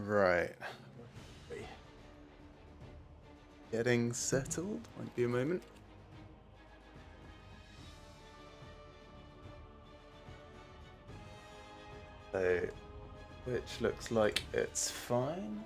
Right. Getting settled. Might be a moment. So, which looks like it's fine.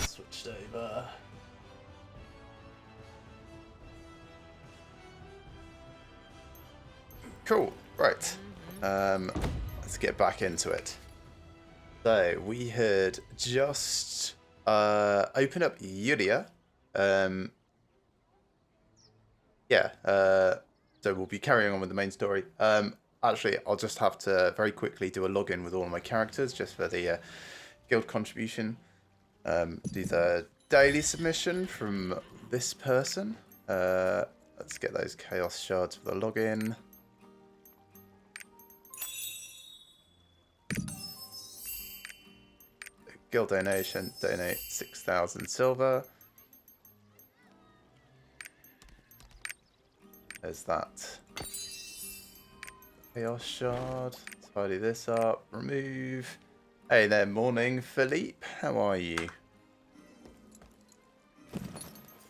Switched over. Cool. Right. Let's get back into it. So we had just opened up Yudia. So we'll be carrying on with the main story. Actually, I'll just have to very quickly do a login with all of my characters just for the guild contribution. Do the daily submission from this person. Let's get those chaos shards for the login. Guild donation, donate 6,000 silver. There's that. Chaos shard. Tidy this up. Remove. Hey there, morning, Philippe. How are you?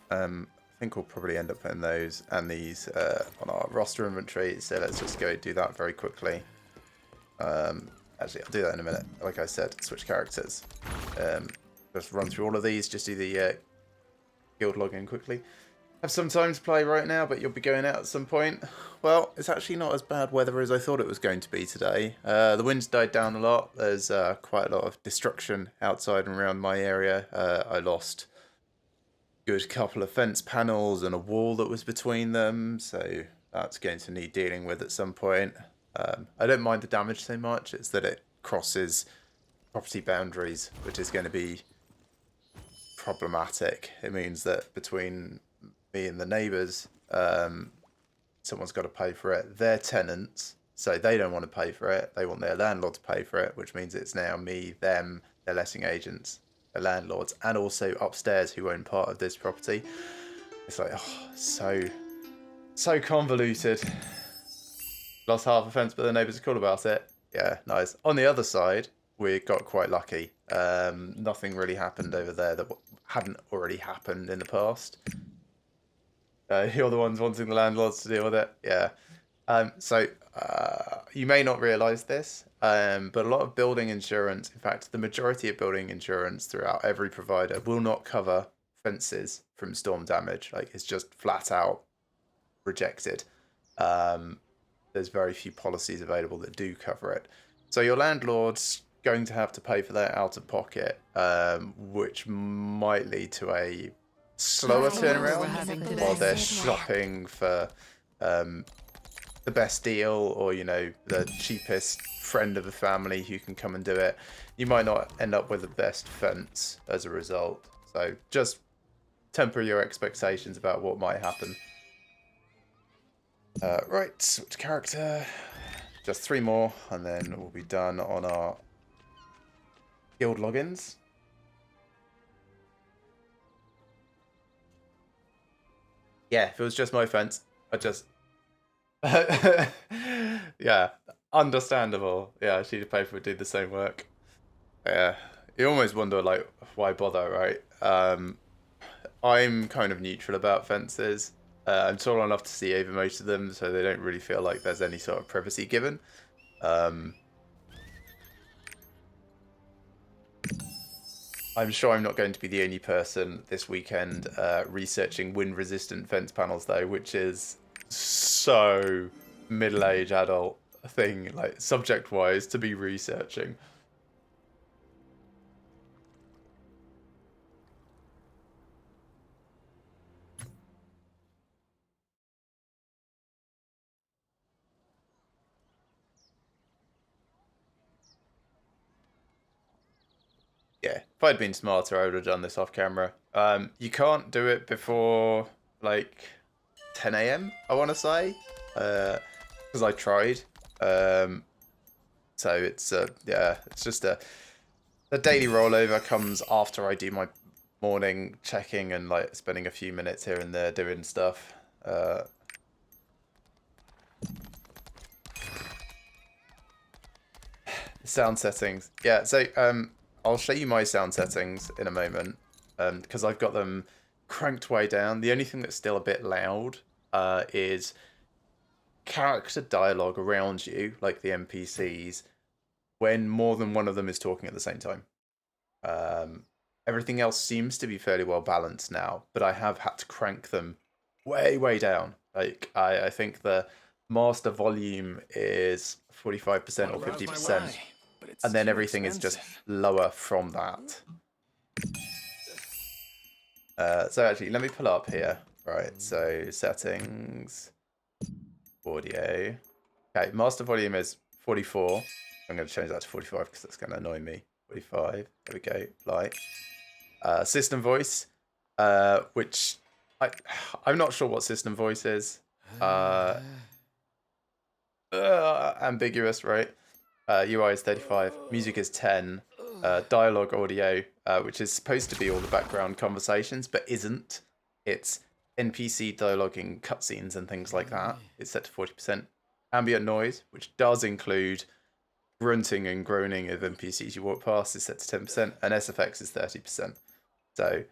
I think we'll probably end up putting those and these on our roster inventory. So let's just go do that very quickly. Actually, I'll do that in a minute. Like I said, switch characters. Just run through all of these. Just do the guild login quickly. Have some time to play right now, but you'll be going out at some point. Well, it's actually not as bad weather as I thought it was going to be today. The wind's died down a lot. There's quite a lot of destruction outside and around my area. I lost a good couple of fence panels and a wall that was between them, so that's going to need dealing with at some point. I don't mind the damage so much. It's that it crosses property boundaries, which is going to be problematic. It means that between me and the neighbours, someone's got to pay for it. They're tenants, so they don't want to pay for it. They want their landlord to pay for it, which means it's now me, them, their letting agents, the landlords, and also upstairs who own part of this property. It's like, oh, so convoluted. Lost half a fence, but the neighbours are cool about it. Yeah, nice. On the other side, we got quite lucky. Nothing really happened over there that hadn't already happened in the past. You're the ones wanting the landlords to deal with it. Yeah. So you may not realise this, but a lot of building insurance, in fact, the majority of building insurance throughout every provider will not cover fences from storm damage. Like, it's just flat out rejected. There's very few policies available that do cover it. So your landlord's going to have to pay for that out of pocket, which might lead to a slower turnaround while they're shopping for the best deal, or, you know, the cheapest friend of the family who can come and do it. You might not end up with the best fence as a result. So just temper your expectations about what might happen. Right, switch character. Just 3 more, and then we'll be done on our guild logins. Yeah, if it was just my fence, I'd just... yeah, understandable. Yeah, sheet of paper would do the same work. Yeah, you almost wonder, like, why bother, right? I'm kind of neutral about fences. I'm tall enough to see over most of them, so they don't really feel like there's any sort of privacy given. I'm sure I'm not going to be the only person this weekend researching wind-resistant fence panels, though, which is so middle-aged adult thing, like, subject-wise, to be researching. Yeah, if I'd been smarter, I would have done this off camera. You can't do it before, like, 10 a.m., I want to say, because I tried. So it's, yeah, it's just The daily rollover comes after I do my morning checking and like spending a few minutes here and there doing stuff. Sound settings. Yeah, so I'll show you my sound settings in a moment because I've got them cranked way down. The only thing that's still a bit loud is character dialogue around you, like the NPCs, when more than one of them is talking at the same time. Everything else seems to be fairly well balanced now, but I have had to crank them way, way down. Like, I think the master volume is 45% or 50%, and then everything is just lower from that. So actually, let me pull up here. Right, so settings, audio. Okay, master volume is 44. I'm going to change that to 45 because that's going to annoy me. 45. There we go. Light. System voice, which I'm not sure what system voice is. Ambiguous, right? UI is 35. Music is 10. Dialogue audio, which is supposed to be all the background conversations, but isn't. It's NPC dialoguing cutscenes and things like that. It's set to 40%. Ambient noise, which does include grunting and groaning of NPCs you walk past, is set to 10%, and SFX is 30%. So,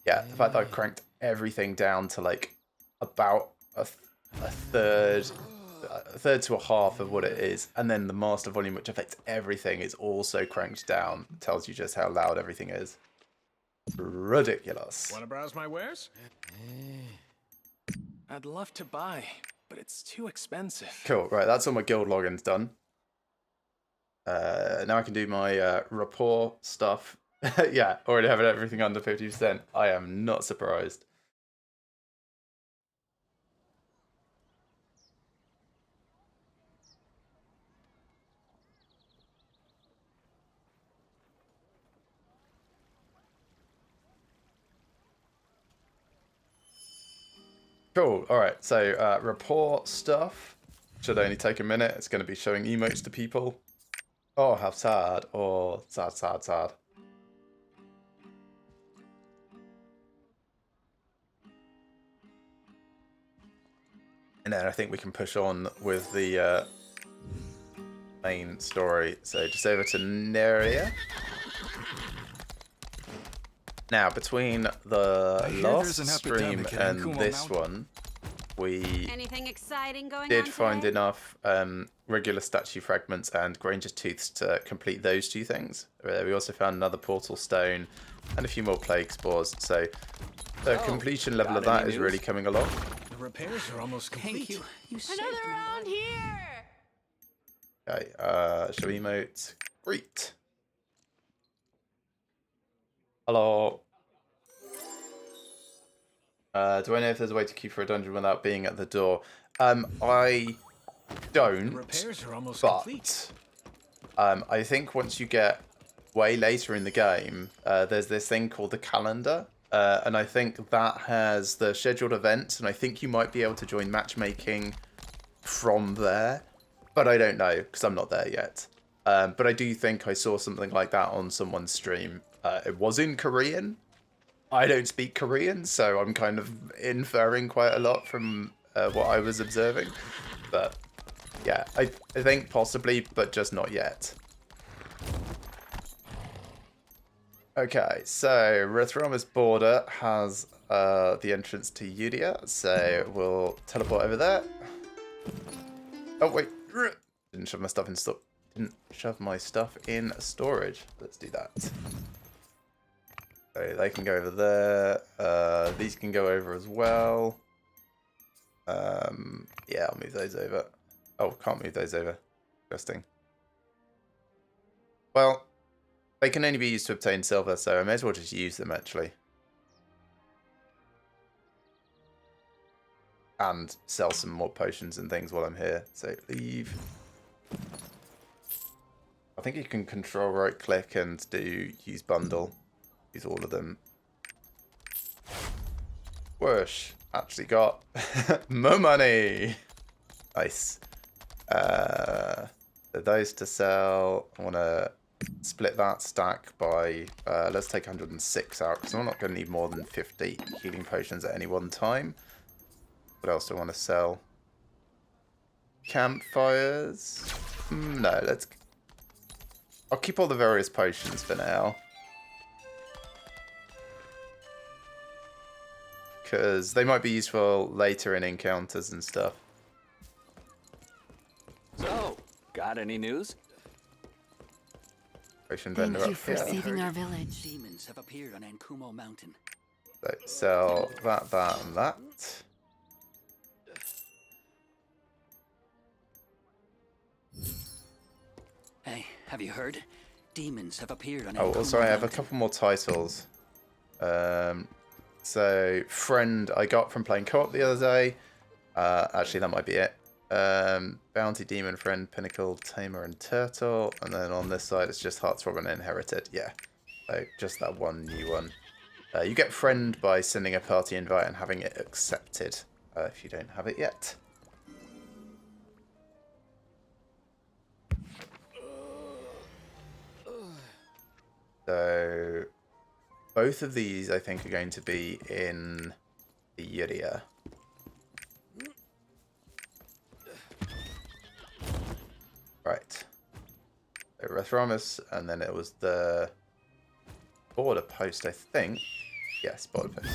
yeah, the fact that I've cranked everything down to like about a third to a half of what it is, and then the master volume, which affects everything, is also cranked down, tells you just how loud everything is. Ridiculous. Want to browse my wares? I'd love to buy, but it's too expensive. Cool, right, that's all my guild logins done. Now I can do my rapport stuff. Yeah, already having everything under 50%. I am not surprised. Cool, alright, so rapport stuff should only take a minute. It's going to be showing emotes to people. Oh, how sad. Oh, sad, sad, sad. And then I think we can push on with the main story. So just over to Neria. Now, between the last stream and this one, we did find enough regular statue fragments and Granger's Tooths to complete those two things. We also found another portal stone and a few more plague spores. So the completion level of that is really coming along. The repairs are almost complete. Thank you. Another round here. Okay, show emote. Great. Hello. Do I know if there's a way to queue for a dungeon without being at the door? I don't. The repairs are almost but complete. I think once you get way later in the game, there's this thing called the calendar. And I think that has the scheduled events, and I think you might be able to join matchmaking from there. But I don't know, because I'm not there yet. But I do think I saw something like that on someone's stream. It was in Korean. I don't speak Korean, so I'm kind of inferring quite a lot from what I was observing. But yeah, I think possibly, but just not yet. Okay, so Rithroma's border has the entrance to Yudia, so we'll teleport over there. Oh wait, didn't shove my stuff in storage. Let's do that. So they can go over there. These can go over as well. Yeah, I'll move those over. Oh, can't move those over. Interesting. Well, they can only be used to obtain silver, so I may as well just use them, actually. And sell some more potions and things while I'm here. So, leave. I think you can control right-click and do use bundle. Use all of them. Whoosh. Actually got more money. Nice. So those to sell. I want to split that stack by, let's take 106 out, because I'm not going to need more than 50 healing potions at any one time. What else do I want to sell? Campfires? No, I'll keep all the various potions for now. Because they might be useful later in encounters and stuff. So, got any news? Potion vendor Thank you up for here. saving our village. Demons have appeared on Ankumo Mountain. So sell that, and that. Hey, have you heard? Demons have appeared on Oh, Ankumo also I have a Mountain. couple more titles. So friend I got from playing co-op the other day. Actually, that might be it. Bounty Demon Friend, Pinnacle, Tamer, and Turtle. And then on this side, it's just Heartthrob and Inherited. Yeah, so just that one new one. You get Friend by sending a party invite and having it accepted if you don't have it yet. So both of these, I think, are going to be in the Yudia. Right. So Rethramus, and then it was the border post, I think. Yes, border post.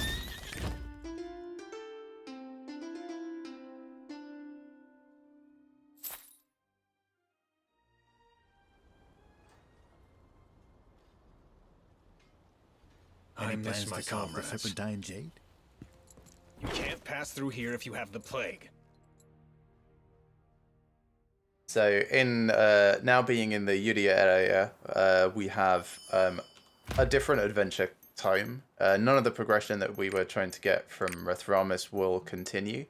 I miss my The comrades. Serpentine Jade? You can't pass through here if you have the plague. So in now being in the Yudia area, we have a different adventure time. None of the progression that we were trying to get from Rethramus will continue.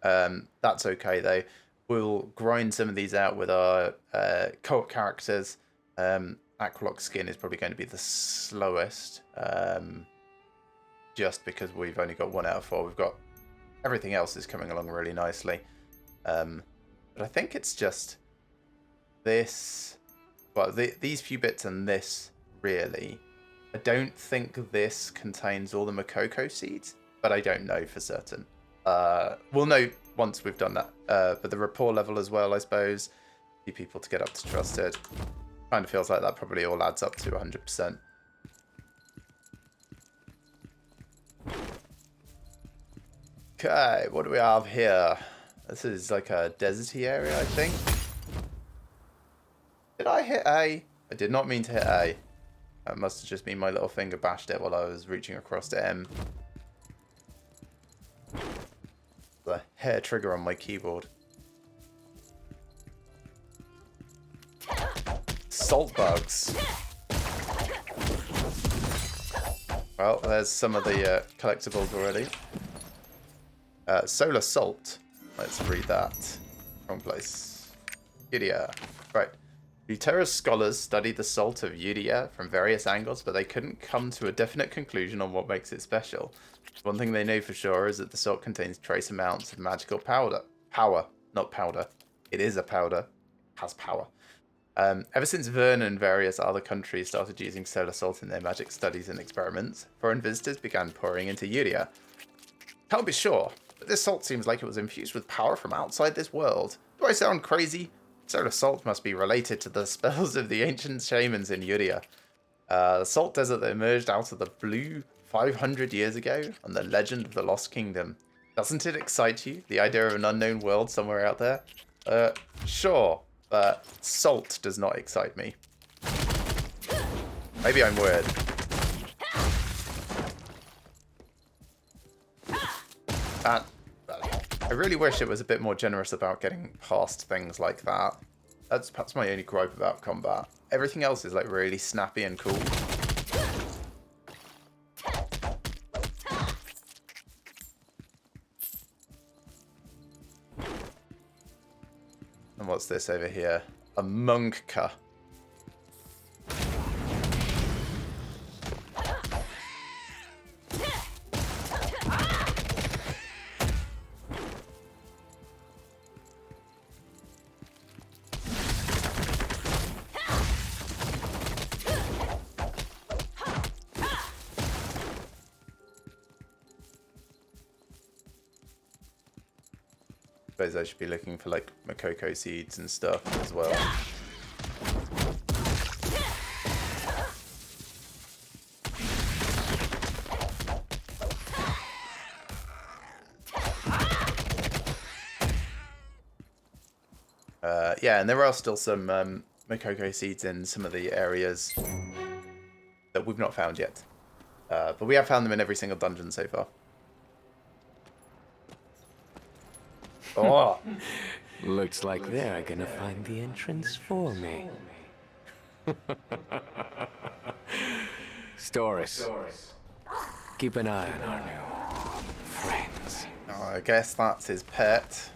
That's okay though. We'll grind some of these out with our co-op characters. Aqualock skin is probably going to be the slowest, just because we've only got 1 out of 4. We've got everything else is coming along really nicely. But I think it's just this, well, these few bits and this, really. I don't think this contains all the Makoko seeds, but I don't know for certain. We'll know once we've done that. But the rapport level as well, I suppose. A few people to get up to trusted. Kind of feels like that probably all adds up to 100%. Okay, what do we have here? This is like a deserty area, I think. Did I hit A? I did not mean to hit A. That must have just been my little finger bashed it while I was reaching across to M. The hair trigger on my keyboard. Salt bugs. Well, there's some of the collectibles already. Solar Salt. Let's read that. Wrong place. Yudia. Right. Buterra's scholars studied the salt of Yudia from various angles, but they couldn't come to a definite conclusion on what makes it special. One thing they know for sure is that the salt contains trace amounts of magical powder. Power, not powder. It is a powder. It has power. Ever since Vern and various other countries started using solar salt in their magic studies and experiments, foreign visitors began pouring into Yudia. Can't be sure, but this salt seems like it was infused with power from outside this world. Do I sound crazy? Solar salt must be related to the spells of the ancient shamans in Yudia. The salt desert that emerged out of the blue 500 years ago, and the legend of the Lost Kingdom. Doesn't it excite you, the idea of an unknown world somewhere out there? Sure, but salt does not excite me. Maybe I'm weird. I really wish it was a bit more generous about getting past things like that. That's perhaps my only gripe about combat. Everything else is like really snappy and cool. And what's this over here? A Monkka. suppose I should be looking for like Makoko seeds and stuff as well. Yeah, and there are still some Makoko seeds in some of the areas that we've not found yet. But we have found them in every single dungeon so far. Oh! Looks like they're gonna find the entrance for me. Storis, keep an eye on our new friends. Oh, I guess that's his pet.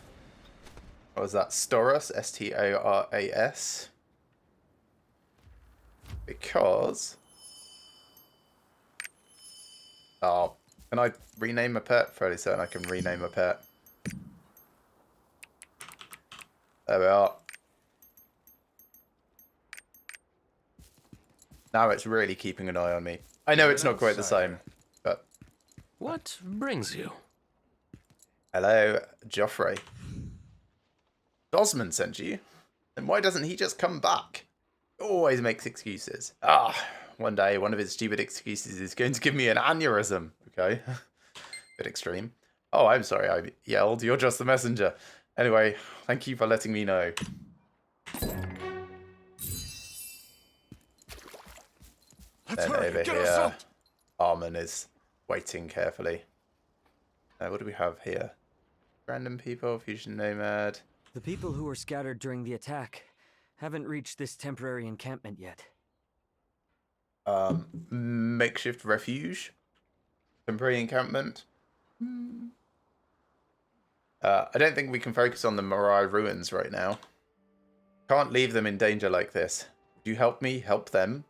What was that? Storas? S-T-O-R-A-S. Because... Oh, can I rename my pet? Fairly certain I can rename my pet. There we are. Now it's really keeping an eye on me. I know it's not quite the same, but... What brings you? Hello, Joffrey. Osmond sent you? Then why doesn't he just come back? Always makes excuses. One day one of his stupid excuses is going to give me an aneurysm. Okay. Bit extreme. Oh, I'm sorry I yelled. You're just the messenger. Anyway, thank you for letting me know. Let's Then hurry, over get us here, out. Armin is waiting carefully. What do we have here? Random people, fusion nomad. The people who were scattered during the attack haven't reached this temporary encampment yet. Makeshift refuge. Temporary encampment. I don't think we can focus on the Morai ruins right now. Can't leave them in danger like this. Would you help me? Help them?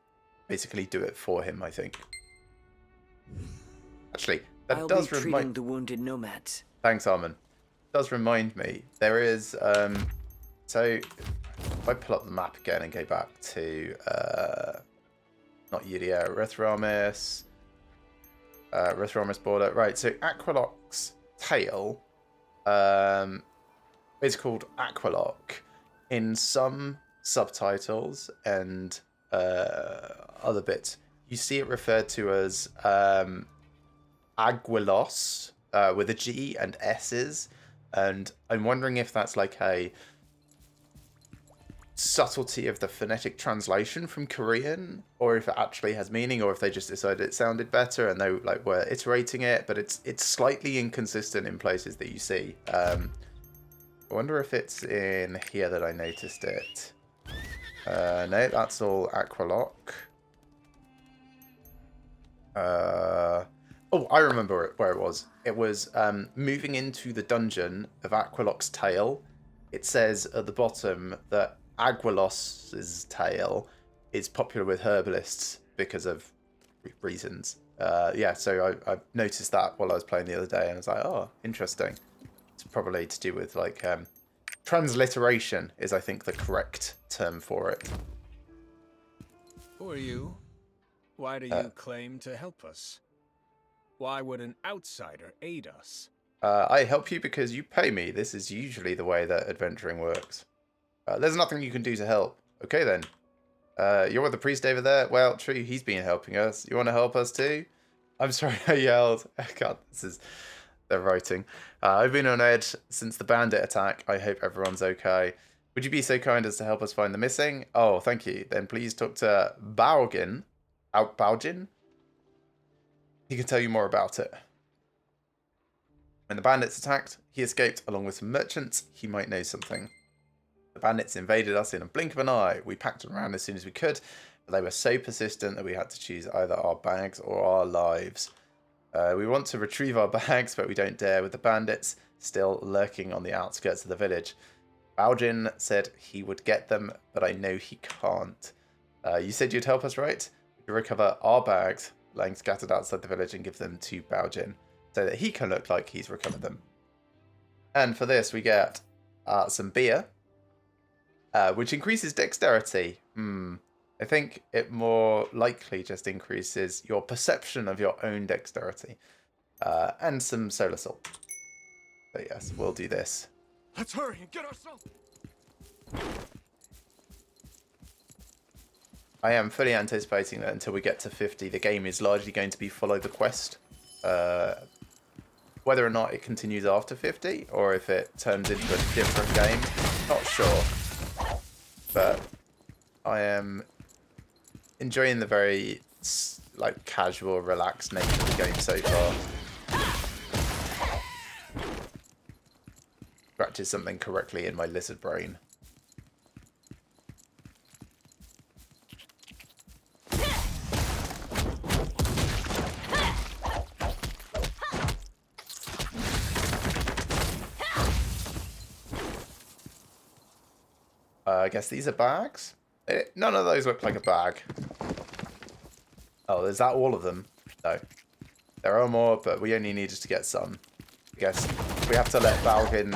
Basically do it for him, I think. Actually, that I'll does be treating remind... the wounded nomads. Thanks, Armin. Does remind me, there is, so if I pull up the map again and go back to, not Yudia, Rithramis border, right, so Aqualock's tail, is called Aqualock. In some subtitles and, other bits, you see it referred to as, Aguilos, with a G and S's. And I'm wondering if that's like a subtlety of the phonetic translation from Korean, or if it actually has meaning, or if they just decided it sounded better and they like were iterating it. But it's slightly inconsistent in places that you see. I wonder if it's in here that I noticed it. No, that's all Aqualock. Oh, I remember where it was. It was moving into the dungeon of Aqualock's tail. It says at the bottom that Aguilos's tail is popular with herbalists because of reasons. Yeah, so I noticed that while I was playing the other day, and I was like, oh, interesting. It's probably to do with like transliteration is, I think, the correct term for it. Who are you? Why do you claim to help us? Why would an outsider aid us? I help you because you pay me. This is usually the way that adventuring works. There's nothing you can do to help. Okay then. You're with the priest over there? Well, true, he's been helping us. You want to help us too? I'm sorry I yelled. God, this is... They're writing. I've been on edge since the bandit attack. I hope everyone's okay. Would you be so kind as to help us find the missing? Oh, thank you. Then please talk to Baugin. Baugin? He can tell you more about it. When the bandits attacked, he escaped along with some merchants. He might know something. The bandits invaded us in a blink of an eye. We packed them around as soon as we could, but they were so persistent that we had to choose either our bags or our lives. We want to retrieve our bags, but we don't dare with the bandits still lurking on the outskirts of the village. Baujin said he would get them, but I know he can't. You said you'd help us, right? We recover our bags lying scattered outside the village and give them to Baujin so that he can look like he's recovered them. And for this, we get some beer, which increases dexterity. I think it more likely just increases your perception of your own dexterity. And some solar salt. But yes, we'll do this. Let's hurry and get ourselves. I am fully anticipating that until we get to 50, the game is largely going to be follow the quest. Whether or not it continues after 50, or if it turns into a different game, not sure. But I am enjoying the very like casual, relaxed nature of the game so far. Scratches something correctly in my lizard brain. I guess these are bags? None of those look like a bag. Oh, is that all of them? No. There are more, but we only needed to get some. I guess we have to let Balgin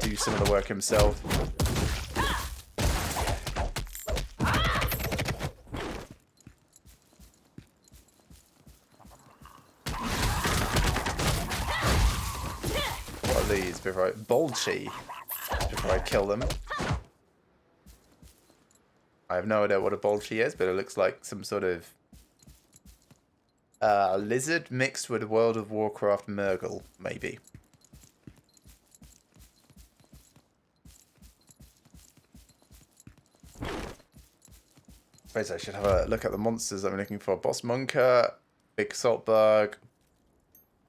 do some of the work himself. What are these before I... Bolchi. Before I kill them. I have no idea what a Bolchi is, but it looks like some sort of lizard mixed with a World of Warcraft Murgle, maybe. Suppose I should have a look at the monsters I'm looking for. Boss Monka, Big Salt Bug,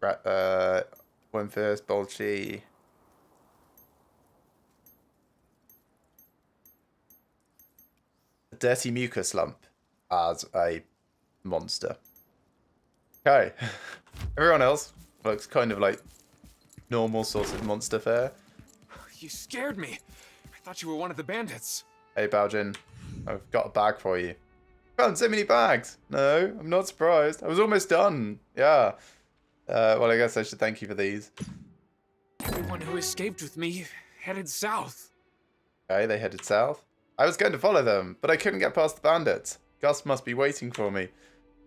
Windfirst, Bolchi. Dirty Mucus Lump as a monster. Okay. Everyone else looks kind of like normal sorts of monster fare. You scared me. I thought you were one of the bandits. Hey, Baljin. I've got a bag for you. Found so many bags. No, I'm not surprised. I was almost done. Yeah. Well, I guess I should thank you for these. Everyone who escaped with me headed south. Okay, they headed south. I was going to follow them, but I couldn't get past the bandits. Gus must be waiting for me.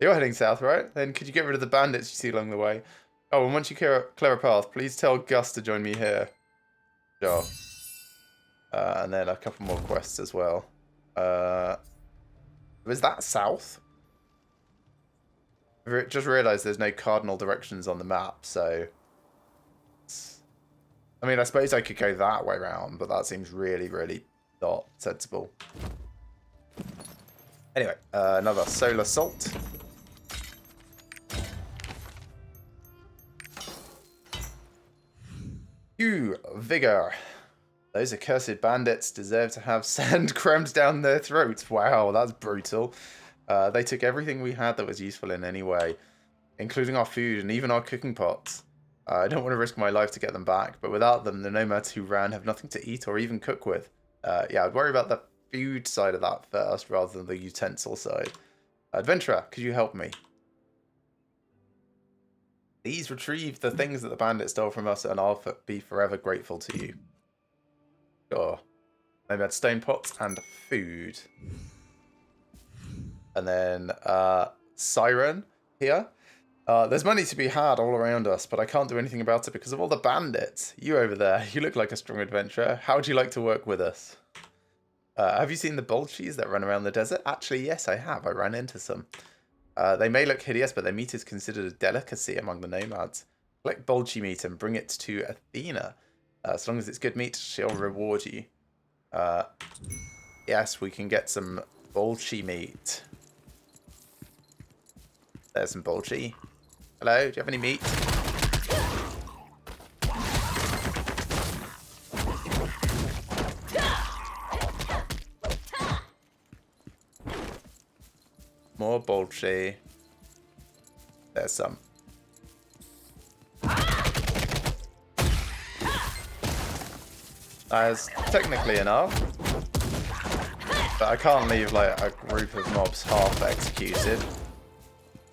You're heading south, right? Then could you get rid of the bandits you see along the way? Oh, and once you clear a path, please tell Gus to join me here. Sure. And then a couple more quests as well. Was that south? I just realised there's no cardinal directions on the map, so... I mean, I suppose I could go that way round, but that seems really, really not sensible. Anyway, another solar salt. Vigor. Those accursed bandits deserve to have sand crammed down their throats. Wow, that's brutal. They took everything we had that was useful in any way, including our food and even our cooking pots. I don't want to risk my life to get them back, but without them, the nomads who ran have nothing to eat or even cook with. Yeah, I'd worry about the food side of that first rather than the utensil side. Adventurer, could you help me? Please retrieve the things that the bandits stole from us and I'll be forever grateful to you. Sure. Maybe had stone pots and food. And then Siren here. There's money to be had all around us, but I can't do anything about it because of all the bandits. You over there, you look like a strong adventurer. How would you like to work with us? Have you seen the Bolchis that run around the desert? Actually, yes, I have. I ran into some. They may look hideous, but their meat is considered a delicacy among the nomads. Collect Bolchi meat and bring it to Athena. As long as it's good meat, she'll reward you. Yes, we can get some Bolchi meat. There's some Bolchi. Hello, do you have any meat? More Bolchi. There's some. That's technically enough. But I can't leave like a group of mobs half executed.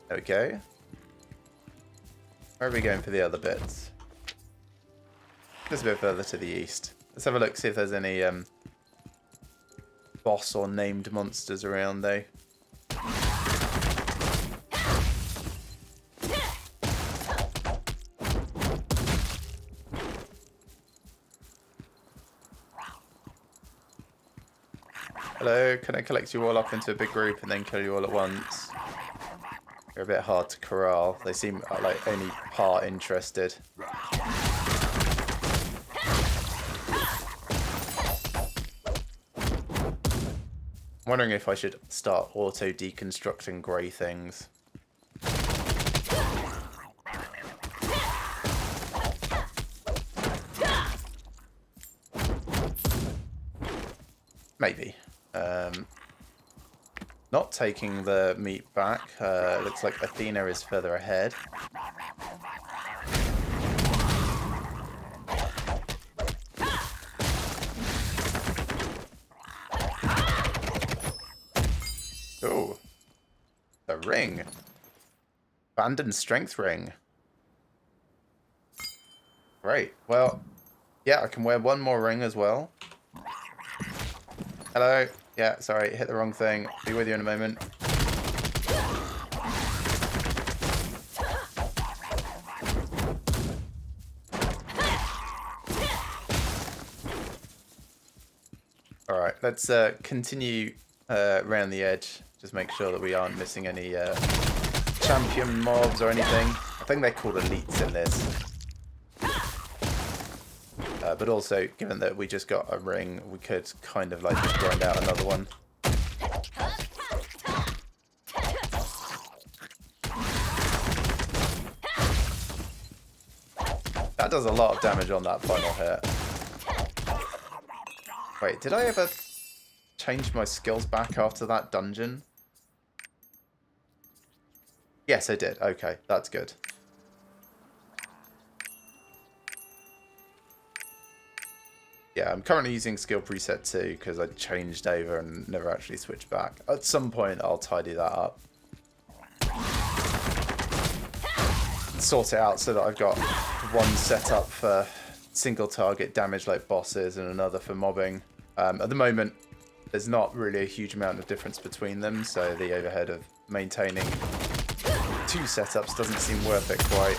There we go. Where are we going for the other bits? Just a bit further to the east. Let's have a look, see if there's any boss or named monsters around though. Hello, can I collect you all up into a big group and then kill you all at once? They're a bit hard to corral. They seem like only part interested. I'm wondering if I should start auto-deconstructing grey things. Maybe. Not taking the meat back. Looks like Athena is further ahead. Oh, a ring. Abandoned strength ring. Great. Well, yeah, I can wear one more ring as well. Hello. Yeah, sorry, hit the wrong thing. Be with you in a moment. Alright, let's continue around the edge. Just make sure that we aren't missing any champion mobs or anything. I think they're called elites in this. But also, given that we just got a ring, we could kind of like just grind out another one. That does a lot of damage on that final hit. Wait, did I ever change my skills back after that dungeon? Yes, I did. Okay, that's good. Yeah, I'm currently using skill preset 2 because I changed over and never actually switched back. At some point, I'll tidy that up. Sort it out so that I've got one setup for single target damage like bosses and another for mobbing. At the moment, there's not really a huge amount of difference between them, so the overhead of maintaining two setups doesn't seem worth it quite.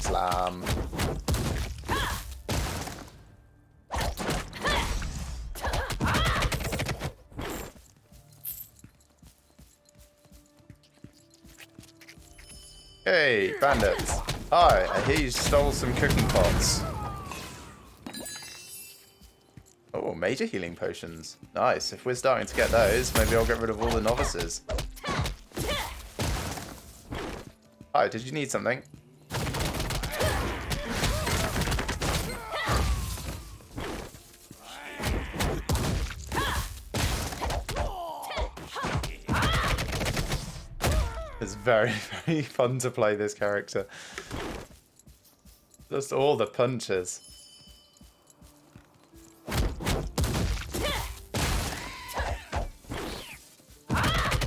Slam. Hey, bandits. Hi, I hear you stole some cooking pots. Oh, major healing potions. Nice. If we're starting to get those, maybe I'll get rid of all the novices. Hi, did you need something? It's very, very fun to play this character. Just all the punches.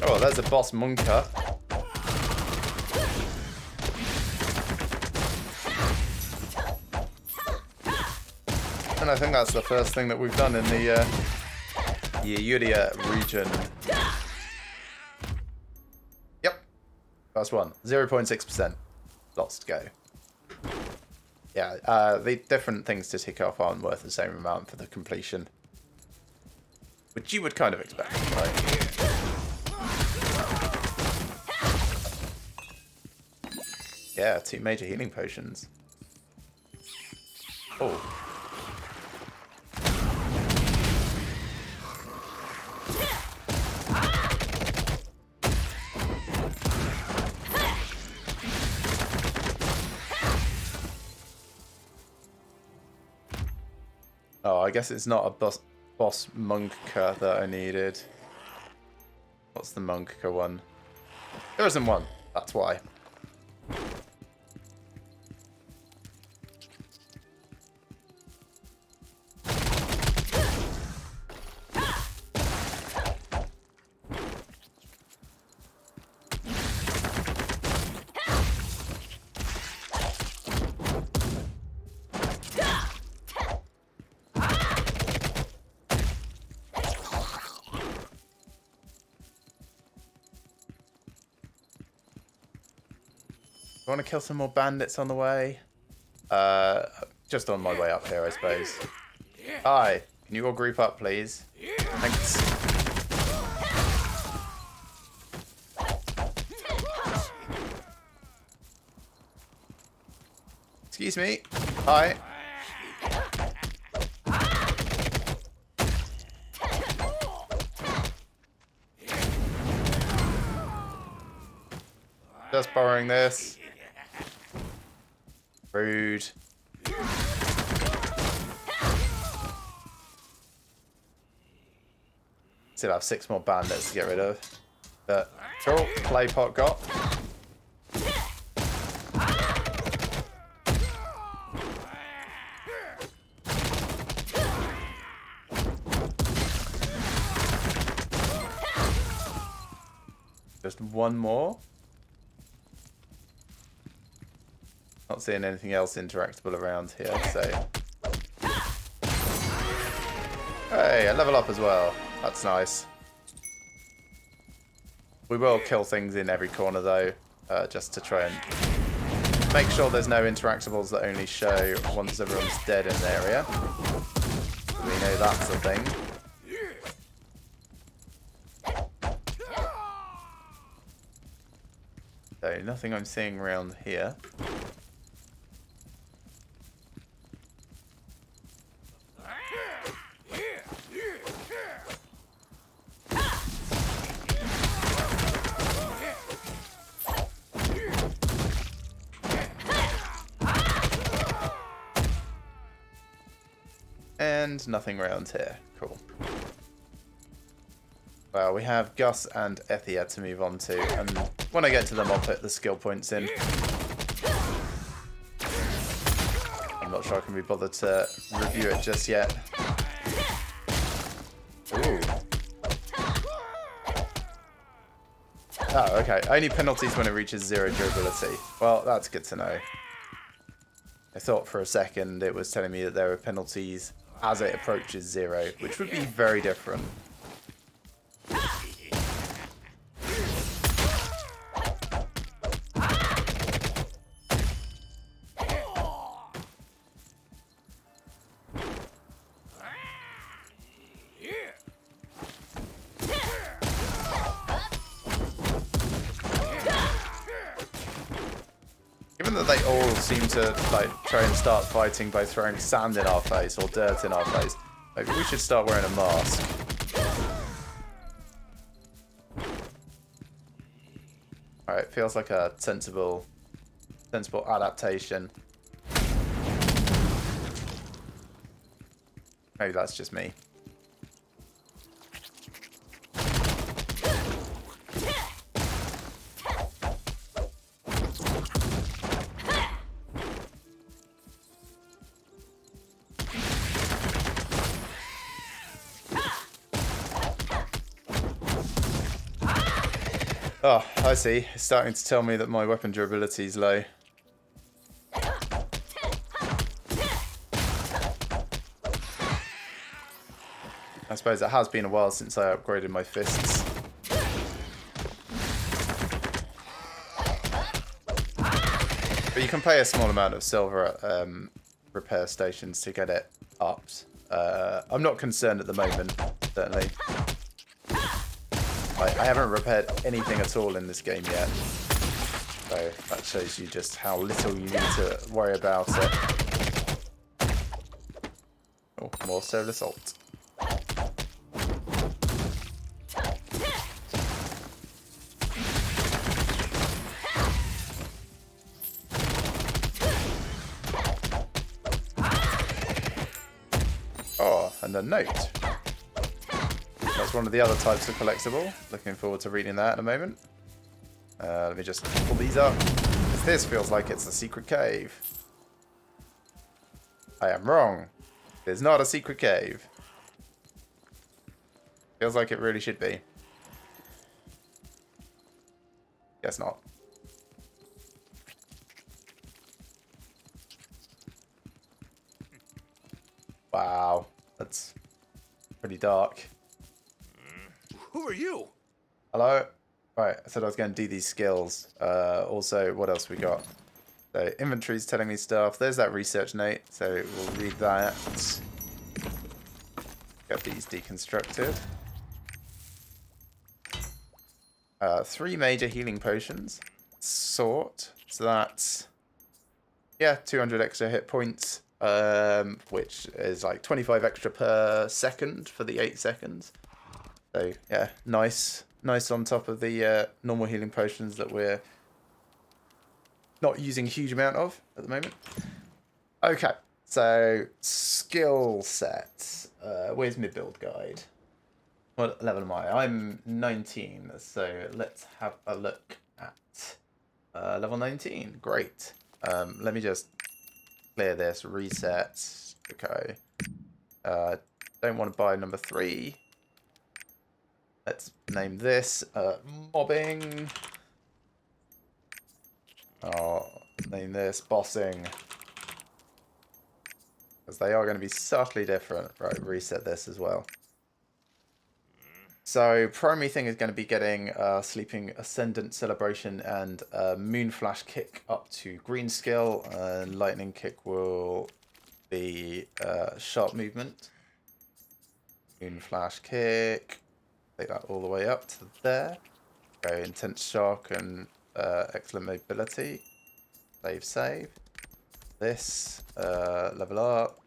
Oh, there's a boss monka. And I think that's the first thing that we've done in the Yudia region. First one, 0.6%. Lots to go. Yeah, the different things to tick off aren't worth the same amount for the completion. Which you would kind of expect, right? Yeah, 2 major healing potions. Oh. Oh, I guess it's not a boss monka that I needed. What's the monka one? There isn't one. That's why. I want to kill some more bandits on the way. Just on my way up here, I suppose. Hi, can you all group up, please? Thanks. Excuse me. Hi. Just borrowing this. Rude. Still have 6 more bandits to get rid of. But cool, clay pot got. Just one more. Not seeing anything else interactable around here, so. Hey, I level up as well. That's nice. We will kill things in every corner though, just to try and make sure there's no interactables that only show once everyone's dead in an area. So we know that's a thing. So nothing I'm seeing around here. And nothing around here. Cool. Well, we have Gus and Ethia to move on to, and when I get to them, I'll put the skill points in. I'm not sure I can be bothered to review it just yet. Ooh. Oh, okay. Only penalties when it reaches 0 durability. Well, that's good to know. I thought for a second it was telling me that there were penalties as it approaches 0, which would be very different. Given that they all seem to like try and start fighting by throwing sand in our face or dirt in our face, maybe we should start wearing a mask. Alright, feels like a sensible adaptation. Maybe that's just me. Oh, I see. It's starting to tell me that my weapon durability is low. I suppose it has been a while since I upgraded my fists. But you can pay a small amount of silver at repair stations to get it upped. I'm not concerned at the moment, certainly. I haven't repaired anything at all in this game yet. So that shows you just how little you need to worry about it. Oh, more solar assault. Oh, and a note. That's one of the other types of collectible. Looking forward to reading that in a moment. Let me just pull these up. This feels like it's a secret cave. I am wrong. It's not a secret cave. Feels like it really should be. Guess not. Wow, that's pretty dark. Who are you? Hello? Right, I said I was going to do these skills. Also, what else we got? So inventory's telling me stuff. There's that research note, so we'll read that. Get these deconstructed. 3 major healing potions. Sort. So that's, yeah, 200 extra hit points, which is like 25 extra per second for the 8 seconds. So, yeah, nice on top of the normal healing potions that we're not using a huge amount of at the moment. Okay, so skill sets. Where's my build guide? What level am I? I'm 19, so let's have a look at level 19. Great. Let me just clear this, reset. Okay. Don't want to buy number 3. Let's name this mobbing. I'll name this bossing. Because they are going to be subtly different. Right, reset this as well. So, primary thing is going to be getting Sleeping Ascendant Celebration and Moonflash Kick up to green skill. And Lightning Kick will be sharp movement. Moonflash Kick. Take that all the way up to there. Go Intense Shock and Excellent Mobility. Save. This, level up.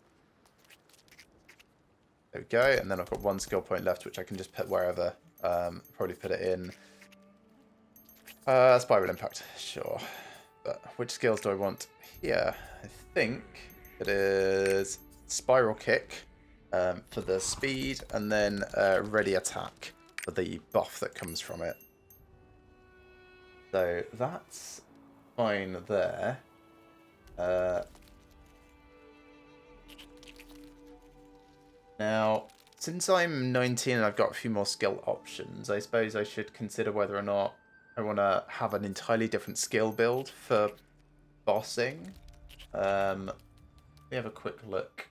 There we go, and then I've got 1 skill point left, which I can just put wherever. Probably put it in Spiral Impact, sure. But which skills do I want here? I think it is Spiral Kick for the speed, and then Ready Attack for the buff that comes from it. So that's fine there. Now, since I'm 19 and I've got a few more skill options, I suppose I should consider whether or not I want to have an entirely different skill build for bossing. Let me have a quick look.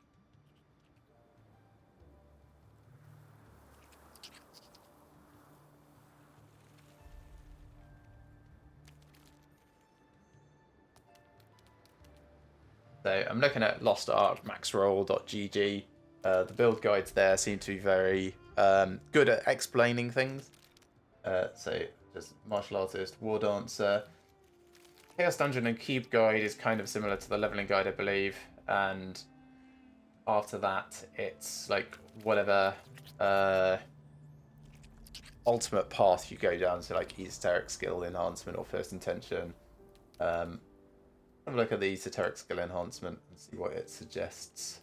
So I'm looking at Lost Ark, maxroll.gg. The build guides there seem to be very good at explaining things. So just martial artist, war dancer. Chaos Dungeon and Cube guide is kind of similar to the leveling guide, I believe. And after that, it's like whatever ultimate path you go down. So like esoteric skill enhancement or first intention. Have a look at the esoteric skill enhancement and see what it suggests.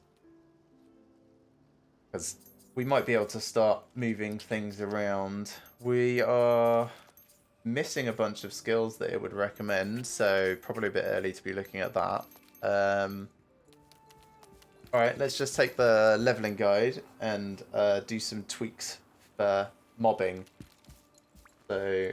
Because we might be able to start moving things around. We are missing a bunch of skills that it would recommend, so probably a bit early to be looking at that. Alright, let's just take the leveling guide and do some tweaks for mobbing. So,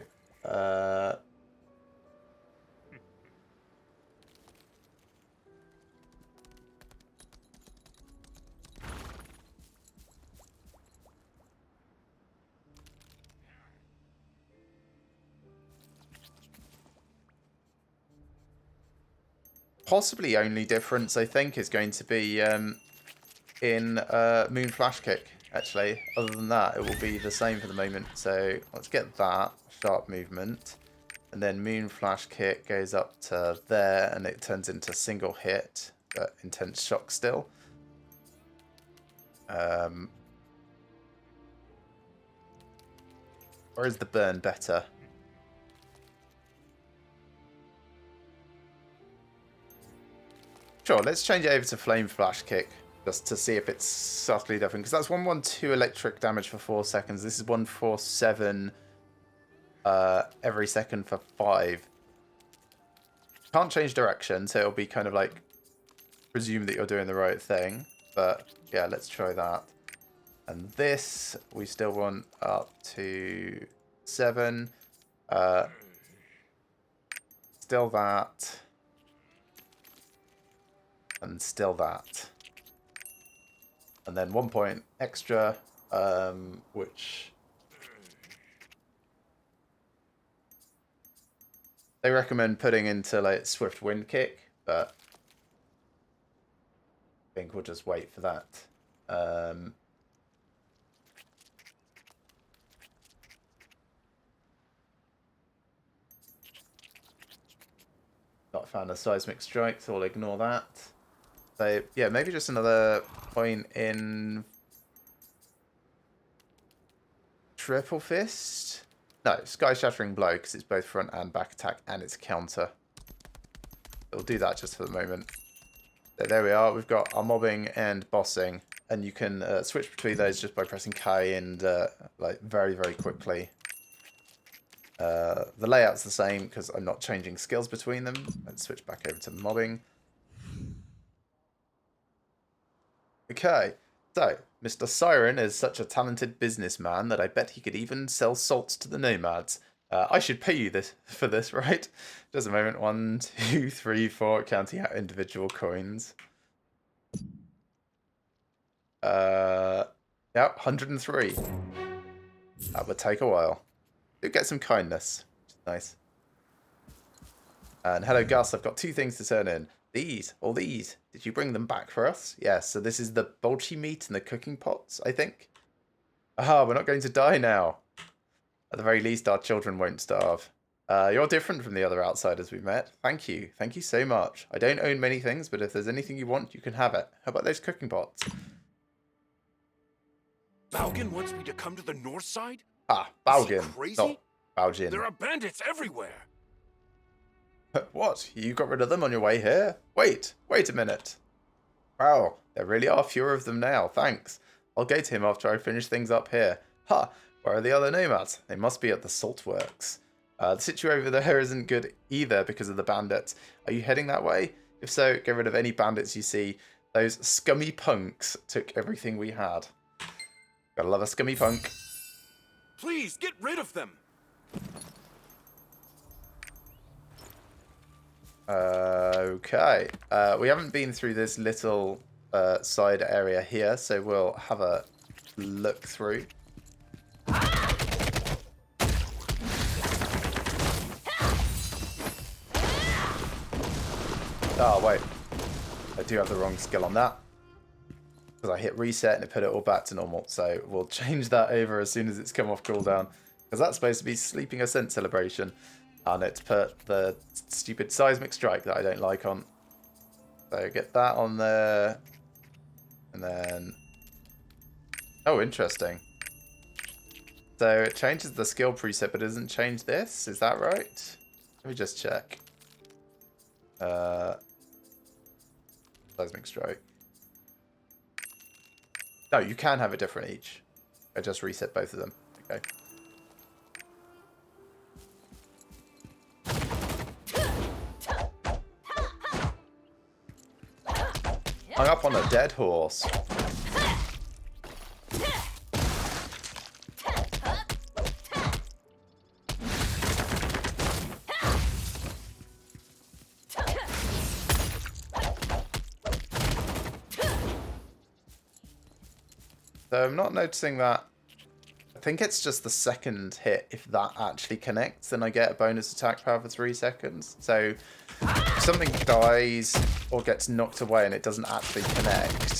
possibly only difference, I think, is going to be in Moon Flash Kick, actually. Other than that, it will be the same for the moment. So let's get that. Sharp movement. And then Moon Flash Kick goes up to there, and it turns into single hit, but intense shock still. Or is the burn better? Sure, let's change it over to Flame Flash Kick, just to see if it's subtly different. Because that's 112 electric damage for 4 seconds. This is 147 every second for 5. Can't change direction, so it'll be kind of like presume that you're doing the right thing. But yeah, let's try that. And this, we still want up to 7. Still that. And still that. And then 1 point extra, which They recommend putting into like Swift Wind Kick, but I think we'll just wait for that. Not a fan of Seismic Strike, so we'll ignore that. So yeah, maybe just another point in Triple Fist. No, Sky Shattering Blow, because it's both front and back attack, and it's counter. We'll do that just for the moment. So there we are. We've got our mobbing and bossing, and you can switch between those just by pressing K and like very, very quickly. The layout's the same because I'm not changing skills between them. Let's switch back over to mobbing. Okay, so Mr. Siren is such a talented businessman that I bet he could even sell salts to the nomads. I should pay you for this, right? Just a moment. 1, 2, 3, 4, counting out individual coins. Yeah, 103. That would take a while. Do get some kindness. Nice. And hello, Gus. I've got 2 things to turn in. All these. Did you bring them back for us? Yes, so this is the bolchi meat and the cooking pots, I think. Aha, we're not going to die now. At the very least, our children won't starve. You're different from the other outsiders we've met. Thank you. Thank you so much. I don't own many things, but if there's anything you want, you can have it. How about those cooking pots? Balgan wants me to come to the north side? Ah, Is he Balgan. crazy? Not Balgin. There are bandits everywhere. What? You got rid of them on your way here? Wait a minute. Wow, there really are fewer of them now, thanks. I'll go to him after I finish things up here. Ha! Where are the other nomads? They must be at the salt works. The situation over there isn't good either because of the bandits. Are you heading that way? If so, get rid of any bandits you see. Those scummy punks took everything we had. Gotta love a scummy punk. Please, get rid of them. Okay. We haven't been through this little side area here, so we'll have a look through. Oh, wait. I do have the wrong skill on that. Because I hit reset and it put it all back to normal. So we'll change that over as soon as it's come off cooldown. Because that's supposed to be Sleeping Ascent Celebration. And it's put the stupid Seismic Strike that I don't like on. So get that on there. And then... Oh, interesting. So it changes the skill preset, but it doesn't change this. Is that right? Let me just check. Seismic Strike. No, you can have it different each. I just reset both of them. Okay. Hung up on a dead horse. So I'm not noticing that. I think it's just the second hit. If that actually connects, then I get a bonus attack power for 3 seconds. So if something dies or gets knocked away and it doesn't actually connect,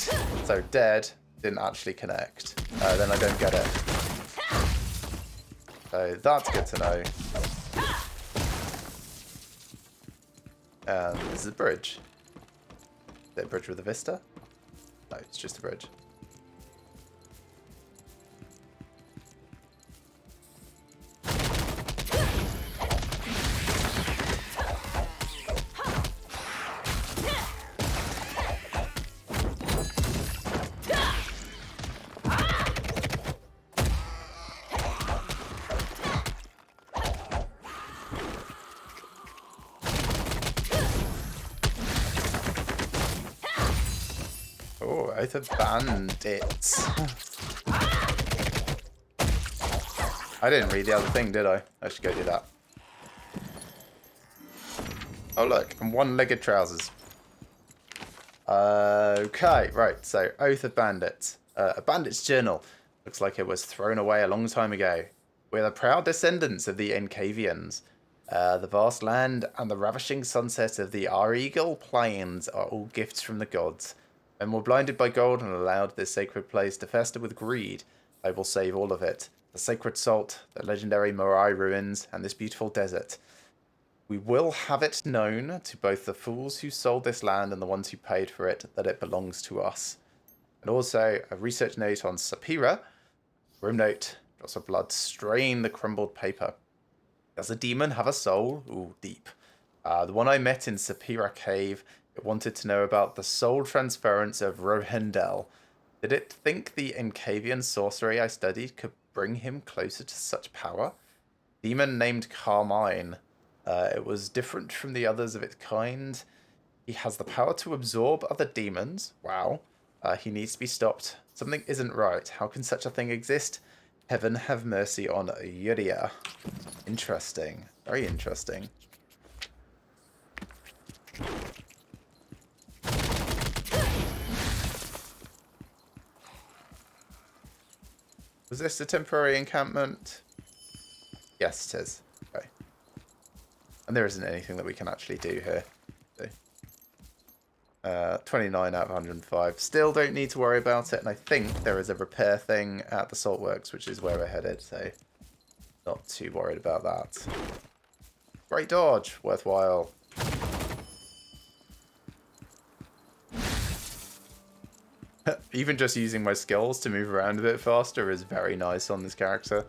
so dead, didn't actually connect, then I don't get it. So that's good to know. And this is a bridge. Is it a bridge with a vista? No, it's just a bridge. Oh, Oath of Bandits. I didn't read the other thing, did I? I should go do that. Oh look, and one-legged trousers. Okay, right, so Oath of Bandits. A bandit's journal. Looks like it was thrown away a long time ago. We're the proud descendants of the Encavians. The vast land and the ravishing sunset of the Aregal Plains are all gifts from the gods. When we're blinded by gold and allowed this sacred place to fester with greed, I will save all of it. The sacred salt, the legendary Morai ruins, and this beautiful desert. We will have it known to both the fools who sold this land and the ones who paid for it that it belongs to us. And also a research note on Sapira. Room note, drops of blood strain the crumbled paper. Does a demon have a soul? Ooh, deep. The one I met in Sapira Cave, it wanted to know about the soul transference of Rohendel. Did it think the Encavian sorcery I studied could bring him closer to such power? Demon named Carmine. It was different from the others of its kind. He has the power to absorb other demons. Wow. He needs to be stopped. Something isn't right. How can such a thing exist? Heaven have mercy on Yudia. Interesting. Very interesting. Was this a temporary encampment? Yes, it is. Okay. And there isn't anything that we can actually do here. 29 out of 105. Still don't need to worry about it. And I think there is a repair thing at the saltworks, which is where we're headed. So not too worried about that. Great dodge. Worthwhile. Even just using my skills to move around a bit faster is very nice on this character.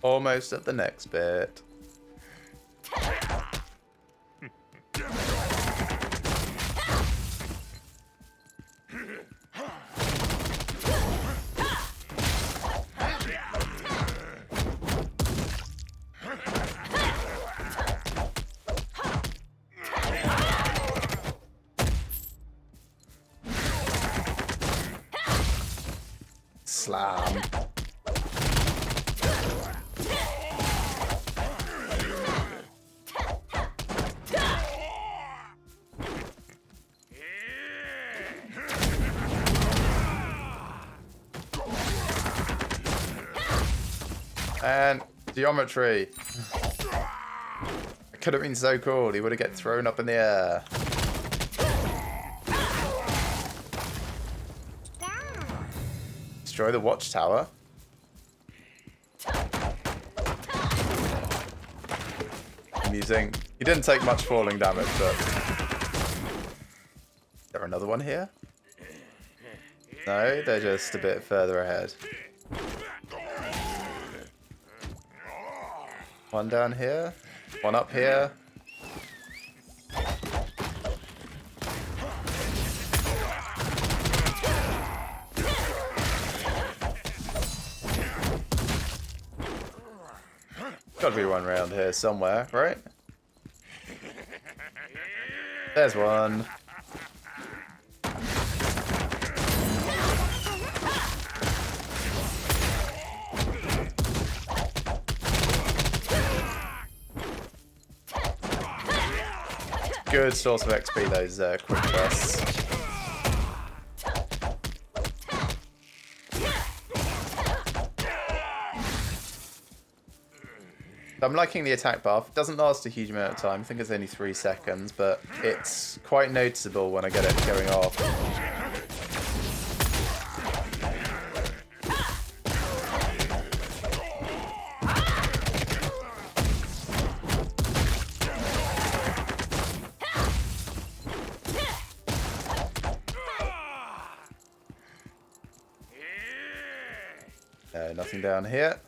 Almost at the next bit. Slam. And geometry. It could have been so cool. He would have get thrown up in the air. Destroy the watchtower. Amusing. He didn't take much falling damage, but... Is there another one here? No, they're just a bit further ahead. One down here. One up here. Gotta be one around here somewhere, right? There's one. Good source of XP, those quick bursts. I'm liking the attack buff. It doesn't last a huge amount of time. I think it's only 3 seconds, but it's quite noticeable when I get it going off. Nothing down here.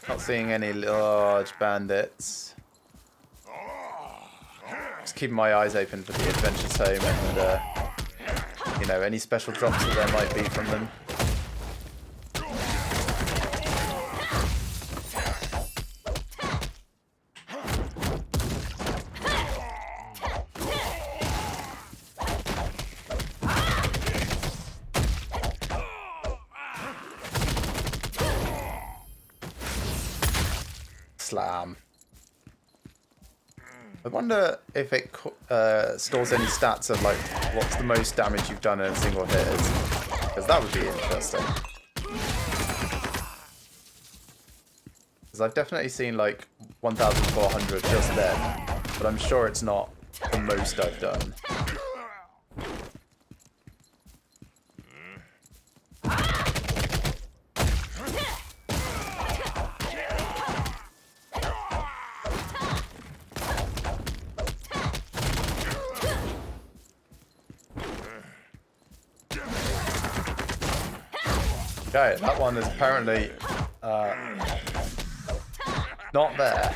Not seeing any large bandits. Just keeping my eyes open for the adventure tome and you know, any special drops that there might be from them. Slam. I wonder if it stores any stats of like what's the most damage you've done in a single hit, because that would be interesting. Because I've definitely seen like 1,400 just then, but I'm sure it's not the most I've done. Okay, that one is apparently not there.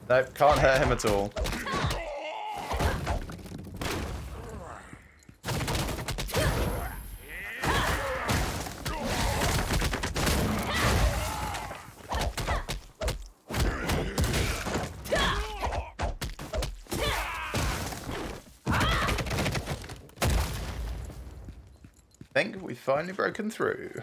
Nope, can't hurt him at all. I think we've finally broken through.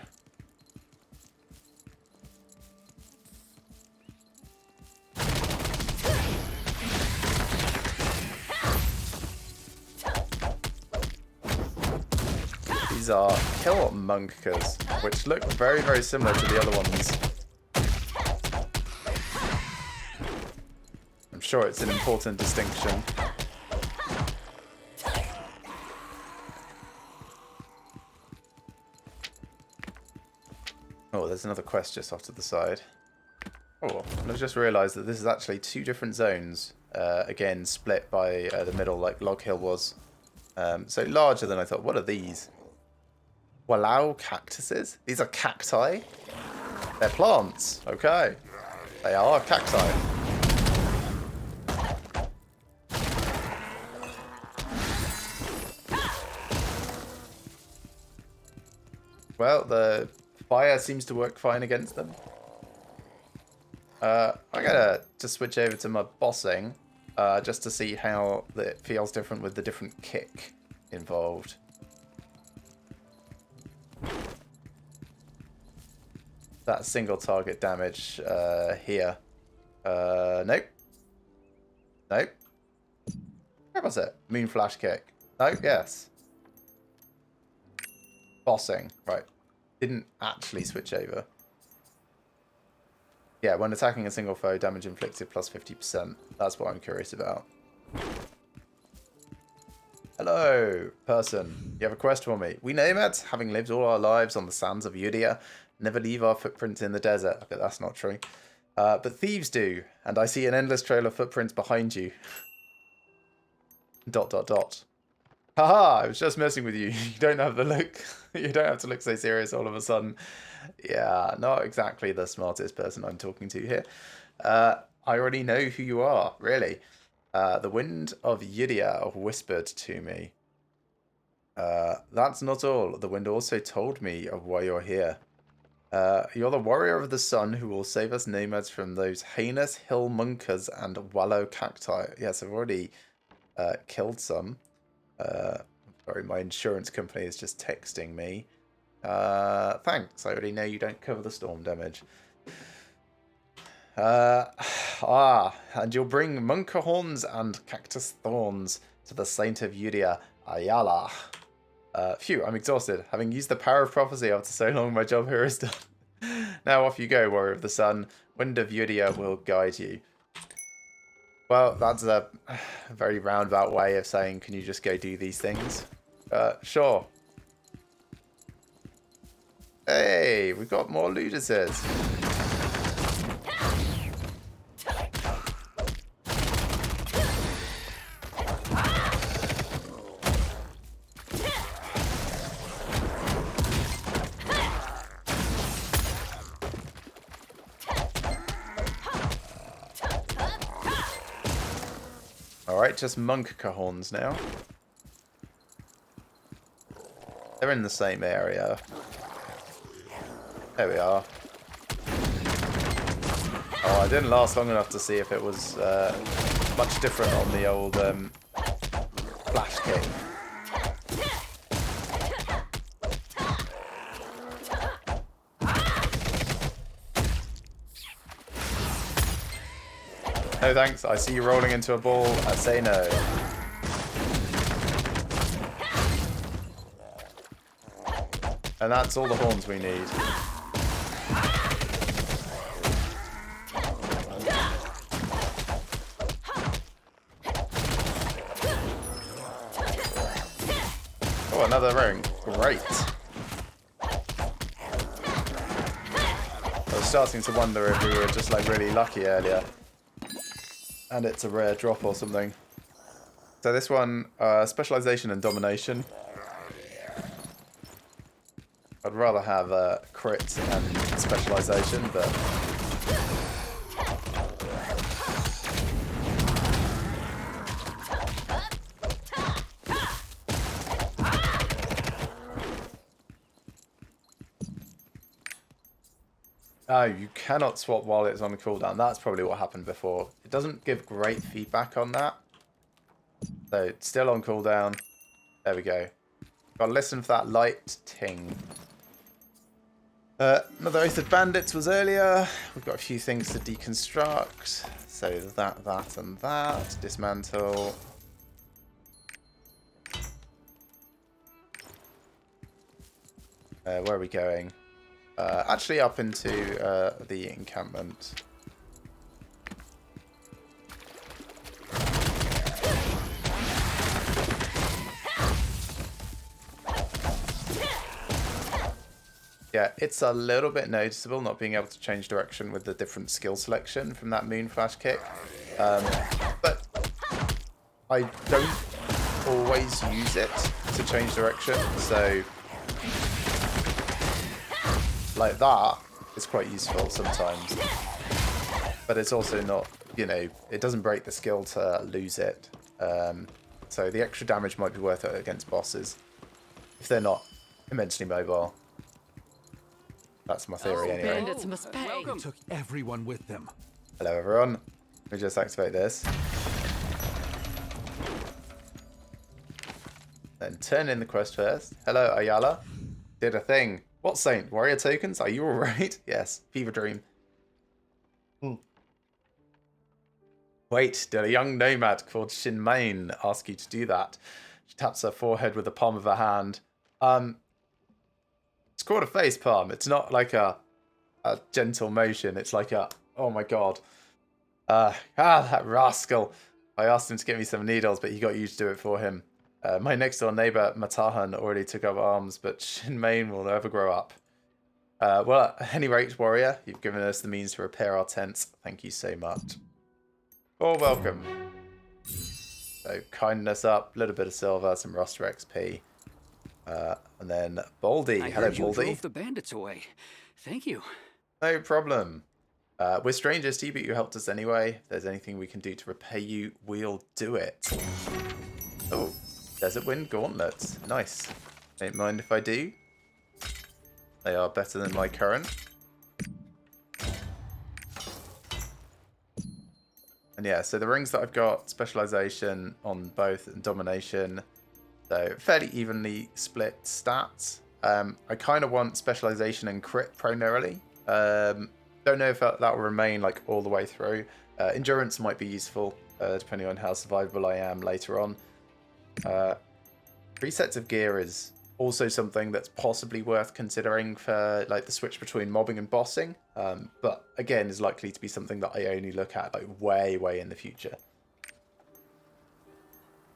These are kill monkers, which look very, very similar to the other ones. I'm sure it's an important distinction. Oh, there's another quest just off to the side. Oh, and I've just realised that this is actually two different zones. Again, split by the middle, like Log Hill was. So larger than I thought. What are these? Wallow cactuses? These are cacti? They're plants. Okay. They are cacti. Well, the fire seems to work fine against them. I'm gonna just switch over to my bossing, just to see how it feels different with the different kick involved. That single target damage here. Nope. Nope. Where was it? Moon flash kick. No, yes. Bossing. Right. Didn't actually switch over. Yeah, when attacking a single foe, damage inflicted plus 50%. That's what I'm curious about. Hello, person. You have a quest for me. We nomads, having lived all our lives on the sands of Yudia, never leave our footprints in the desert. Okay, that's not true. But thieves do, and I see an endless trail of footprints behind you. ... Haha, I was just messing with you. You don't have the look. You don't have to look so serious all of a sudden. Yeah, not exactly the smartest person I'm talking to here. I already know who you are, really. The wind of Yudia whispered to me. That's not all. The wind also told me of why you're here. You're the warrior of the sun who will save us nomads from those heinous hill munkers and wallow cacti. Yes, I've already killed some. Sorry, my insurance company is just texting me. Thanks, I already know you don't cover the storm damage. And you'll bring monka horns and cactus thorns to the Saint of Yudia, Ayala. Phew, I'm exhausted. Having used the power of prophecy after so long, my job here is done. Now off you go, warrior of the sun. Wind of Yudia will guide you. Well, that's a very roundabout way of saying, can you just go do these things? Sure. Hey, we've got more Ludices. Alright, just monk cahorns now. They're in the same area. There we are. Oh, I didn't last long enough to see if it was much different on the old flash kick. No thanks. I see you rolling into a ball. I say no. And that's all the horns we need. Oh, another ring. Great. I was starting to wonder if we were just like really lucky earlier. And it's a rare drop or something. So this one, specialization and domination. I'd rather have crit and specialization, but... Oh, you cannot swap while it's on cooldown. That's probably what happened before. It doesn't give great feedback on that. So, it's still on cooldown. There we go. Gotta listen for that light ting. Another Oath of Bandits was earlier. We've got a few things to deconstruct. So that, and that. Dismantle. Where are we going? Actually up into the encampment. Yeah, it's a little bit noticeable not being able to change direction with the different skill selection from that Moonflash kick. But I don't always use it to change direction, so like that is quite useful sometimes. But it's also not, you know, it doesn't break the skill to lose it. So the extra damage might be worth it against bosses if they're not immensely mobile. That's my theory anyway. Bandits must pay. Welcome. Took everyone with them. Hello everyone. Let me just activate this. Then turn in the quest first. Hello Ayala. Did a thing. What saint? Warrior tokens? Are you alright? Yes. Fever dream. Wait, did a young nomad called Shinmain ask you to do that? She taps her forehead with the palm of her hand. It's called a face palm. It's not like a gentle motion. It's like a, oh my god. That rascal. I asked him to get me some needles, but he got you to do it for him. My next door neighbor, Matahan, already took up arms, but Shinmain will never grow up. Well, at any rate, warrior, you've given us the means to repair our tents. Thank you so much. Oh, welcome. So, kindness up, a little bit of silver, some roster XP. And then Baldy. I Hello, heard you Baldy. drove the bandits away. Thank you. No problem. We're strangers to you, but you helped us anyway. If there's anything we can do to repay you, we'll do it. Oh, Desert Wind Gauntlets. Nice. Don't mind if I do. They are better than my current. And yeah, so the rings that I've got, specialization on both and domination. So fairly evenly split stats. I kind of want specialization and crit primarily. Don't know if that will remain like all the way through. Endurance might be useful depending on how survivable I am later on. 3 sets of gear is also something that's possibly worth considering for like the switch between mobbing and bossing. But again, is likely to be something that I only look at like way in the future.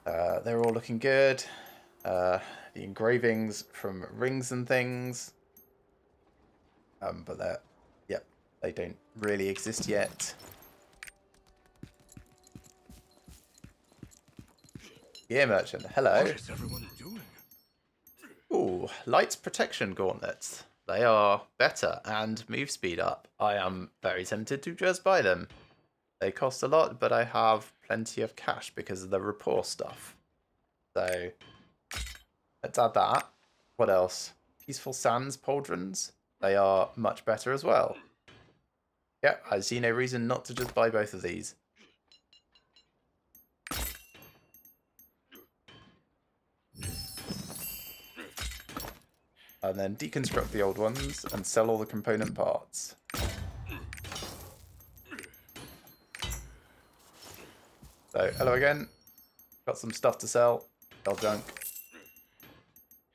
They're all looking good. The engravings from rings and things. But they're, yep, they don't really exist yet. Gear merchant, hello. What is everyone doing? Ooh, light protection gauntlets. They are better and move speed up. I am very tempted to just buy them. They cost a lot, but I have plenty of cash because of the rapport stuff. So, let's add that. What else? Peaceful Sands pauldrons. They are much better as well. Yeah, I see no reason not to just buy both of these. And then deconstruct the old ones and sell all the component parts. So, hello again. Got some stuff to sell. Sell junk.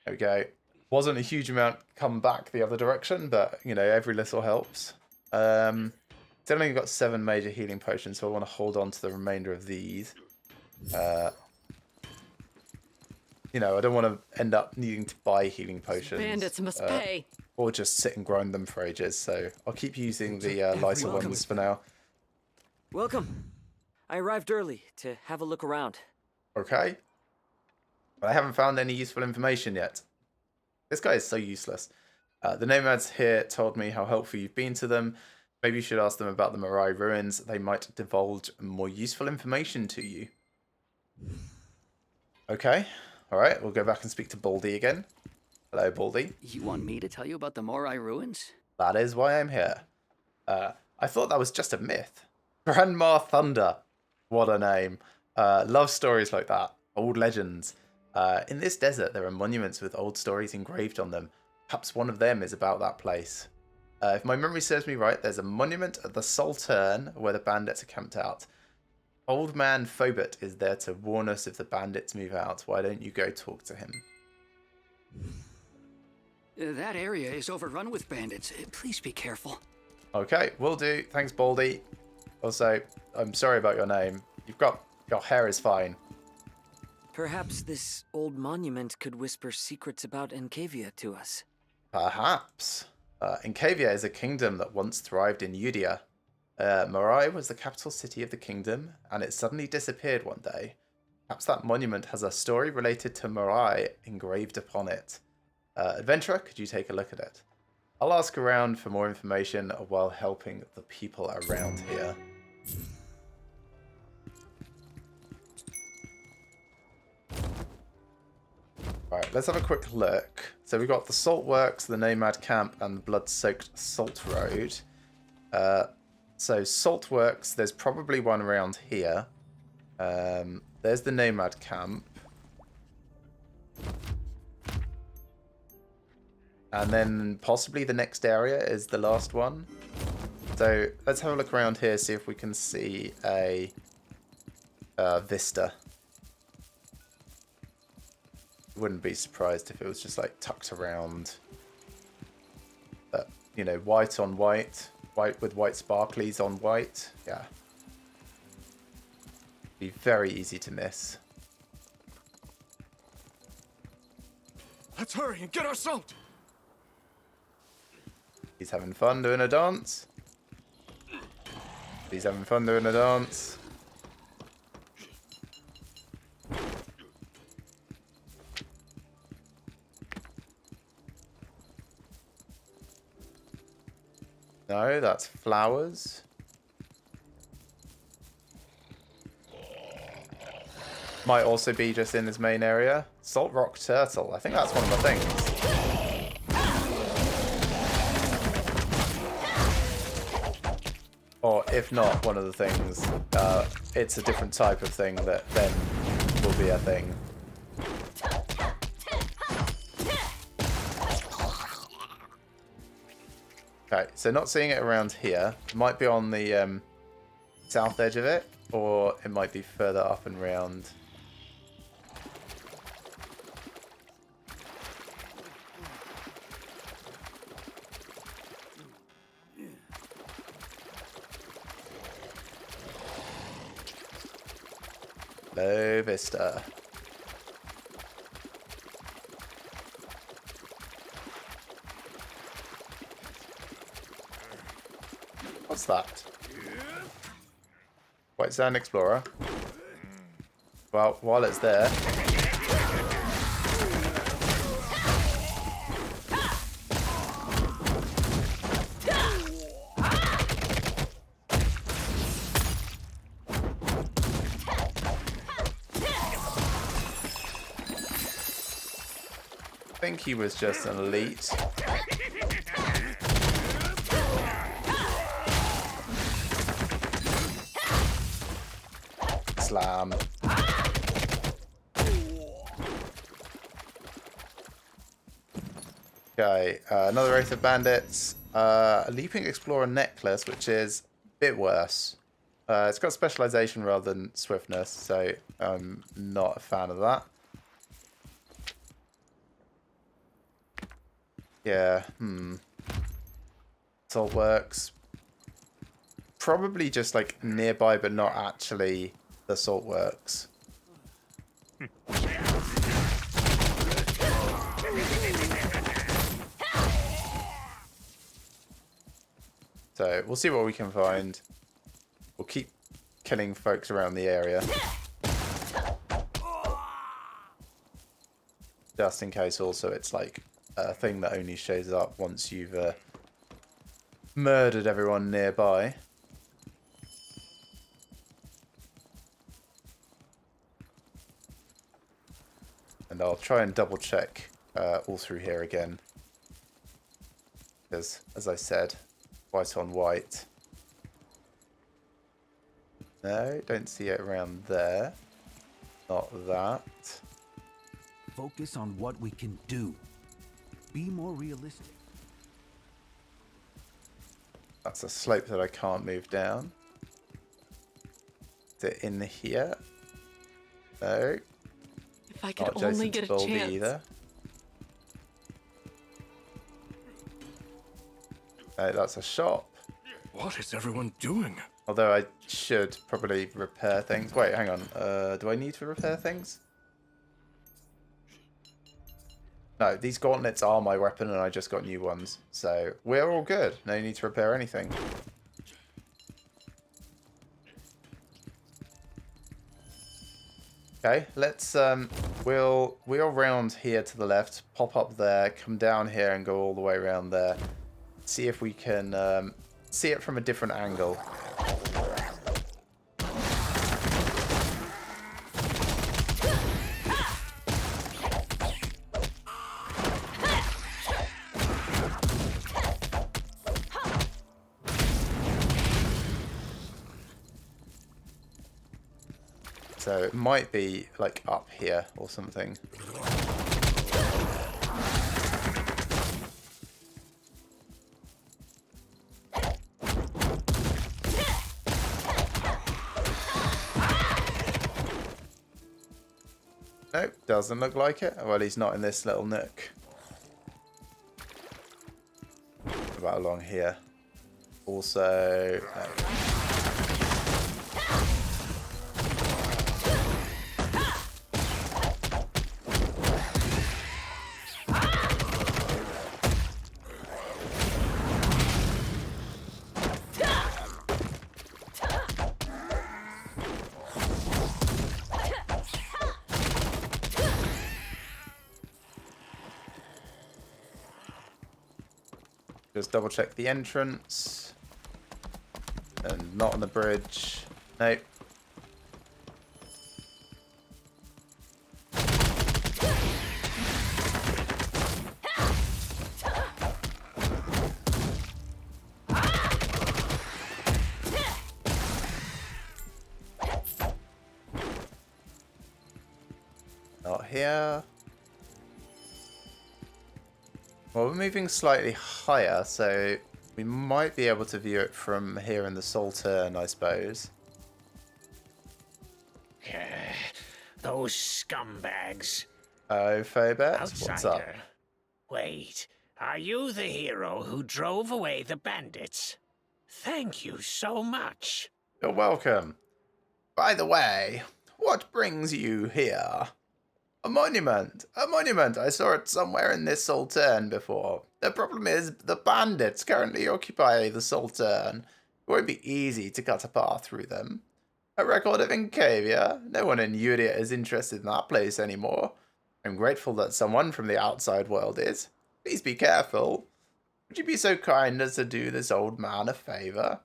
There we go. Wasn't a huge amount come back the other direction, but, you know, every little helps. It's only got 7 major healing potions, so I want to hold on to the remainder of these. You know, I don't want to end up needing to buy healing potions. Bandits must pay. Or just sit and grind them for ages, so I'll keep using the lighter ones for now. Welcome. I arrived early to have a look around. Okay. But I haven't found any useful information yet. This guy is so useless. The nomads here told me how helpful you've been to them. Maybe you should ask them about the Morai ruins. They might divulge more useful information to you. Okay. Alright, we'll go back and speak to Baldy again. Hello, Baldy. You want me to tell you about the Morai ruins? That is why I'm here. I thought that was just a myth. Grandma Thunder. What a name. Love stories like that. Old legends. In this desert, there are monuments with old stories engraved on them. Perhaps one of them is about that place. If my memory serves me right, there's a monument at the Saltern where the bandits are camped out. Old man Phobot is there to warn us if the bandits move out. Why don't you go talk to him? That area is overrun with bandits. Please be careful. Okay, will do. Thanks, Baldy. Also, I'm sorry about your name. Your hair is fine. Perhaps this old monument could whisper secrets about Encavia to us. Perhaps. Encavia is a kingdom that once thrived in Yudia. Morai was the capital city of the kingdom, and it suddenly disappeared one day. Perhaps that monument has a story related to Morai engraved upon it. Adventurer, could you take a look at it? I'll ask around for more information while helping the people around here. Right, let's have a quick look. So we've got the Salt Works, the Nomad Camp, and the Blood-Soaked Salt Road. So Salt Works, there's probably one around here. There's the Nomad Camp. And then possibly the next area is the last one. So let's have a look around here, see if we can see a vista. Wouldn't be surprised if it was just like tucked around. But, you know, white on white. White with white sparklies on white. Yeah. Be very easy to miss. Let's hurry and get our salt! He's having fun doing a dance. He's having fun doing a dance. No, that's flowers. Might also be just in his main area. Salt Rock Turtle. I think that's one of the things. Or if not one of the things, it's a different type of thing that then will be a thing. Okay, so not seeing it around here. It might be on the south edge of it, or it might be further up and round. Hello, Vista. What's that? White Sand Explorer. Well, while it's there... I think he was just an elite. Slam. Okay, another Wraith of Bandits. A Leaping Explorer necklace, which is a bit worse. It's got specialization rather than swiftness, so I'm not a fan of that. Yeah, Assault works. Probably just like nearby, but not actually the Assault works. So we'll see what we can find. We'll keep killing folks around the area. Just in case also it's like a thing that only shows up once you've murdered everyone nearby. And I'll try and double check all through here again. Because, as I said, white on white. No, don't see it around there. Not that. Focus on what we can do. Be more realistic. That's a slope that I can't move down. Is it in here? No. If I could Not only adjacent get to a Baldy chance. either. No, that's a shop. What is everyone doing? Although I should probably repair things. Wait, hang on. Do I need to repair things? No, these gauntlets are my weapon and I just got new ones. So we're all good. No need to repair anything. Okay, let's we'll round here to the left, pop up there, come down here and go all the way around there. See if we can see it from a different angle. So it might be like up here or something. Nope, doesn't look like it. Well, he's not in this little nook. About along here. Also, no. Just double check the entrance. And not on the bridge. Nope. Not here. Well, we're moving slightly higher, so we might be able to view it from here in the Saltern, I suppose. Those scumbags. Oh, Phobet, Outsider. what's up? Wait, are you the hero who drove away the bandits? Thank you so much. You're welcome. By the way, what brings you here? A monument! A monument! I saw it somewhere in this Saltern before. The problem is, the bandits currently occupy the Saltern. It won't be easy to cut a path through them. A record of Incavia? No one in Yudia is interested in that place anymore. I'm grateful that someone from the outside world is. Please be careful. Would you be so kind as to do this old man a favour?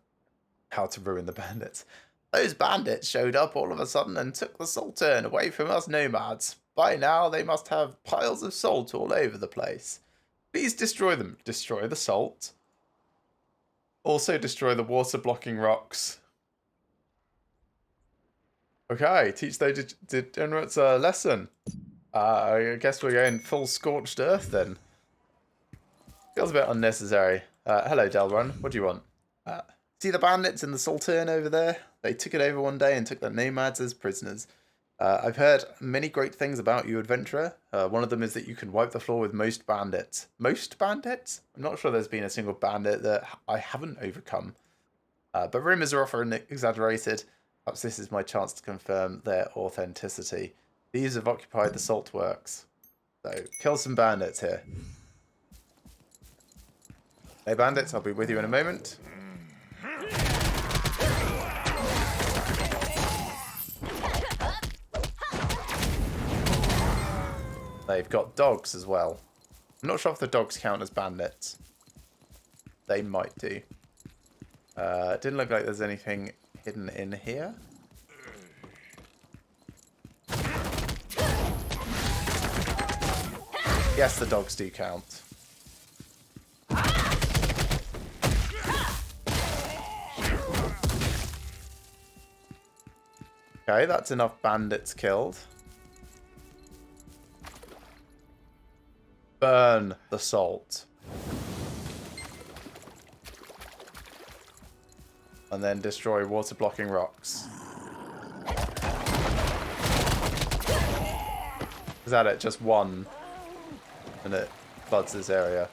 How to ruin the bandits. Those bandits showed up all of a sudden and took the Saltern away from us nomads. By now, they must have piles of salt all over the place. Please destroy them. Destroy the salt. Also destroy the water-blocking rocks. Okay, teach those degenerates a lesson. I guess we're going full scorched earth then. Feels a bit unnecessary. Hello, Delrun. What do you want? See the bandits in the Sultan over there? They took it over one day and took the nomads as prisoners. I've heard many great things about you, adventurer. One of them is that you can wipe the floor with most bandits. Most bandits? I'm not sure there's been a single bandit that I haven't overcome. But rumours are often exaggerated. Perhaps this is my chance to confirm their authenticity. These have occupied the salt works. So, kill some bandits here. Hey bandits, I'll be with you in a moment. They've got dogs as well. I'm not sure if the dogs count as bandits. They might do. Didn't look like there's anything hidden in here. Yes, the dogs do count. Okay, that's enough bandits killed. Burn the salt. And then destroy water blocking rocks. Is that it? Just one. And it floods this area.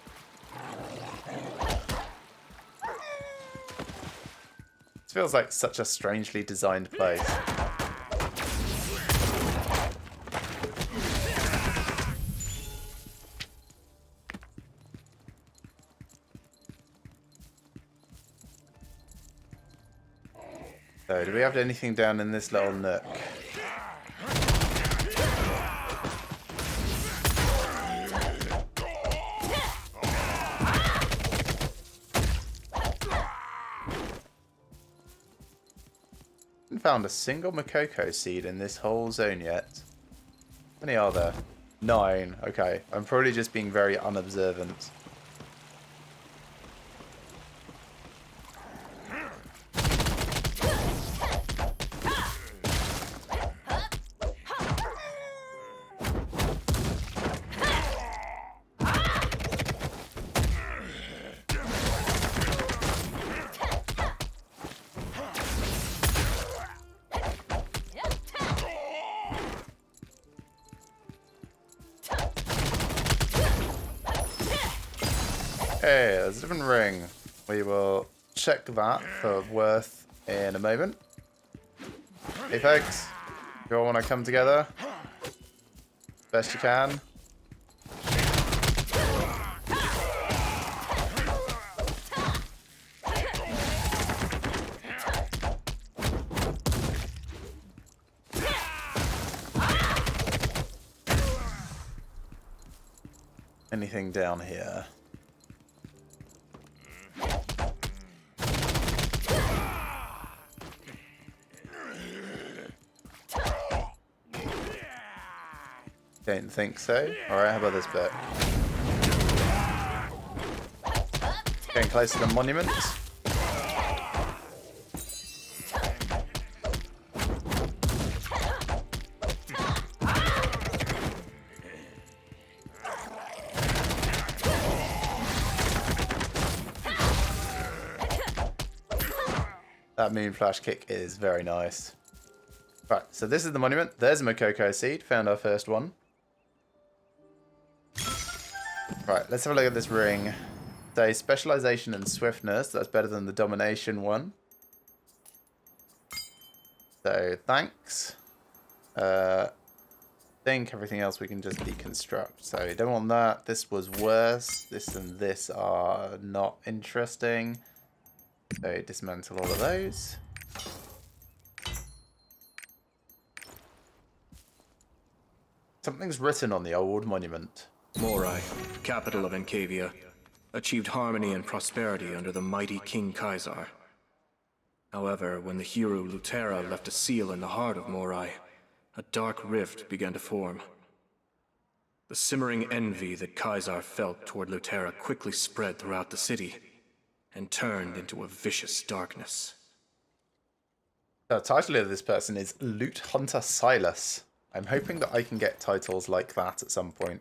This feels like such a strangely designed place. So, do we have anything down in this little nook? Haven't found a single Makoko seed in this whole zone yet. How many are there? 9. Okay, I'm probably just being very unobservant. Okay, there's a different ring. We will check that for worth in a moment. Hey folks, you all want to come together? Best you can. Anything down here? Don't think so. Alright, how about this bit? Getting close to the monument. That moon flash kick is very nice. Right, so this is the monument. There's a Makoko seed. Found our first one. Right, let's have a look at this ring. So, specialization and swiftness. That's better than the domination one. So, thanks. Think everything else we can just deconstruct. So, you don't want that. This was worse. This and this are not interesting. So, dismantle all of those. Something's written on the old monument. Morai, capital of Encavia, achieved harmony and prosperity under the mighty King Kaisar. However, when the hero Lutera left a seal in the heart of Morai, a dark rift began to form. The simmering envy that Kaisar felt toward Lutera quickly spread throughout the city, and turned into a vicious darkness. The title of this person is Loot Hunter Silas. I'm hoping that I can get titles like that at some point.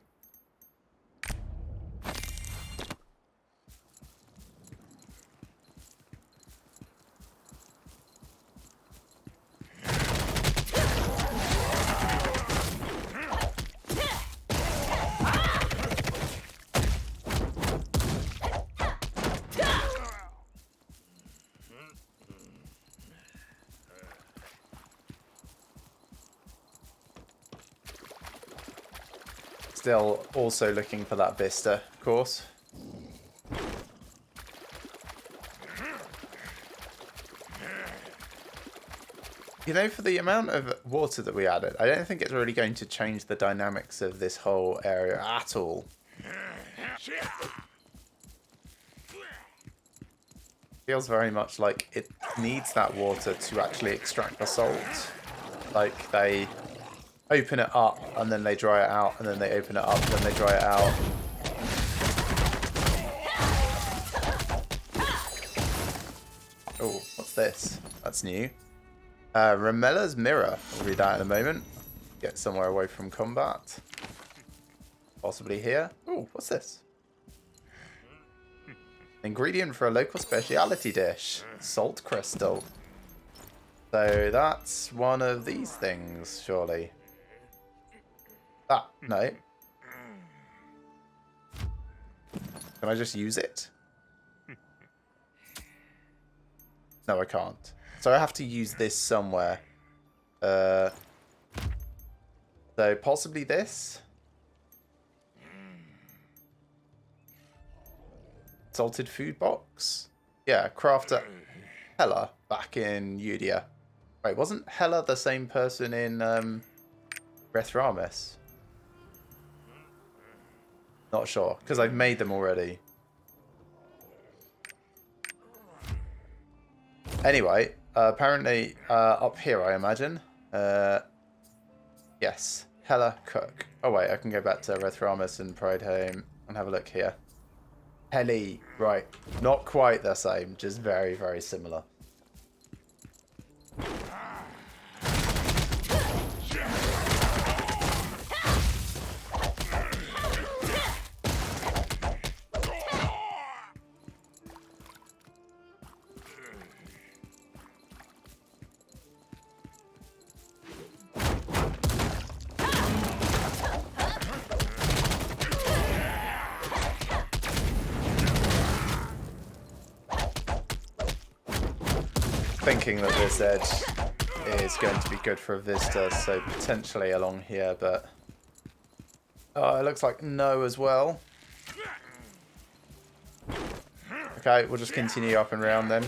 Still also looking for that vista, of course. You know, for the amount of water that we added, I don't think it's really going to change the dynamics of this whole area at all. Feels very much like it needs that water to actually extract the salt. Like they open it up and then they dry it out, and then they open it up and then they dry it out. Oh, what's this? That's new. Ramella's Mirror. I'll read that in a moment. Get somewhere away from combat. Possibly here. Oh, what's this? Ingredient for a local speciality dish. Salt crystal. So that's one of these things, surely. Ah, no. Can I just use it? No, I can't. So I have to use this somewhere. So possibly this? Salted food box? Yeah, crafter Hela back in Yudia. Wait, wasn't Hela the same person in Rethramis? Not sure, because I've made them already. Anyway, apparently up here, I imagine. Yes, Hela Cook. Oh wait, I can go back to Rethramis and Pride Home and have a look here. Heli, right. Not quite the same, just very, very similar. Thinking that this edge is going to be good for a vista, so potentially along here, but it looks like no as well. Okay, we'll just continue up and round then.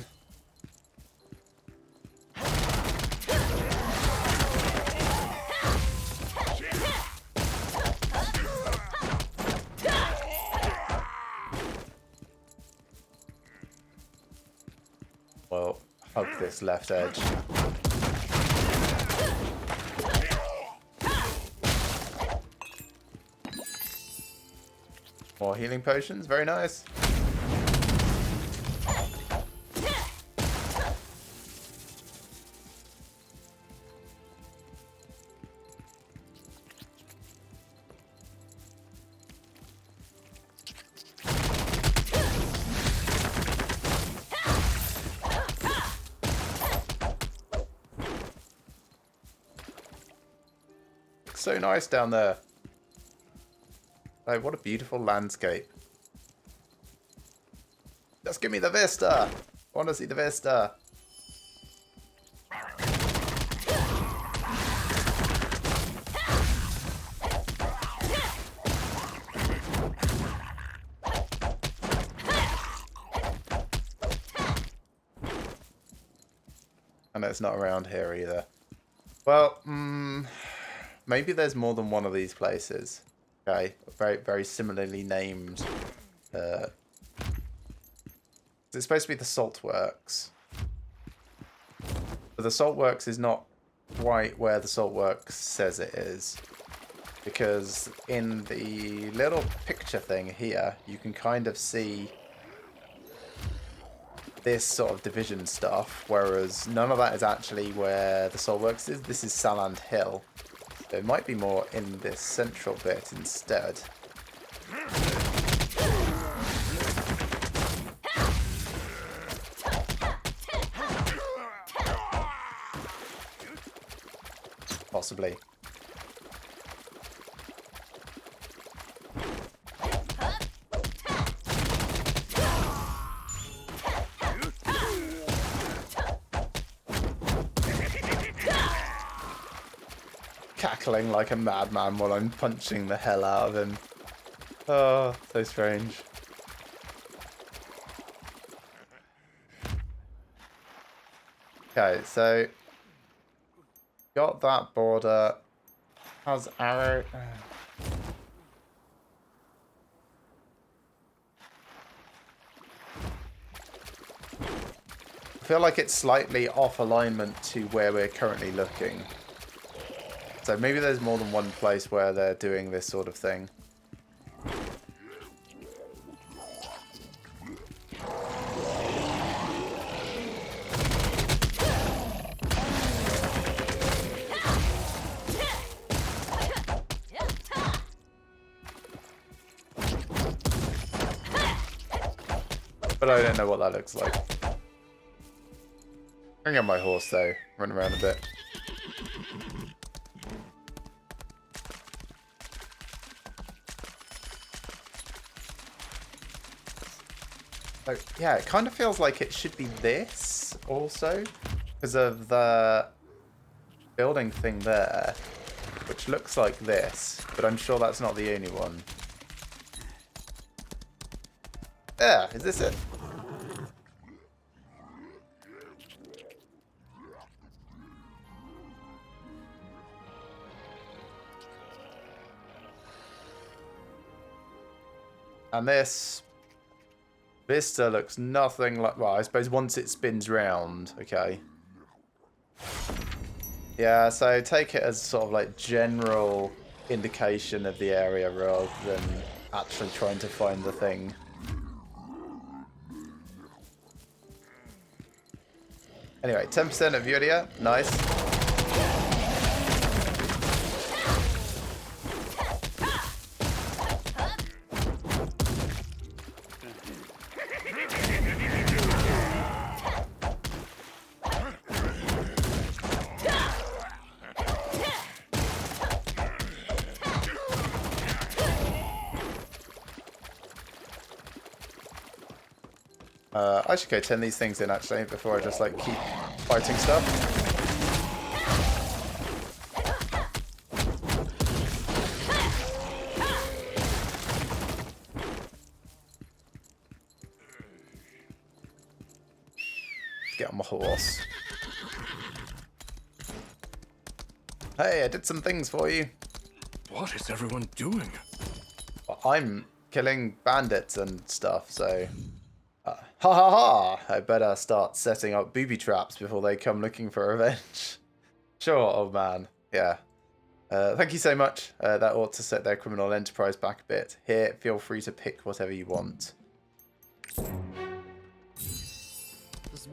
Well, hug this left edge. More healing potions, very nice. So nice down there. Like, what a beautiful landscape. Just give me the vista. I want to see the vista. And it's not around here either. Well, maybe there's more than one of these places. Okay, very, very similarly named. It's supposed to be the Salt Works. But the Salt Works is not quite where the Salt Works says it is. Because in the little picture thing here, you can kind of see this sort of division stuff, whereas none of that is actually where the Salt Works is. This is Saland Hill. So it might be more in this central bit instead. Possibly. cackling like a madman while I'm punching the hell out of him. Oh, so strange. Okay, so got that border. Has arrow. I feel like it's slightly off alignment to where we're currently looking. So maybe there's more than one place where they're doing this sort of thing. But I don't know what that looks like. Bring on my horse though, run around a bit. Oh, yeah, it kind of feels like it should be this also, because of the building thing there, which looks like this, but I'm sure that's not the only one. Yeah, is this it? And this vista looks nothing like... Well, I suppose once it spins round, okay. Yeah, so take it as sort of like general indication of the area rather than actually trying to find the thing. Anyway, 10% of Yudia, nice. I should go turn these things in actually before I just like keep fighting stuff. Get on my horse. Hey, I did some things for you. What is everyone doing? Well, I'm killing bandits and stuff, so... ha ha ha! I better start setting up booby traps before they come looking for revenge. Sure, old man. Yeah. Thank you so much. That ought to set their criminal enterprise back a bit. Here, feel free to pick whatever you want. Those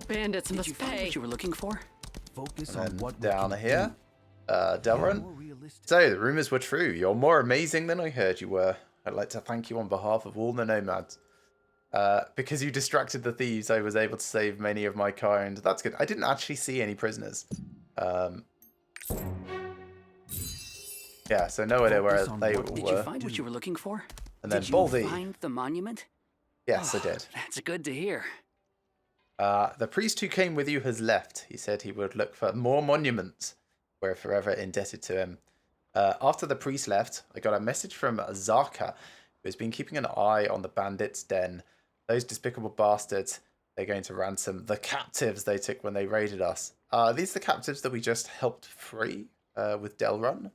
bandits Did must you find pay. what you were looking for? Focus And on then what we down can here, do. Delrun. More realistic. So, the rumours were true. You're more amazing than I heard you were. I'd like to thank you on behalf of all the nomads. Because you distracted the thieves, I was able to save many of my kind. That's good. I didn't actually see any prisoners. Yeah, so no idea where Focus on they what all Did were. you find what you were looking for? And then Did you Baldy. find the monument? Yes, I Oh, did. That's good to hear. The priest who came with you has left. He said he would look for more monuments. We're forever indebted to him. After the priest left, I got a message from Zarka, who has been keeping an eye on the bandits' den. Those despicable bastards, they're going to ransom the captives they took when they raided us. Are these the captives that we just helped free with Delrun?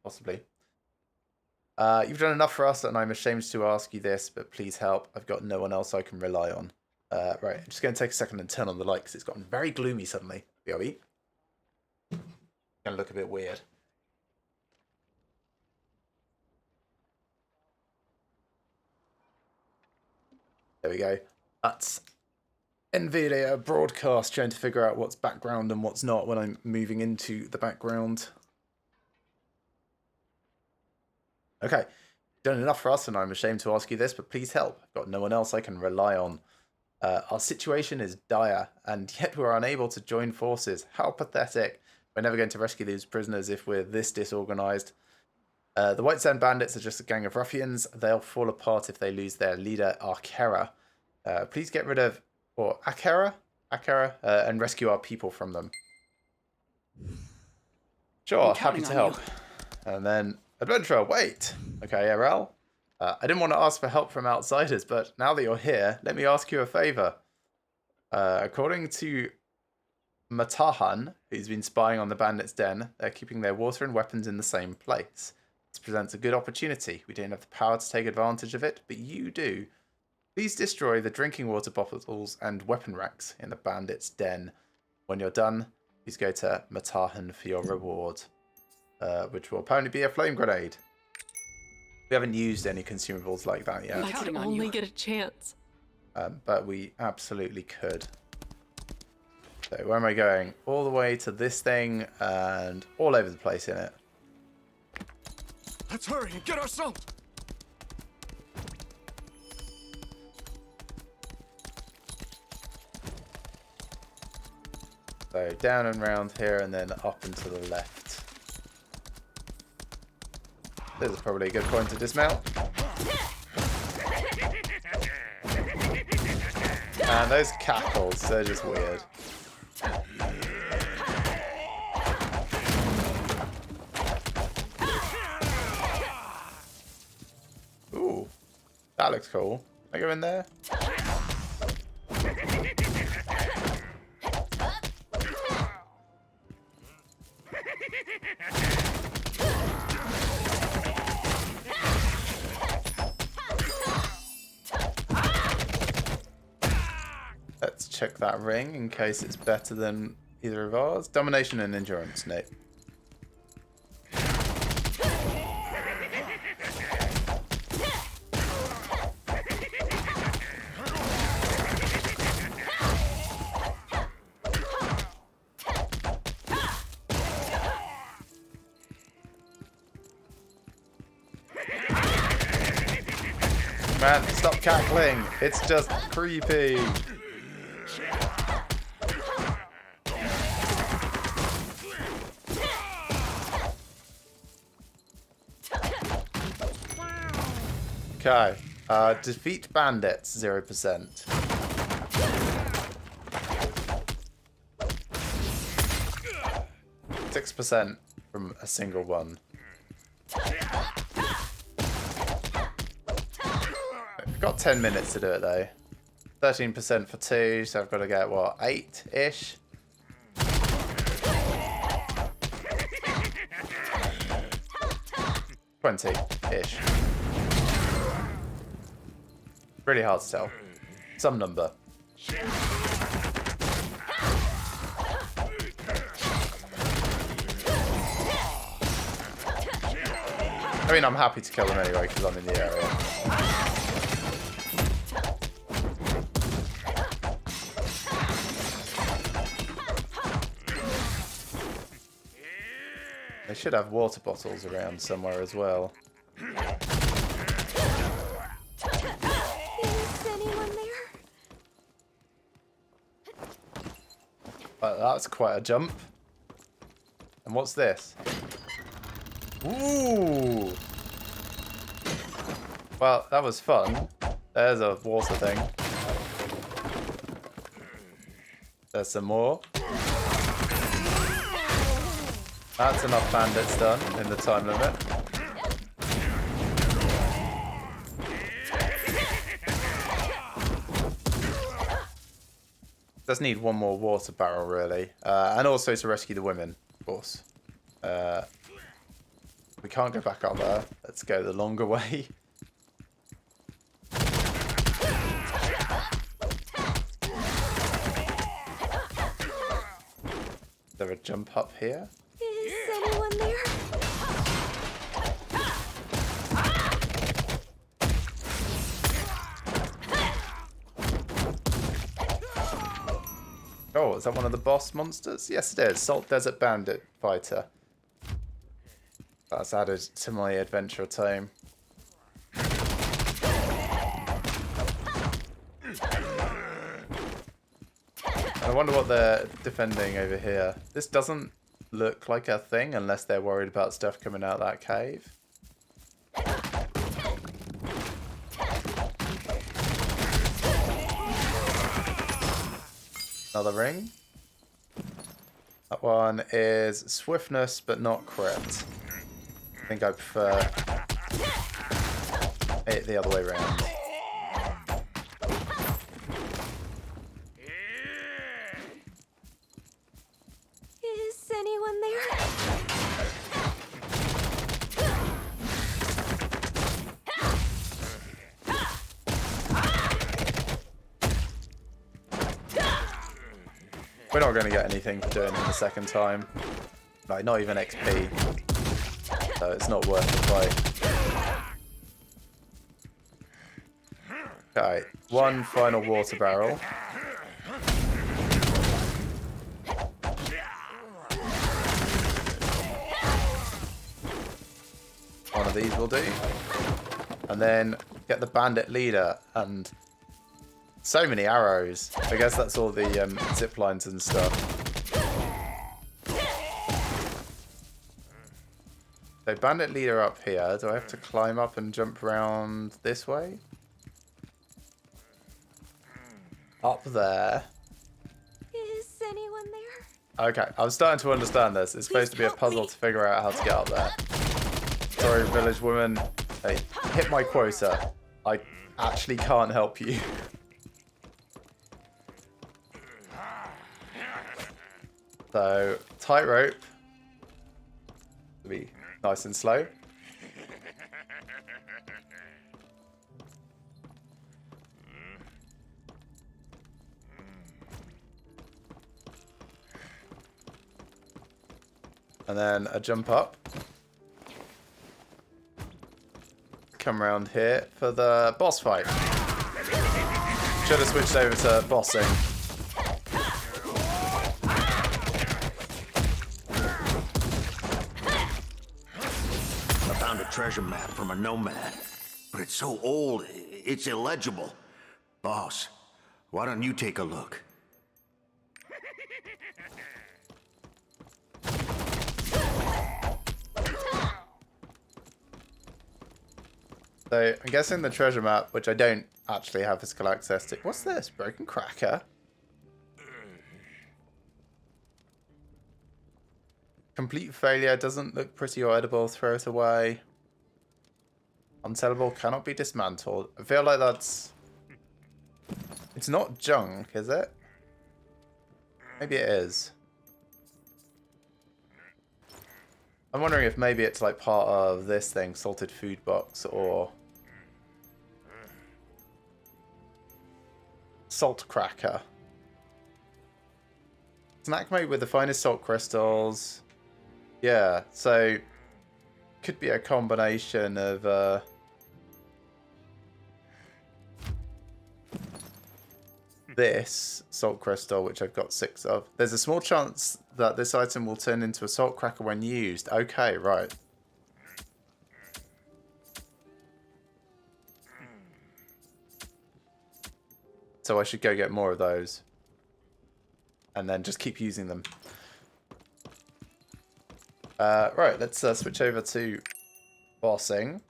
Possibly. You've done enough for us, and I'm ashamed to ask you this, but please help. I've got no one else I can rely on. Right, I'm just going to take a second and turn on the light, because it's gotten very gloomy suddenly. BOE. Going to look a bit weird. There we go. That's NVIDIA broadcast trying to figure out what's background and what's not when I'm moving into the background. Okay. Done enough for us, and I'm ashamed to ask you this, but please help. I've got no one else I can rely on. Our situation is dire, and yet we're unable to join forces. How pathetic. We're never going to rescue these prisoners if we're this disorganized. The White Sand Bandits are just a gang of ruffians. They'll fall apart if they lose their leader, Arkera. Please get rid of... Or Akera, and rescue our people from them. Sure, I'm happy counting to on help. And then, adventurer, wait! Okay, Erel. I didn't want to ask for help from outsiders, but now that you're here, let me ask you a favor. According to Matahan, who's been spying on the bandits' den, they're keeping their water and weapons in the same place. This presents a good opportunity. We don't have the power to take advantage of it, but you do. Please destroy the drinking water bottles and weapon racks in the bandits' den. When you're done, please go to Matahan for your reward, which will apparently be a flame grenade. We haven't used any consumables like that yet, If I could Counting on only you. get a chance. but we absolutely could. So where am I going? All the way to this thing and all over the place in it. Let's hurry and get our salt! So down and round here and then up and to the left. This is probably a good point to dismount. And those cackles, they're just weird. Ooh, that looks cool. Can I go in there? Let's check that ring in case it's better than either of ours. Domination and endurance, Nate. Man, stop cackling. It's just creepy. Okay. Defeat bandits, 0%. %6 from a single one. I've got 10 minutes to do it though. 13% for 2, so I've got to get what, 8-ish? $20-ish. Really hard to tell. Some number. I mean, I'm happy to kill them anyway because I'm in the area. They should have water bottles around somewhere as well. Is anyone there? That's quite a jump. And what's this? Ooh! Well, that was fun. There's a water thing. There's some more. That's enough bandits done in the time limit. Does need one more water barrel, really. And also to rescue the women, of course. We can't go back up there. Let's go the longer way. Is there a jump up here? Is anyone there? Oh, is that one of the boss monsters? Yes, it is. Salt Desert Bandit Fighter. That's added to my adventure tome. I wonder what they're defending over here. This doesn't look like a thing unless they're worried about stuff coming out of that cave. Another ring. That one is swiftness, but not crit. I think I prefer it the other way around. Is anyone there? We're not going to get anything for doing it the second time. Like, not even XP. So it's not worth the fight. Okay, one final water barrel. One of these will do. And then get the Bandit Leader and so many arrows. I guess that's all the zip lines and stuff. So Bandit Leader up here. Do I have to climb up and jump around this way? Up there. Is anyone there? Okay, I'm starting to understand this. It's supposed to be a puzzle to figure out how to get up there. Sorry, village woman. Hey, hit my quota. I actually can't help you. So, tightrope. Be nice and slow. And then a jump up. Come around here for the boss fight. Should have switched over to bossing. I found a treasure map from a nomad, but it's so old, it's illegible. Boss, why don't you take a look? So, I'm guessing the treasure map, which I don't actually have physical access to. What's this? Broken cracker? Complete failure. Doesn't look pretty or edible. Throw it away. Unsellable. Cannot be dismantled. I feel like that's... It's not junk, is it? Maybe it is. I'm wondering if maybe it's like part of this thing, salted food box, or salt cracker. Snack made with the finest salt crystals. Yeah, so could be a combination of this salt crystal, which I've got 6 of. There's a small chance that this item will turn into a salt cracker when used. Okay, right. So I should go get more of those. And then just keep using them. Right, let's switch over to bossing.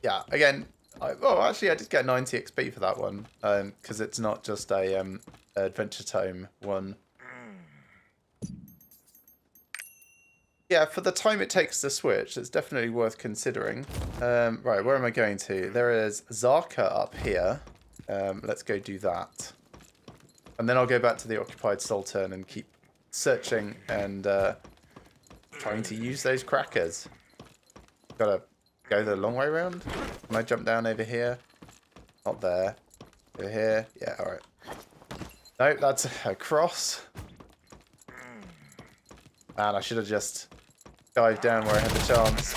Yeah, again, actually I did get 90 XP for that one, because it's not just a Adventure Tome one. Yeah, for the time it takes to switch, it's definitely worth considering. Right, where am I going to? There is Zarka up here. Let's go do that. And then I'll go back to the Occupied Sultan and keep searching and trying to use those crackers. Gotta go the long way around. Can I jump down over here? Not there. Over here? Yeah, alright. No, that's a cross. Man, I should have just dived down where I had the chance.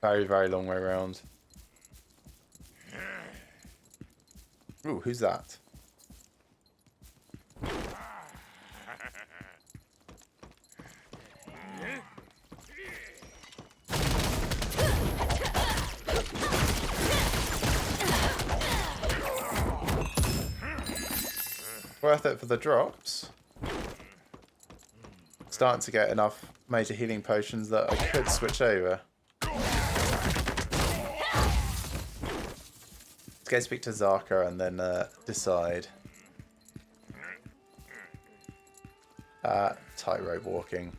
Very, very long way around. Ooh, who's that? worth it for the drops. Starting to get enough major healing potions that I could switch over. Let's go speak to Zarka and then decide. Tightrope walking.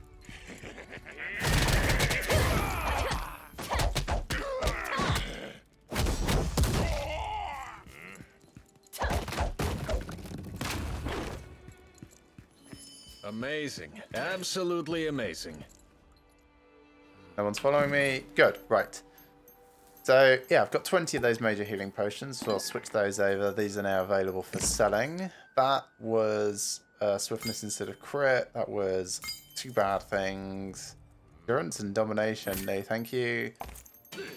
Amazing. Absolutely amazing. No one's following me. Good. Right. So, yeah, I've got 20 of those major healing potions, so I'll switch those over. These are now available for selling. That was swiftness instead of crit. That was 2 bad things. Endurance and domination, no thank you.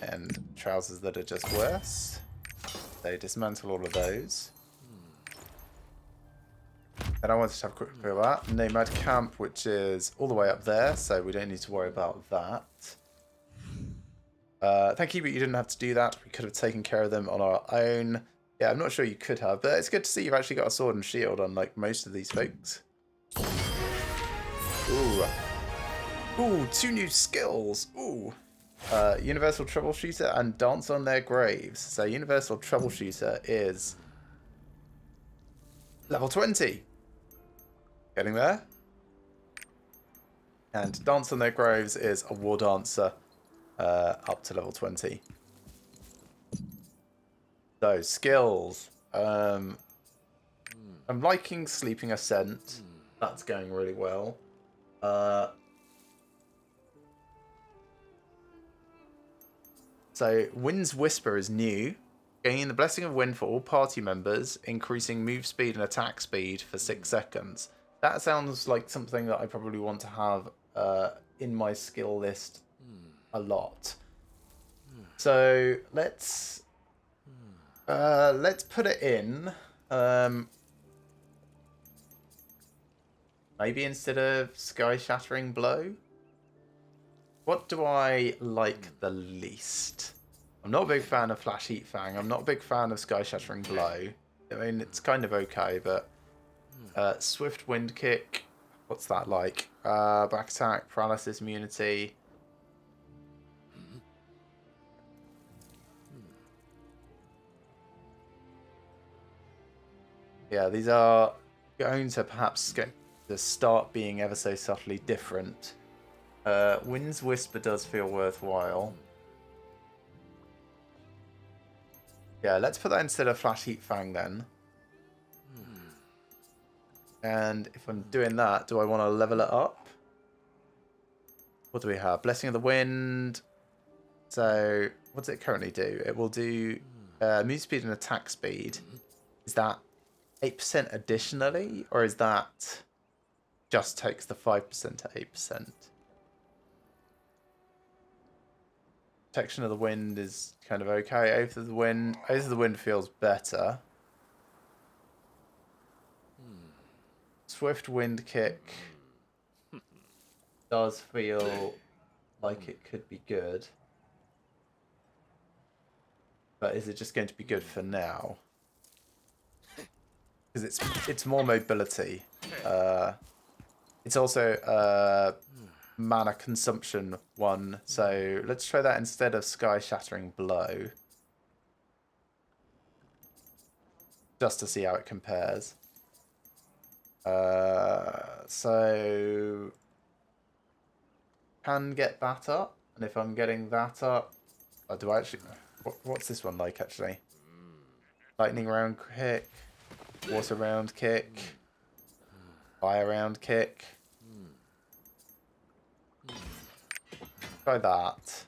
And trousers that are just worse. So dismantle all of those. And I wanted to have a quick look at that. Nomad Camp, which is all the way up there, so we don't need to worry about that. Thank you, but you didn't have to do that. We could have taken care of them on our own. Yeah, I'm not sure you could have, but it's good to see you've actually got a sword and shield on like most of these folks. Ooh. Ooh, 2 new skills. Ooh. Universal Troubleshooter and Dance on Their Graves. So Universal Troubleshooter is level 20. Getting there. And Dance on Their Graves is a War Dancer up to level 20. So, skills. I'm liking Sleeping Ascent. That's going really well. So, Wind's Whisper is new. Gaining the Blessing of Wind for all party members, increasing move speed and attack speed for 6 seconds. That sounds like something that I probably want to have in my skill list a lot. So, let's put it in. Maybe instead of Sky Shattering Blow. What do I like the least? I'm not a big fan of Flash Heat Fang. I'm not a big fan of Sky Shattering Blow. I mean, it's kind of okay, but Swift Wind Kick. What's that like? Back attack, paralysis immunity. Yeah, these are going to perhaps get to start being ever so subtly different. Wind's Whisper does feel worthwhile. Yeah, let's put that instead of Flash Heat Fang then. And if I'm doing that, do I want to level it up? What do we have? Blessing of the Wind. So, what does it currently do? It will do move speed and attack speed. Is that 8% additionally? Or is that just takes the 5% to 8%? Protection of the Wind is kind of okay. Oath of the Wind. Oath of the Wind feels better. Swift Wind Kick does feel like it could be good. But is it just going to be good for now? Because it's more mobility. It's also mana consumption one, so let's try that instead of Sky Shattering Blow. Just to see how it compares. So can get that up, and if I'm getting that up, do I actually? What's this one like actually? Lightning round kick, water round kick, fire round kick. Try that.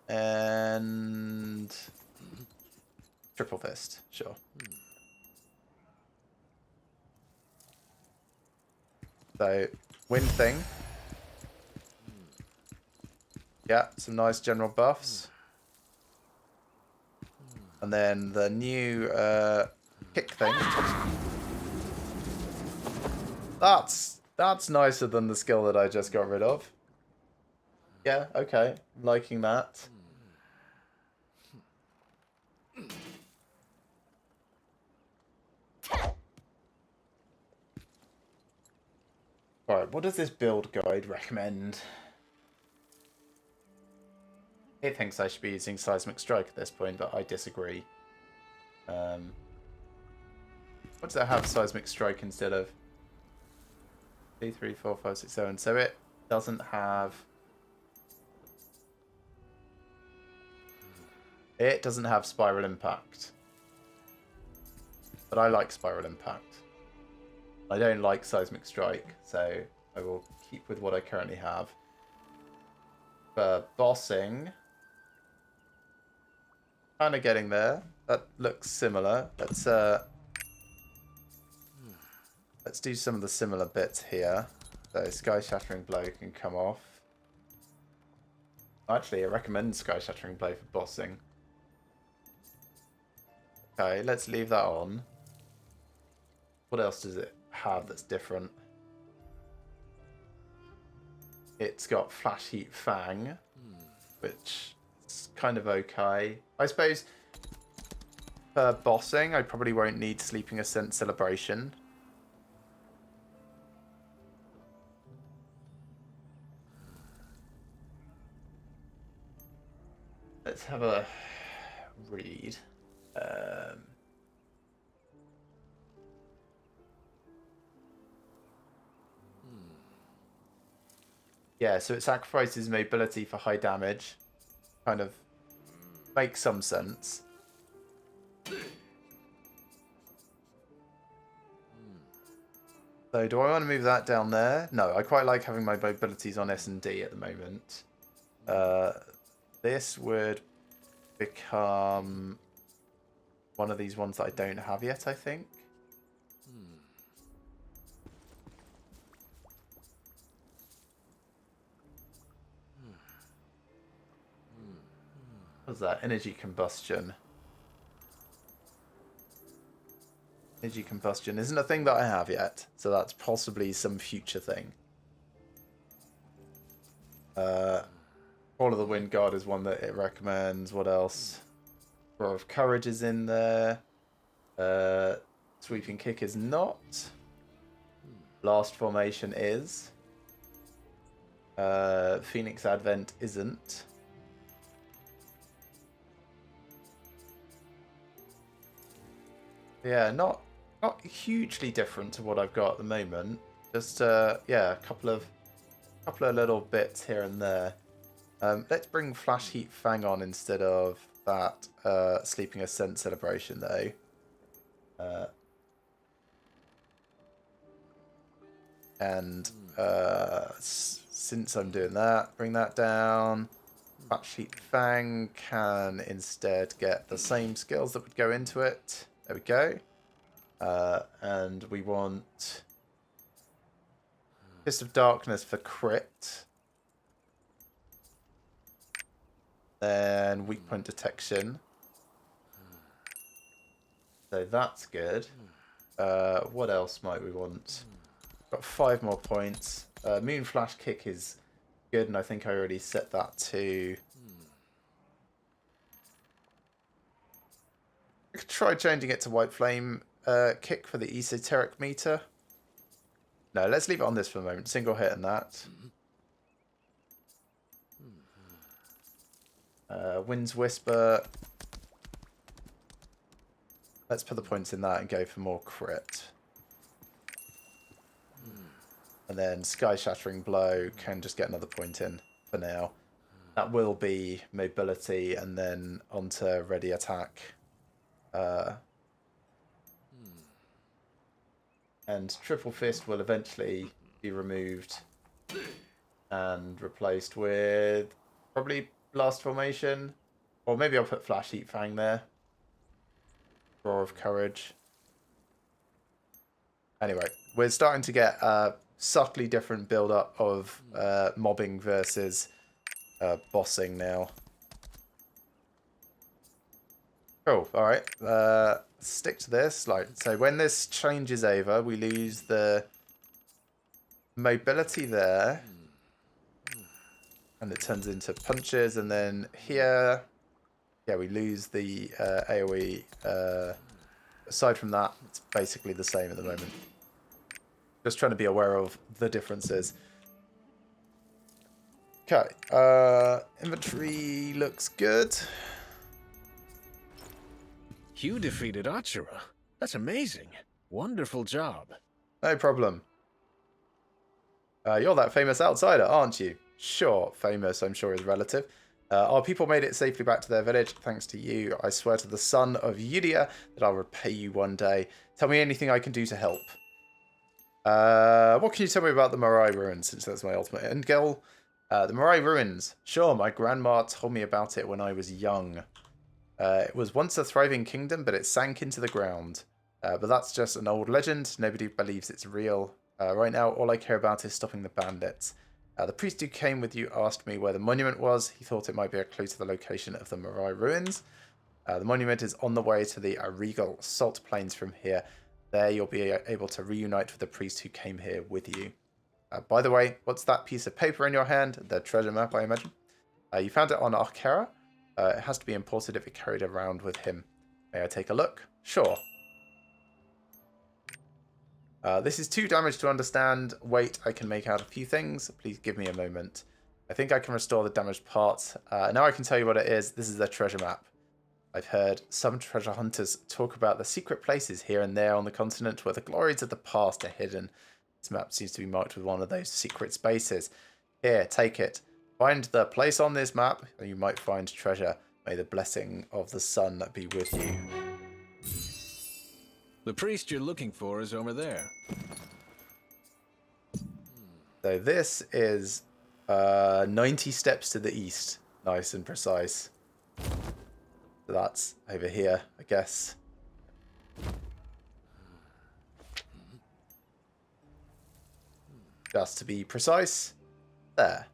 And triple fist, sure. So, wind thing. Yeah, some nice general buffs. And then the new kick thing. That's nicer than the skill that I just got rid of. Yeah, okay. I'm liking that. Right, what does this build guide recommend? It thinks I should be using Seismic Strike at this point, but I disagree. What does it have Seismic Strike instead of? 2, 3, 4, 5, 6, 7. So it doesn't have... It doesn't have Spiral Impact. But I like Spiral Impact. I don't like Seismic Strike, so I will keep with what I currently have. For bossing... Kind of getting there. That looks similar. Let's do some of the similar bits here. So Sky Shattering Blow can come off. Actually, it recommends Sky Shattering Blow for bossing. Okay, let's leave that on. What else does it have that's different? It's got Flash Heat Fang, which is kind of okay. I suppose for bossing, I probably won't need Sleeping Ascent Celebration. Let's have a read. Yeah, so it sacrifices mobility for high damage. Kind of makes some sense. So do I want to move that down there? No, I quite like having my mobilities on S&D at the moment. This would become one of these ones that I don't have yet, I think. What's that? Energy combustion. Energy combustion isn't a thing that I have yet, so that's possibly some future thing. All of the Wind Guard is one that it recommends. What else? Roar of Courage is in there. Sweeping Kick is not. Blast Formation is. Phoenix Advent isn't. Yeah, not hugely different to what I've got at the moment. Just yeah, a couple of little bits here and there. Let's bring Flash Heat Fang on instead of that Sleeping Ascent Celebration though. And since I'm doing that, bring that down. Flash Heat Fang can instead get the same skills that would go into it. There we go. And we want Fist of Darkness for crit. Then weak point detection. So that's good. What else might we want? Got 5 more points. Moon Flash Kick is good, and I think I already set that to... I could try changing it to White Flame Kick for the Esoteric meter. No, let's leave it on this for the moment. Single hit and that. Wind's Whisper. Let's put the points in that and go for more crit. And then Sky Shattering Blow can just get another point in for now. That will be mobility and then onto ready attack. And Triple Fist will eventually be removed and replaced with probably Blast Formation. Or maybe I'll put Flash Heat Fang there. Roar of Courage. Anyway, we're starting to get a subtly different build-up of mobbing versus bossing now. Cool, alright. Stick to this. So when this changes over, we lose the mobility there. And it turns into punches. And then here, yeah, we lose the AoE. Aside from that, it's basically the same at the moment. Just trying to be aware of the differences. Okay, inventory looks good. You defeated Achara. That's amazing. Wonderful job. No problem. You're that famous outsider, aren't you? Sure, famous, I'm sure, is relative. Our people made it safely back to their village, thanks to you. I swear to the son of Yudia that I'll repay you one day. Tell me anything I can do to help. What can you tell me about the Morai Ruins, since that's my ultimate end goal? The Morai Ruins. Sure, my grandma told me about it when I was young. It was once a thriving kingdom, but it sank into the ground. But that's just an old legend. Nobody believes it's real. Right now, all I care about is stopping the bandits. The priest who came with you asked me where the monument was. He thought it might be a clue to the location of the Morai Ruins. The monument is on the way to the Regal Salt Plains from here. There you'll be able to reunite with the priest who came here with you. By the way, what's that piece of paper in your hand? The treasure map, I imagine. You found it on Arkera. It has to be imported if it carried around with him. May I take a look? Sure. This is too damaged to understand. Wait, I can make out a few things. Please give me a moment. I think I can restore the damaged parts. Now I can tell you what it is. This is the treasure map. I've heard some treasure hunters talk about the secret places here and there on the continent where the glories of the past are hidden. This map seems to be marked with one of those secret spaces. Here, take it. Find the place on this map and you might find treasure. May the blessing of the sun be with you. The priest you're looking for is over there. So this is 90 steps to the east. Nice and precise. So that's over here, I guess. Just to be precise. There.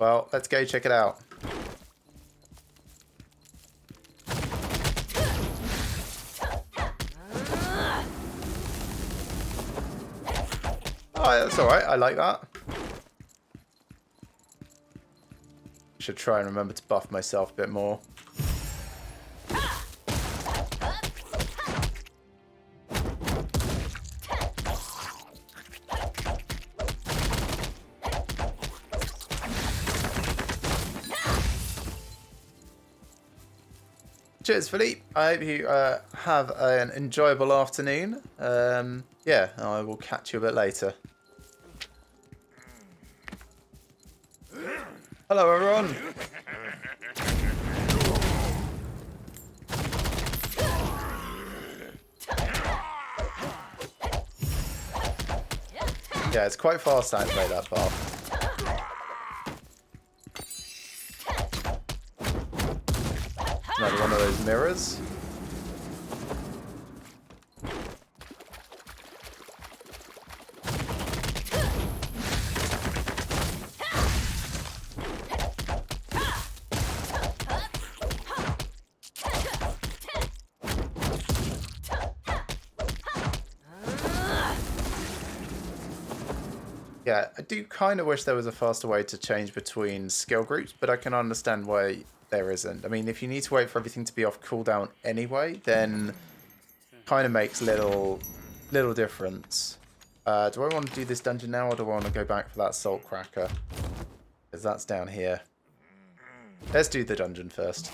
Well, let's go check it out. Oh, that's alright. I like that. Should try and remember to buff myself a bit more. Cheers, Philippe. I hope you have an enjoyable afternoon. Yeah, I will catch you a bit later. Hello, everyone. Yeah, it's quite fast to activate that buff. Another one of those mirrors. Yeah, I do kind of wish there was a faster way to change between skill groups, but I can understand why there isn't. I mean, if you need to wait for everything to be off cooldown anyway, then kind of makes little difference. Do I want to do this dungeon now, or do I want to go back for that salt cracker? Because that's down here. Let's do the dungeon first.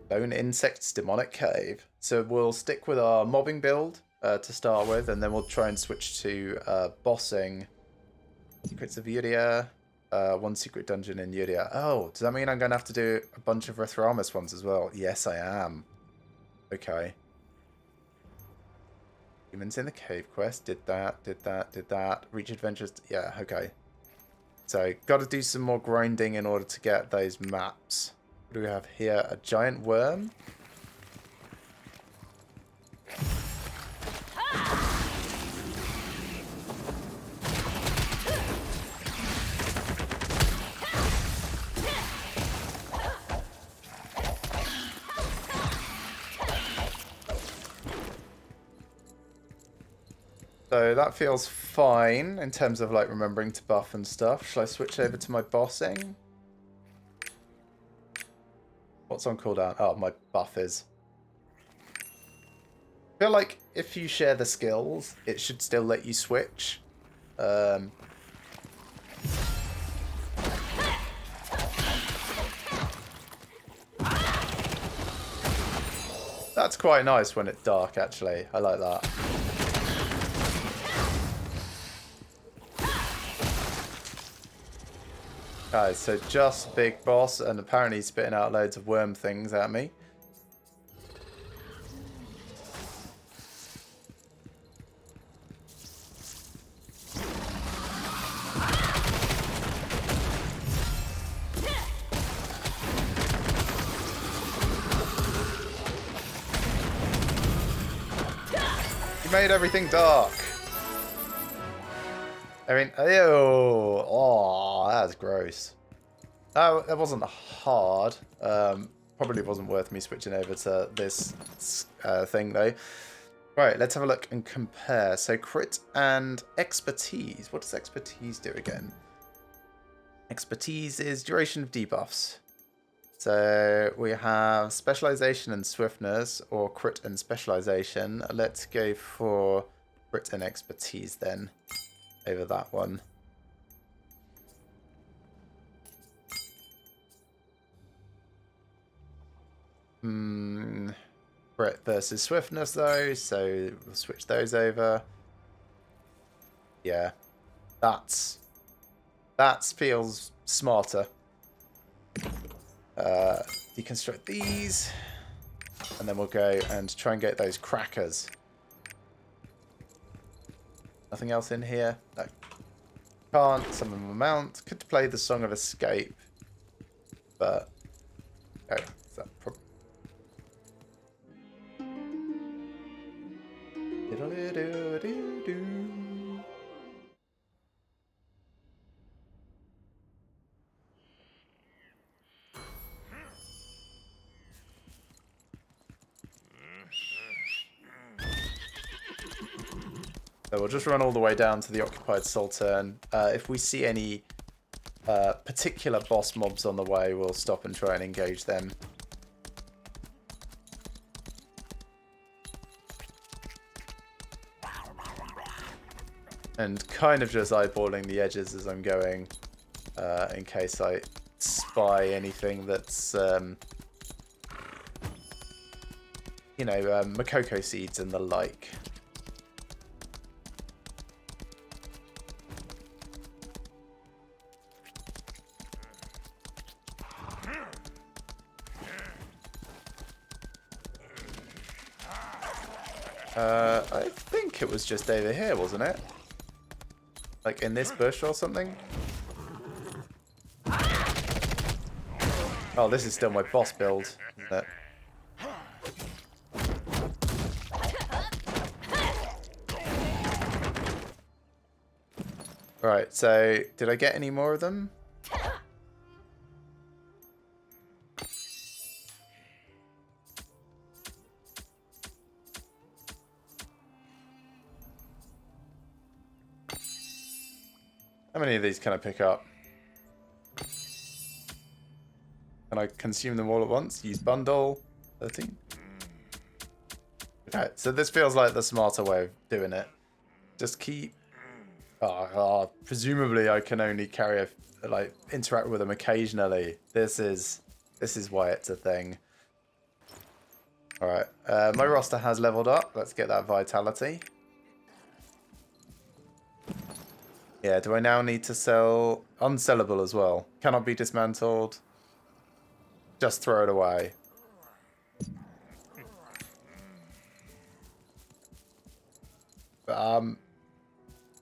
Lone Insect's Demonic Cave. So we'll stick with our mobbing build to start with, and then we'll try and switch to bossing. Secrets of Yudia. One secret dungeon in Yudia. Oh, does that mean I'm going to have to do a bunch of Rithramus ones as well? Yes, I am. Okay. Humans in the Cave quest. Did that. Reach Adventures. Yeah, okay. So, got to do some more grinding in order to get those maps. What do we have here? A giant worm? So that feels fine in terms of like remembering to buff and stuff. Shall I switch over to my bossing? What's on cooldown? Oh, my buff is. I feel like if you share the skills, it should still let you switch. That's quite nice when it's dark, actually. I like that. Guys, so just big boss, and apparently he's spitting out loads of worm things at me. He made everything dark. I mean, ew. Oh, that's gross. That wasn't hard. Probably wasn't worth me switching over to this thing, though. Right, let's have a look and compare. So, crit and expertise. What does expertise do again? Expertise is duration of debuffs. So, we have specialization and swiftness, or crit and specialization. Let's go for crit and expertise then, over that one. Crit versus swiftness though, so we'll switch those over. Yeah, that feels smarter. Deconstruct these, and then we'll go and try and get those crackers. Nothing else in here? No. Can't summon a mount. Could play the Song of Escape, but oh, is that probably? So we'll just run all the way down to the Occupied Soul turn. If we see any particular boss mobs on the way, we'll stop and try and engage them. And kind of just eyeballing the edges as I'm going, in case I spy anything that's, you know, Makoko seeds and the like. I think it was just over here, wasn't it? Like in this bush or something? Oh, this is still my boss build, isn't it? Right, so did I get any more of them? How many of these can I pick up? Can I consume them all at once? Use bundle. 13. Okay, so this feels like the smarter way of doing it. Just keep... presumably I can only carry like interact with them occasionally. This is why it's a thing. Alright, my roster has leveled up. Let's get that vitality. Yeah, do I now need to sell... Unsellable as well. Cannot be dismantled. Just throw it away.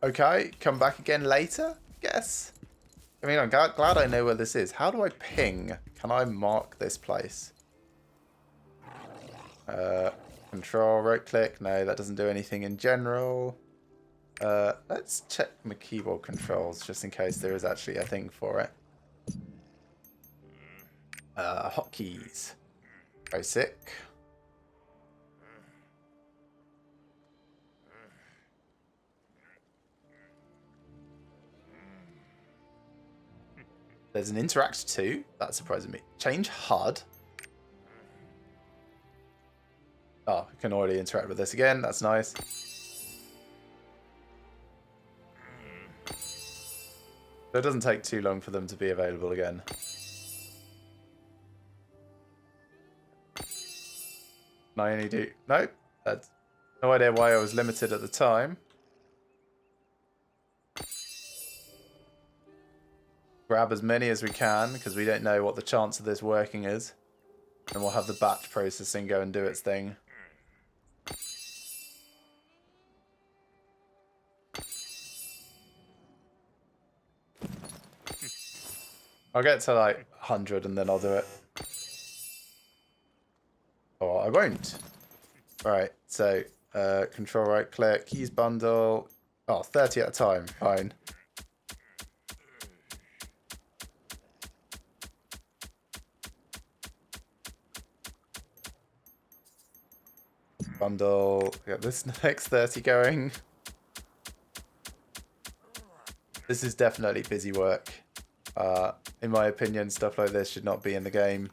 Okay, come back again later, I guess. I mean, I'm glad I know where this is. How do I ping? Can I mark this place? Control, right click. No, that doesn't do anything in general. Let's check my keyboard controls just in case there is actually a thing for it. Hotkeys. Basic. There's an interact too. That surprises me. Change HUD. Oh, I can already interact with this again. That's nice. So it doesn't take too long for them to be available again. I only do... Nope. That's no idea why I was limited at the time. Grab as many as we can, because we don't know what the chance of this working is. And we'll have the batch processing go and do its thing. I'll get to like 100 and then I'll do it. Or I won't. Alright, so control right click, use bundle. Oh, 30 at a time, fine. Bundle, get this next 30 going. This is definitely busy work. In my opinion, stuff like this should not be in the game.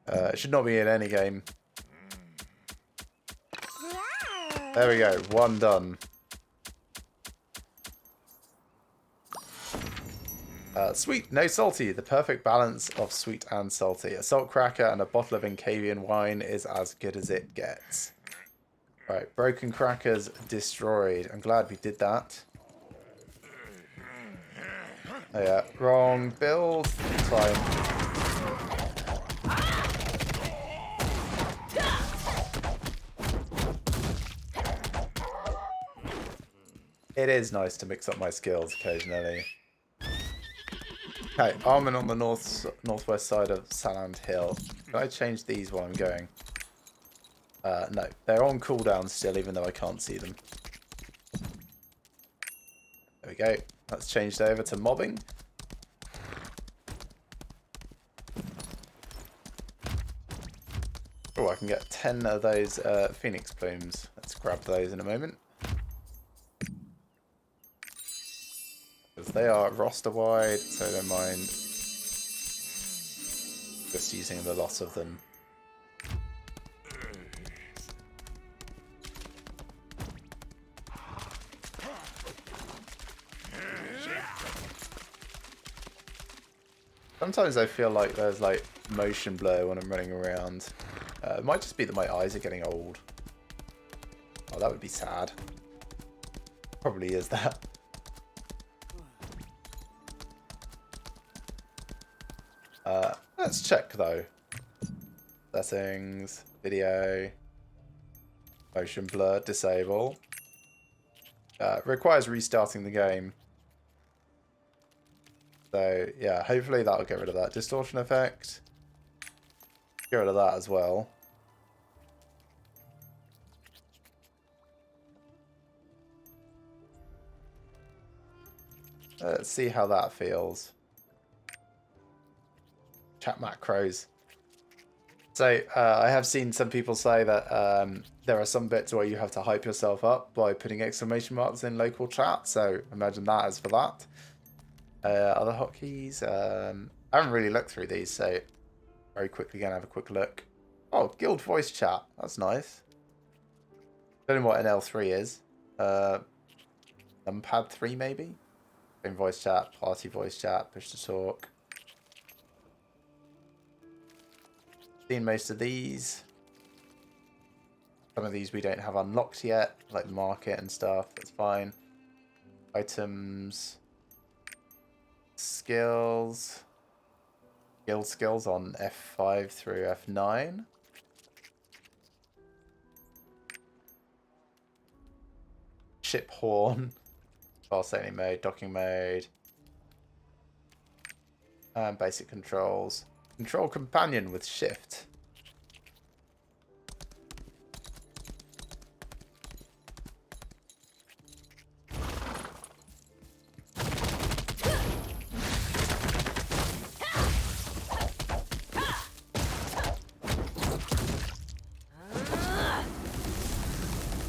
It should not be in any game. There we go, one done. Sweet, no salty. The perfect balance of sweet and salty. A salt cracker and a bottle of Incavian wine is as good as it gets. Right, broken crackers destroyed. I'm glad we did that. Oh yeah, wrong build. Fine. It is nice to mix up my skills occasionally. Okay, Armin on the northwest side of Saland Hill. Can I change these while I'm going? No, they're on cooldown still, even though I can't see them. There we go. That's changed over to mobbing. Oh, I can get 10 of those phoenix plumes. Let's grab those in a moment. Because they are roster wide, so I don't mind just using the lot of them. Sometimes I feel like there's like motion blur when I'm running around. It might just be that my eyes are getting old. Oh, that would be sad. Probably is that. Let's check though. Settings, video, motion blur, disable. Requires restarting the game. So yeah, hopefully that'll get rid of that distortion effect. Get rid of that as well. Let's see how that feels. Chat macros. So I have seen some people say that there are some bits where you have to hype yourself up by putting exclamation marks in local chat. So imagine that as for that. Other hotkeys. I haven't really looked through these, so very quickly gonna have a quick look. Oh, guild voice chat. That's nice. Don't know what an L3 is. Numpad 3 maybe? In voice chat, party voice chat, push to talk. Seen most of these. Some of these we don't have unlocked yet, like market and stuff. That's fine. Items. Skills. Guild skills on F5 through F9. Ship horn. Fast sailing mode, docking mode. And basic controls. Control companion with shift.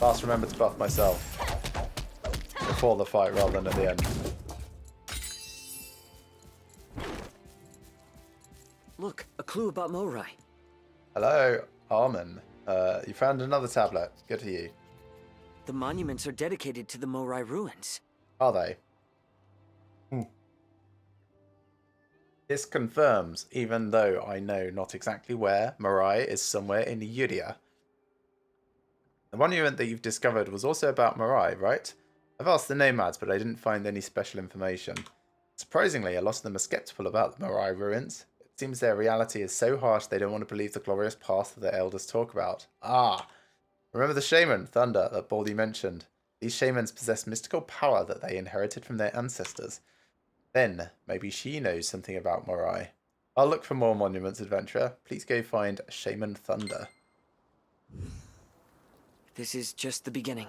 Last remember to buff myself before the fight rather than at the end. Look, a clue about Morai. Hello, Armin. You found another tablet. Good to you. The monuments are dedicated to the Morai ruins. Are they? This confirms, even though I know not exactly where, Morai is somewhere in Yudia. The monument that you've discovered was also about Morai, right? I've asked the nomads, but I didn't find any special information. Surprisingly, a lot of them are skeptical about the Morai ruins. It seems their reality is so harsh they don't want to believe the glorious past that their elders talk about. Ah! Remember the shaman, Thunder, that Baldy mentioned? These shamans possess mystical power that they inherited from their ancestors. Then, maybe she knows something about Morai. I'll look for more monuments, adventurer. Please go find Shaman Thunder. This is just the beginning.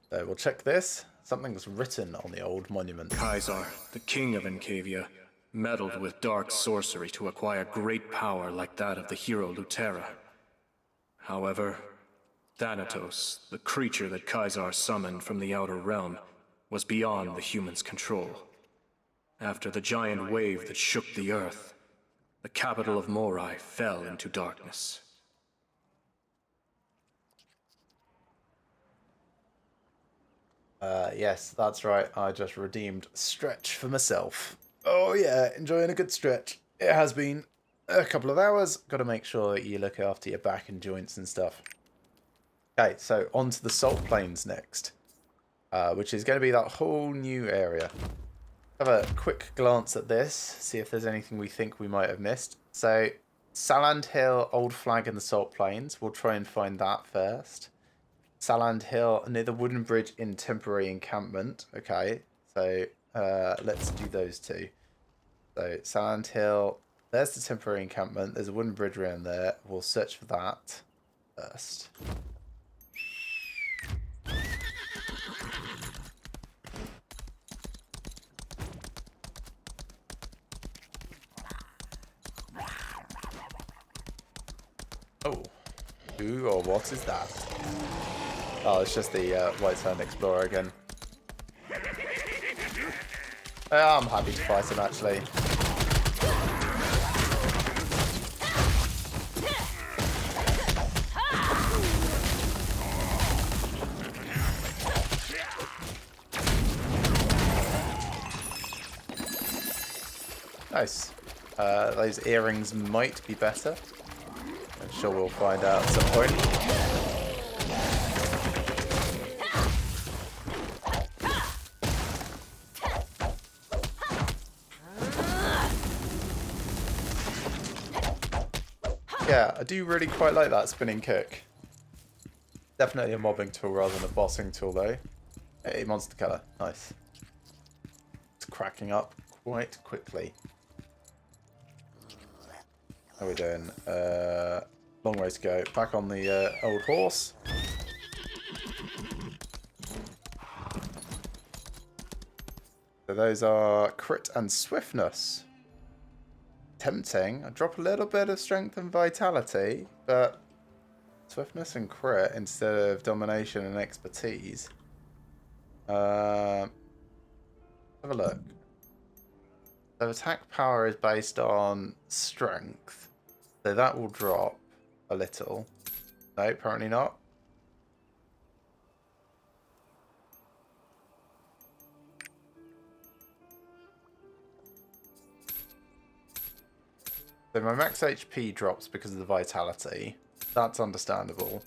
So we'll check this. Something's written on the old monument. Kaisar, the king of Enkavia, meddled with dark sorcery to acquire great power like that of the hero Lutera. However, Thanatos, the creature that Kaisar summoned from the outer realm, was beyond the humans' control. After the giant wave that shook the earth, the capital of Morai fell into darkness. Yes, that's right. I just redeemed stretch for myself. Oh yeah, enjoying a good stretch. It has been a couple of hours. Got to make sure that you look after your back and joints and stuff. Okay, so on to the salt plains next, which is going to be that whole new area. Have a quick glance at this, see if there's anything we think we might have missed. So, Saland Hill, Old Flag in the Salt Plains. We'll try and find that first. Saland Hill near the wooden bridge in temporary encampment. Okay, so let's do those two. So Saland Hill, there's the temporary encampment. There's a wooden bridge around there. We'll search for that first. Oh, who or what is that? Oh, it's just the White Sand Explorer again. I'm happy to fight him, actually. Nice. Those earrings might be better. I'm sure we'll find out at some point. Yeah, I do really quite like that spinning kick. Definitely a mobbing tool rather than a bossing tool, though. Hey, monster killer. Nice. It's cracking up quite quickly. How are we doing? Long way to go. Back on the old horse. So those are crit and swiftness. Tempting. I drop a little bit of strength and vitality, but swiftness and crit instead of domination and expertise. Have a look. So attack power is based on strength, so that will drop a little. No, apparently not. So my max HP drops because of the vitality. That's understandable.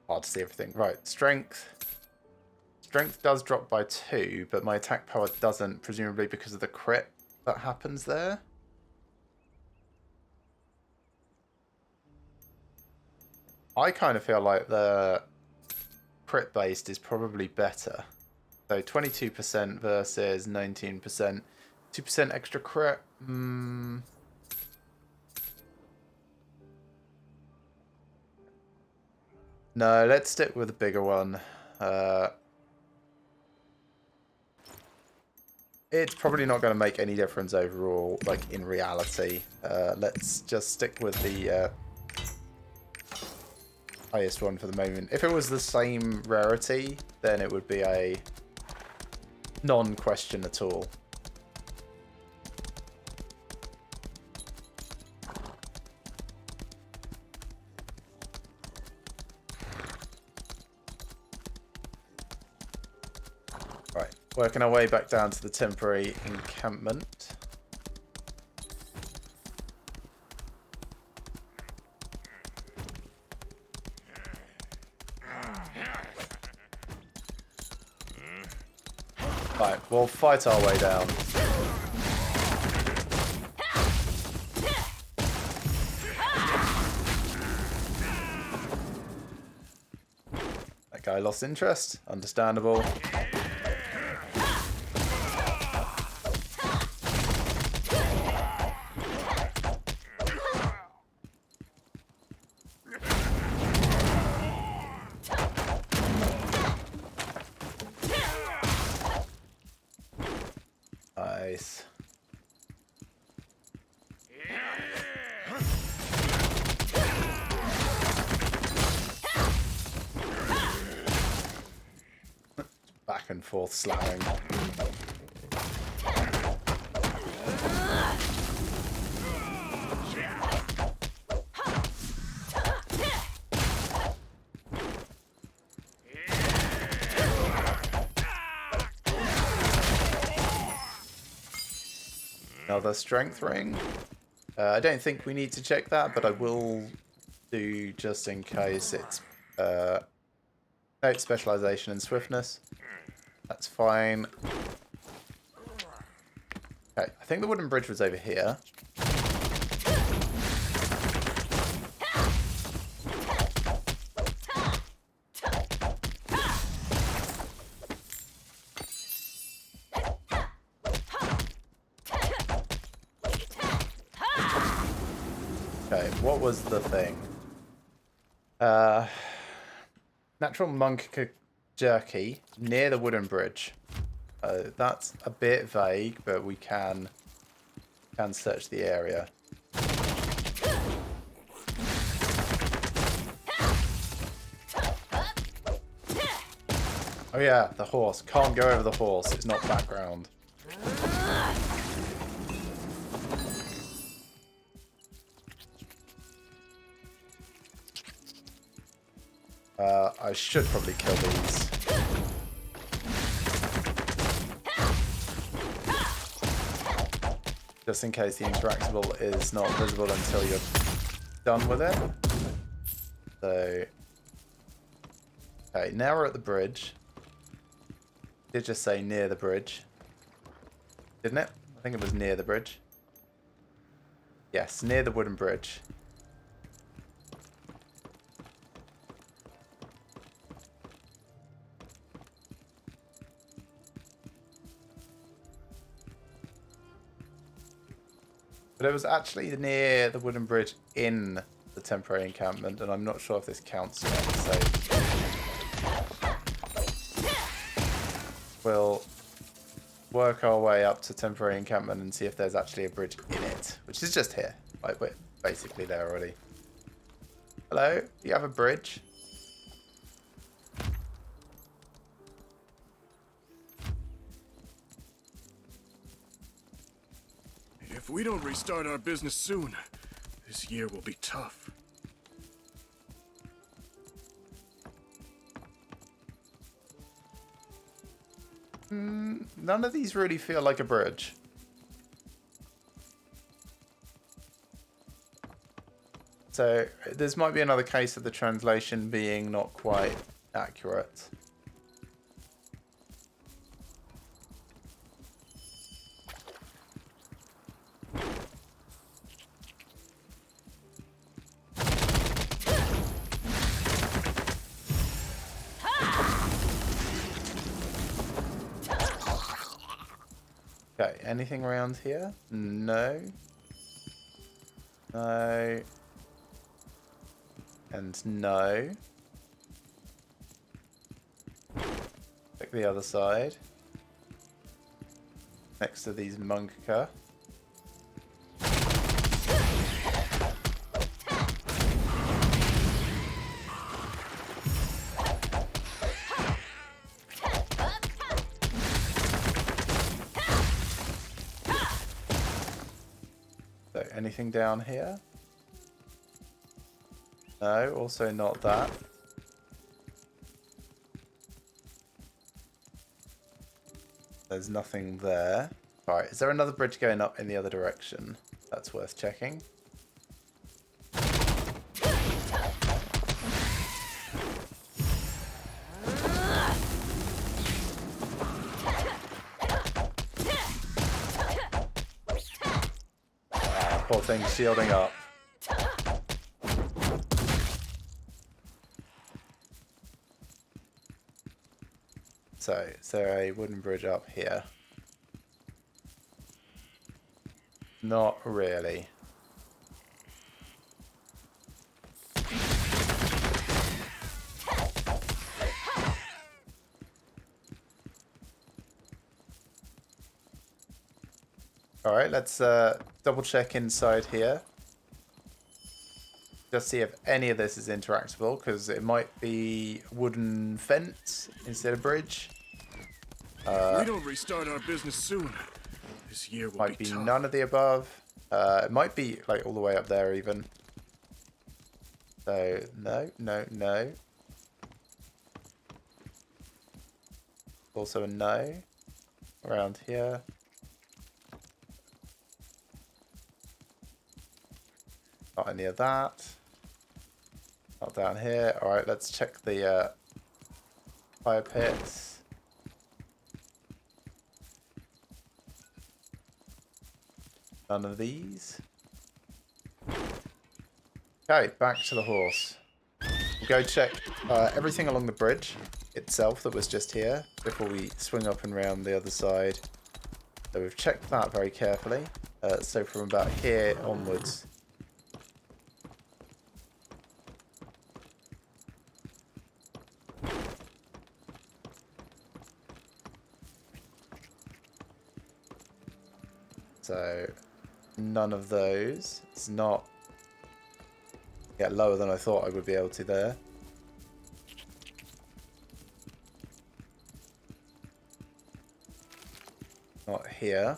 Hard to see everything. Right, strength. Strength does drop by 2, but my attack power doesn't, presumably because of the crit that happens there. I kind of feel like the crit based is probably better. So 22% versus 19%. 2% extra crit. No, let's stick with the bigger one. It's probably not going to make any difference overall, like in reality. Let's just stick with the highest one for the moment. If it was the same rarity, then it would be a non-question at all. Working our way back down to the temporary encampment. Right, we'll fight our way down. That guy lost interest. Understandable. Nice. Back and forth slamming. Another strength ring. I don't think we need to check that, but I will do just in case. It's note specialization and swiftness. That's fine. Okay, I think the wooden bridge was over here. Okay, what was the thing? Natural monk jerky near the wooden bridge. That's a bit vague, but we can search the area. Oh yeah, the horse. Can't go over the horse. It's not background. I should probably kill these. Just in case the interactable is not visible until you're done with it. So, okay, now we're at the bridge. It did just say near the bridge, didn't it? I think it was near the bridge. Yes, near the wooden bridge. But it was actually near the wooden bridge in the temporary encampment, and I'm not sure if this counts yet, so we'll work our way up to temporary encampment and see if there's actually a bridge in it, which is just here. Like, we're basically there already. Hello? Do you have a bridge? If we don't restart our business soon, this year will be tough. None of these really feel like a bridge. So this might be another case of the translation being not quite accurate. Okay, anything around here? No. No. And no. Check the other side. Next to these monka. So anything down here? No, also not that. There's nothing there. Alright, is there another bridge going up in the other direction? That's worth checking. Ah, poor thing shielding up. So, is there a wooden bridge up here? Not really. Alright, let's double check inside here. Just see if any of this is interactable, because it might be wooden fence instead of bridge. If we don't restart our business soon, this year will might be be tough. none of the above. It might be like all the way up there even. So no, no, no. Also a no. Around here. Not any of that. Not down here. Alright, let's check the fire pits. None of these. Okay, back to the horse. We'll go check everything along the bridge itself that was just here before we swing up and round the other side. So we've checked that very carefully. So from about here onwards. So none of those. It's not lower than I thought I would be able to there. Not here.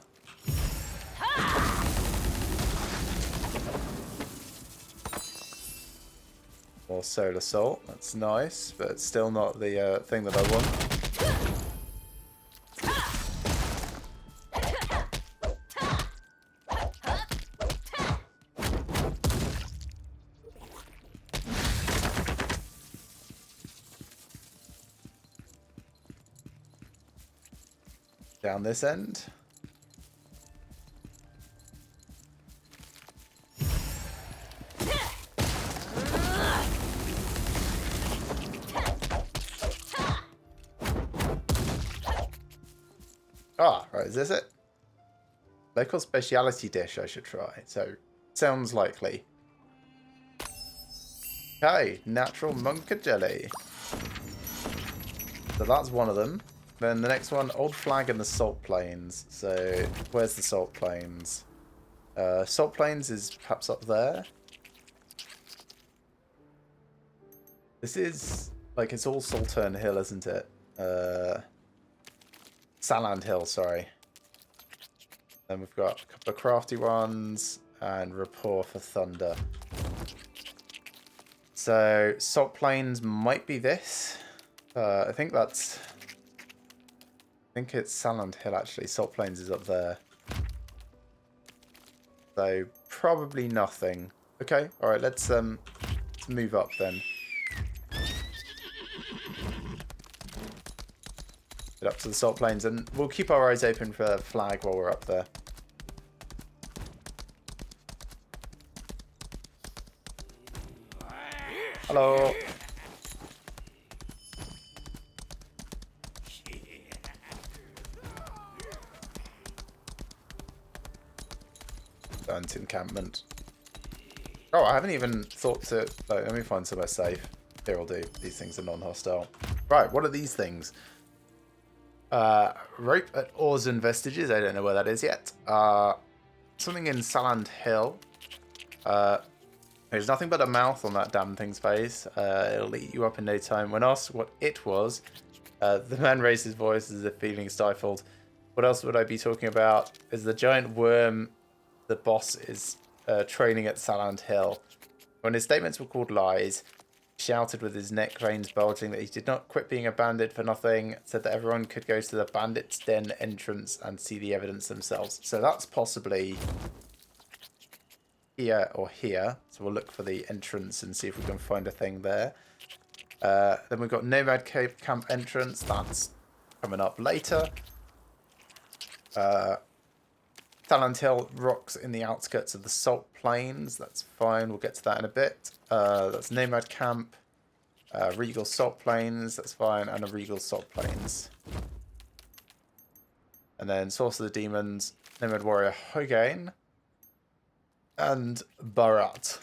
More solar salt. That's nice, but still not the thing that I want. Down this end. Ah, right, is this it? Local speciality dish I should try. So, sounds likely. Okay, natural monka jelly. So that's one of them. Then the next one, Old Flag and the Salt Plains. So, where's the Salt Plains? Salt Plains is perhaps up there. This is, like, it's all Saltern Hill, isn't it? Saland Hill, sorry. Then we've got a couple of crafty ones and Rapport for Thunder. So, Salt Plains might be this. I think that's... I think it's Saland Hill, actually. Salt Plains is up there. So, probably nothing. Okay, alright, let's move up then. Get up to the Salt Plains, and we'll keep our eyes open for a flag while we're up there. Hello. Encampment. Oh, I haven't even thought to... let me find somewhere safe. Here, I'll do. These things are non-hostile. Right, what are these things? Rope at Oars and Vestiges. I don't know where that is yet. Something in Saland Hill. There's nothing but a mouth on that damn thing's face. It'll eat you up in no time. When asked what it was, the man raised his voice as if feeling stifled. What else would I be talking about? Is the giant worm the boss is training at Saland Hill. When his statements were called lies, shouted with his neck veins bulging that he did not quit being a bandit for nothing, said that everyone could go to the bandit's den entrance and see the evidence themselves. So that's possibly here or here. So we'll look for the entrance and see if we can find a thing there. Then we've got Nomad Camp entrance. That's coming up later. Talent Hill rocks in the outskirts of the Salt Plains. That's fine. We'll get to that in a bit. That's Nomad Camp. Regal Salt Plains. That's fine. And a Regal Salt Plains. And then Source of the Demons. Nomad Warrior Hogain. And Barat.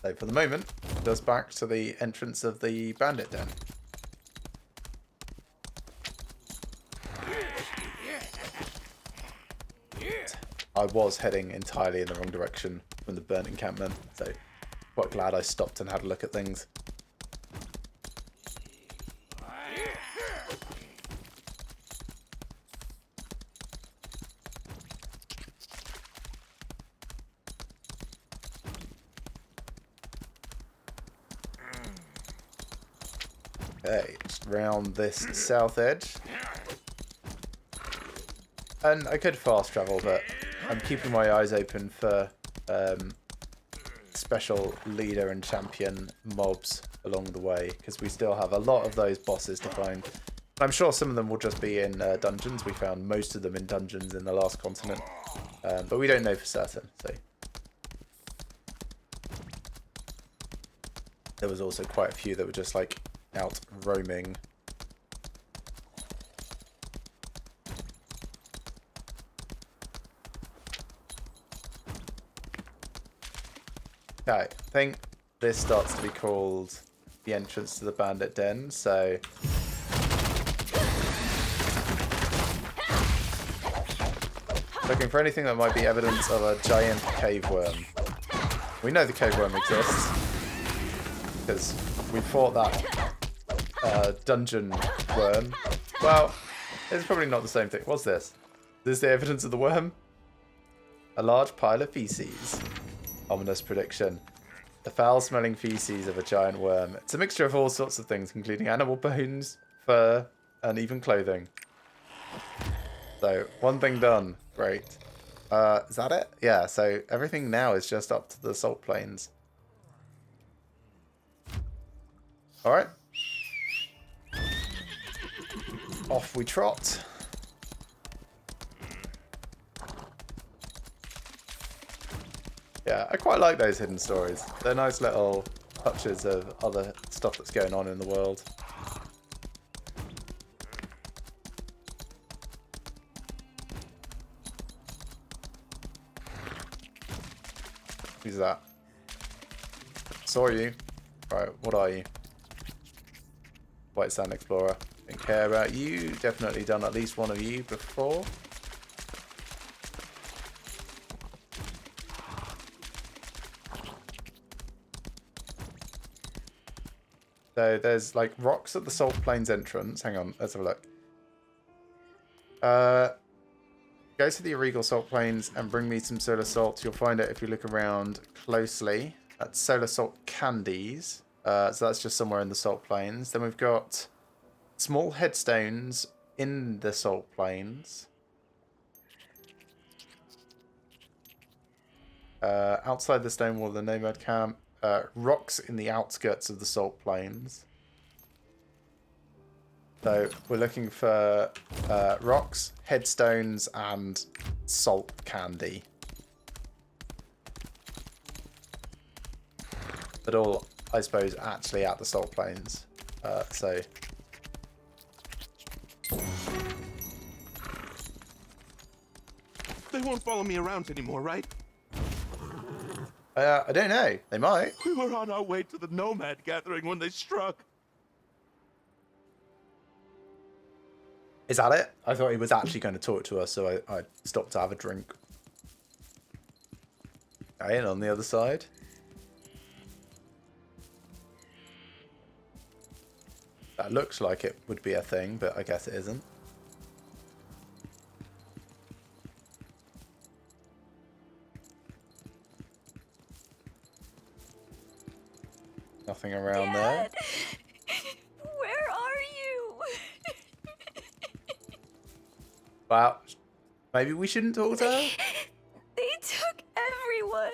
So for the moment, it goes back to the entrance of the Bandit Den. I was heading entirely in the wrong direction from the burnt encampment, so quite glad I stopped and had a look at things. Okay, just round this south edge. And I could fast travel, but I'm keeping my eyes open for special leader and champion mobs along the way, because we still have a lot of those bosses to find. I'm sure some of them will just be in dungeons. We found most of them in dungeons in the last continent, but we don't know for certain. So there was also quite a few that were just like out roaming. Okay, I think this starts to be called the entrance to the Bandit Den, so looking for anything that might be evidence of a giant cave worm. We know the cave worm exists because we fought that dungeon worm. Well, it's probably not the same thing. What's this? Is this the evidence of the worm? A large pile of feces. Ominous prediction. The foul-smelling feces of a giant worm. It's a mixture of all sorts of things, including animal bones, fur, and even clothing. So, one thing done. Great. Is that it? Yeah, so everything now is just up to the Salt Plains. Alright. Off we trot. Yeah, I quite like those hidden stories. They're nice little touches of other stuff that's going on in the world. Who's that? Saw you. Right, what are you? White Sand Explorer. Don't care about you. Definitely done at least one of you before. So there's like rocks at the Salt Plains entrance. Hang on, let's have a look. Go to the Regal Salt Plains and bring me some solar salt. You'll find it if you look around closely. That's solar salt candies. So that's just somewhere in the Salt Plains. Then we've got small headstones in the Salt Plains. Outside the stone wall of the Nomad Camp. Rocks in the outskirts of the Salt Plains. So we're looking for rocks, headstones, and salt candy. But all, I suppose, actually at the Salt Plains. So they won't follow me around anymore, right? I don't know. They might. We were on our way to the Nomad gathering when they struck. Is that it? I thought he was actually going to talk to us, so I stopped to have a drink. Okay, and on the other side. That looks like it would be a thing, but I guess it isn't. nothing around there. Where are you? Wow. Maybe we shouldn't talk to her? They took everyone.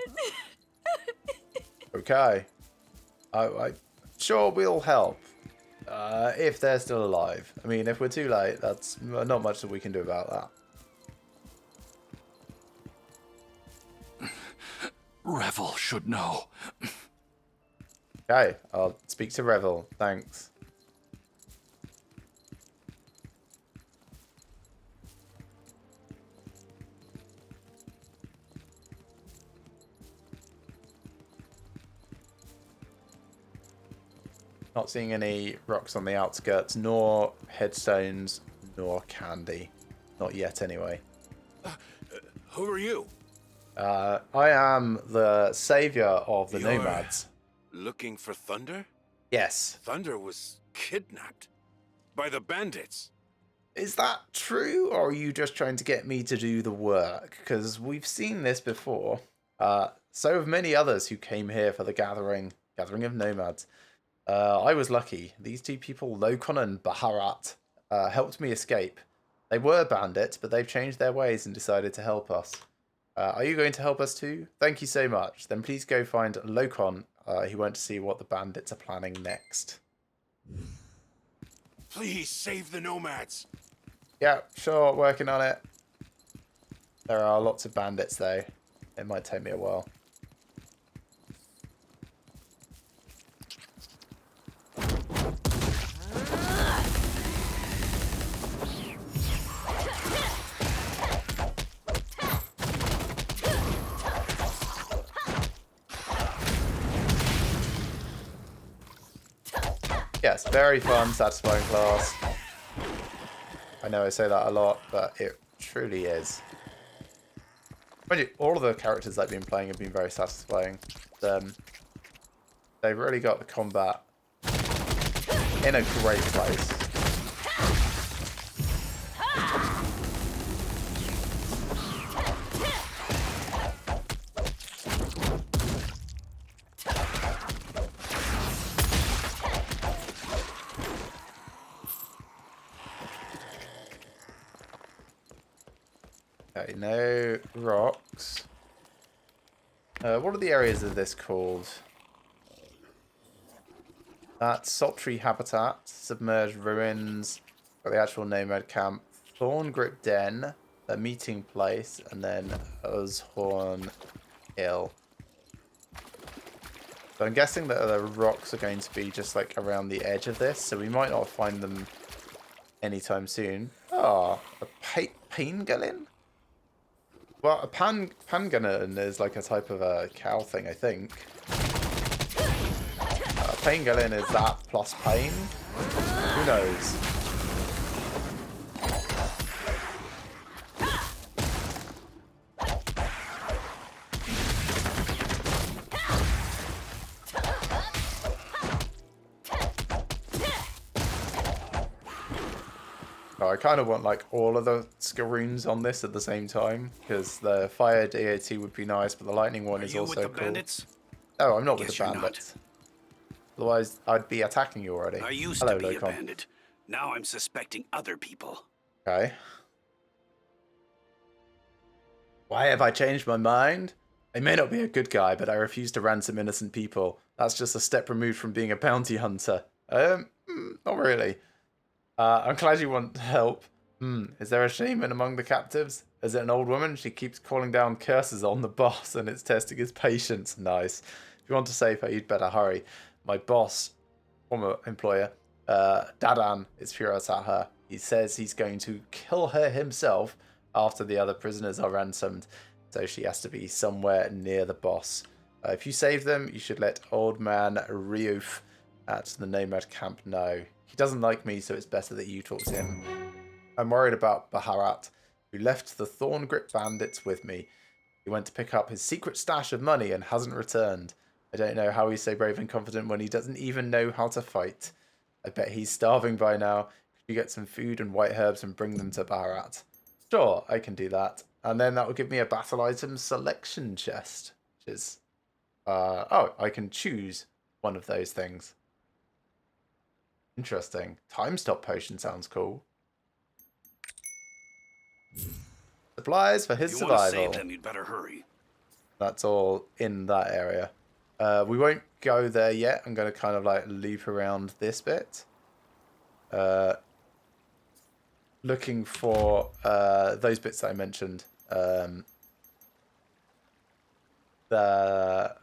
Okay. I'm sure we'll help. If they're still alive. I mean, if we're too late, that's not much that we can do about that. Revel should know. Okay, I'll speak to Revel. Thanks. Not seeing any rocks on the outskirts, nor headstones, nor candy. Not yet, anyway. Who are you? I am the savior of the You're nomads. Looking for Thunder? Yes. Thunder was kidnapped by the bandits. Is that true, or are you just trying to get me to do the work? Because we've seen this before. So have many others who came here for the gathering of nomads. I was lucky. These two people, Lokon and Baharat, helped me escape. They were bandits, but they've changed their ways and decided to help us. Are you going to help us too? Thank you so much. Then please go find Lokon. He went to see what the bandits are planning next. Please save the nomads. Yeah, sure, working on it. There are lots of bandits though. It might take me a while. Yes, very fun, satisfying class. I know I say that a lot, but it truly is. Mind you, all of the characters I've been playing have been very satisfying. They've really got the combat in a great place. Okay, no rocks. What are the areas of this called? That's Sultry Habitat, Submerged Ruins, got the actual Nomad Camp, Thorn Grip Den, the meeting place, and then Uzhorn Hill. So I'm guessing that the rocks are going to be just like around the edge of this, so we might not find them anytime soon. Ah, a Paingalin? Well, a Pangalan is like a type of a cow thing, I think. Paingalin is that plus pain? Who knows? I kind of want like all of the Skaroons on this at the same time, because the fire deity would be nice, but the lightning one is also cool. Bandits? Oh, I'm not with the bandits. Otherwise, I'd be attacking you already. I used Hello, to be Lokon. a bandit. Now I'm suspecting other people. Okay. Why have I changed my mind? I may not be a good guy, but I refuse to ransom innocent people. That's just a step removed from being a bounty hunter. Not really. I'm glad you want help. Is there a shaman among the captives? Is it an old woman? She keeps calling down curses on the boss and it's testing his patience. Nice. If you want to save her, you'd better hurry. My boss, former employer, Dadan, is furious at her. He says he's going to kill her himself after the other prisoners are ransomed. So she has to be somewhere near the boss. If you save them, you should let old man Ryuf at the Nomad camp know. He doesn't like me, so it's better that you talk to him. I'm worried about Baharat, who left the Thorn Grip Bandits with me. He went to pick up his secret stash of money and hasn't returned. I don't know how he's so brave and confident when he doesn't even know how to fight. I bet he's starving by now. Could you get some food and white herbs and bring them to Baharat? Sure, I can do that. And then that will give me a battle item selection chest, which is... oh, I can choose one of those things. Interesting. Time stop potion sounds cool. Supplies for his If you survival. want to save them, you'd better hurry. That's all in that area. We won't go there yet. I'm going to kind of like loop around this bit. Looking for those bits that I mentioned. The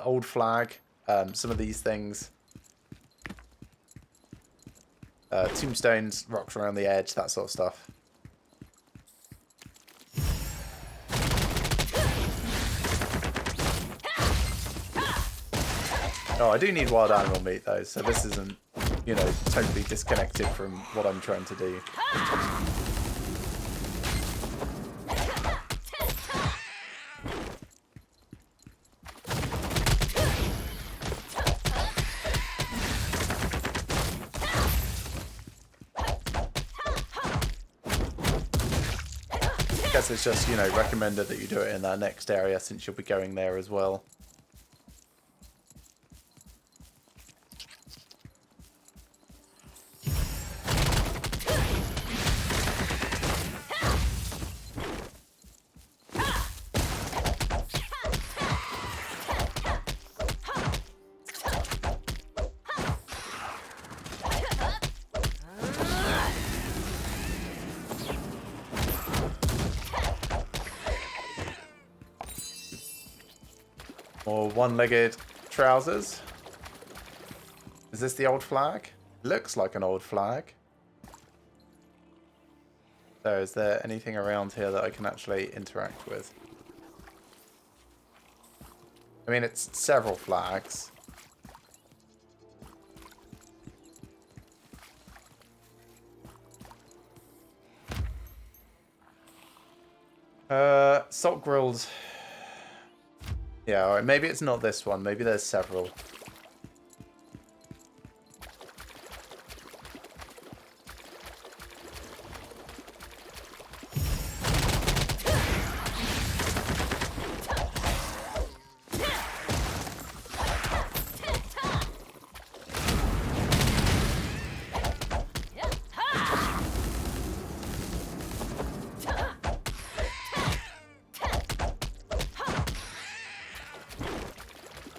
old flag, some of these things. Tombstones, rocks around the edge, that sort of stuff. Oh, I do need wild animal meat though, so this isn't, you know, totally disconnected from what I'm trying to do. I guess it's just, you know, recommended that you do it in that next area since you'll be going there as well. More one-legged trousers. Is this the old flag? Looks like an old flag. So is there anything around here that I can actually interact with? I mean, it's several flags. Salt grilled. Yeah, alright, maybe it's not this one. Maybe there's several.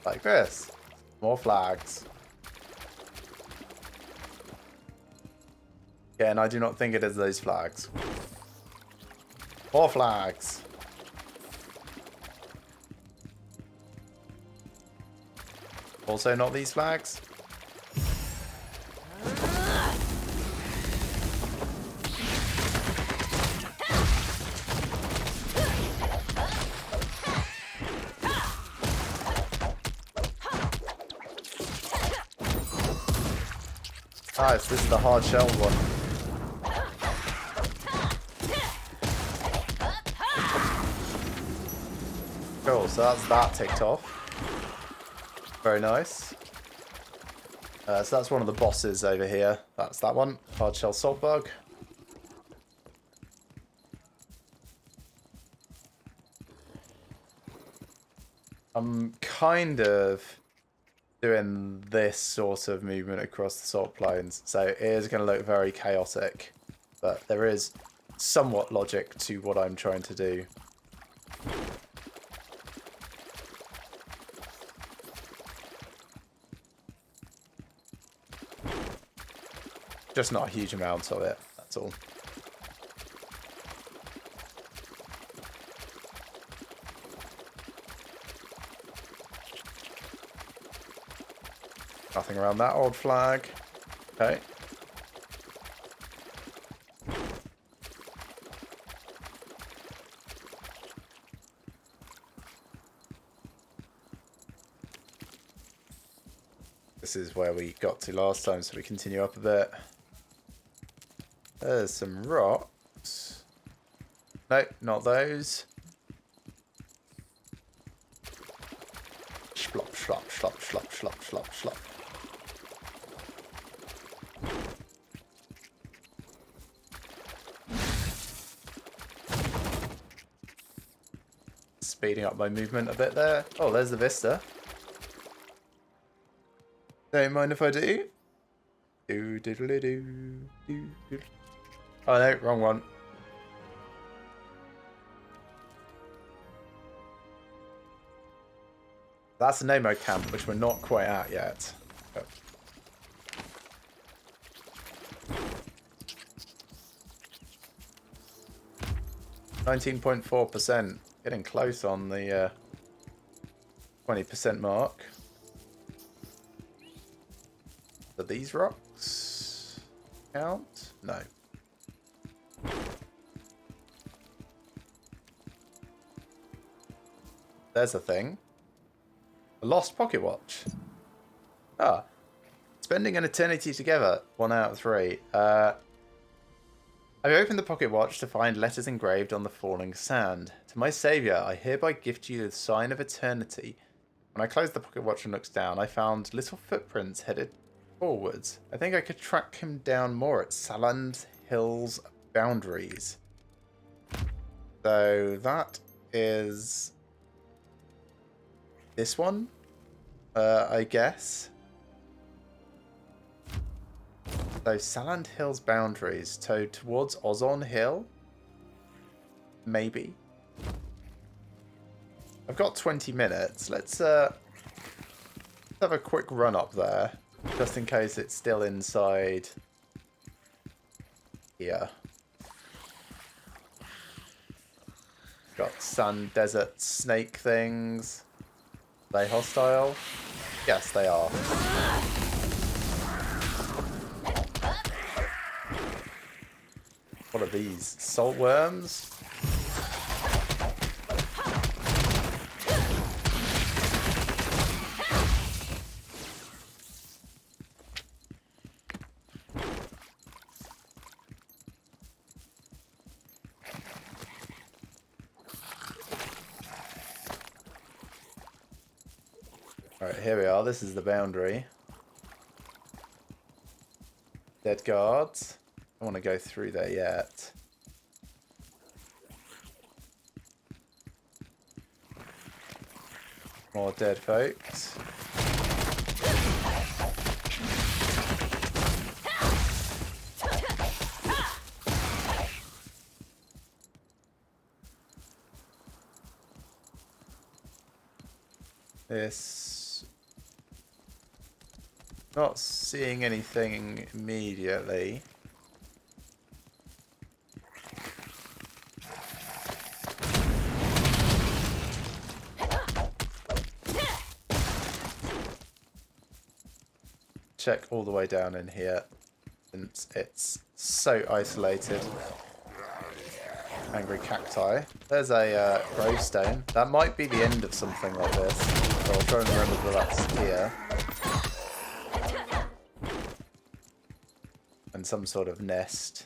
Like this. More flags. Yeah, and I do not think it is those flags. More flags. Also not these flags. Nice, this is the hard shell one. Cool, so that's that ticked off. Very nice. So that's one of the bosses over here. That's that one. Hard shell salt bug. I'm kind of doing this sort of movement across the salt plains, so it is going to look very chaotic, but there is somewhat logic to what I'm trying to do. Just not a huge amount of it, that's all. Nothing around that old flag. Okay. This is where we got to last time, so we continue up a bit. There's some rocks. Nope, not those. Slop, slop, slop, slop, slop, slop, slop. Speeding up my movement a bit there. Oh, there's the vista. Don't mind if I do. Do diddly do do do. Oh no, wrong one. That's a no-mode camp, which we're not quite at yet. But 19.4%, getting close on the 20% mark. Do these rocks count? No. There's a thing. A lost pocket watch. Ah. Spending an eternity together. 1 out of 3. I opened the pocket watch to find letters engraved on the falling sand. To my saviour, I hereby gift you the sign of eternity. When I closed the pocket watch and looked down, I found little footprints headed forwards. I think I could track him down more at Saland Hill's boundaries. So that is this one, I guess. So Saland Hill's boundaries, so towards Ozon Hill, maybe. I've got 20 minutes. Let's have a quick run up there, just in case it's still inside here. Got sand, desert, snake things. Are they hostile? Yes, they are. What are these? Salt worms? Alright, here we are. This is the boundary. Dead guards. I don't want to go through there yet. More dead folks. This... Not seeing anything immediately. Check all the way down in here, since it's so isolated. Angry cacti. There's a gravestone. That might be the end of something like this. So I'll try and remember that that's here. And some sort of nest.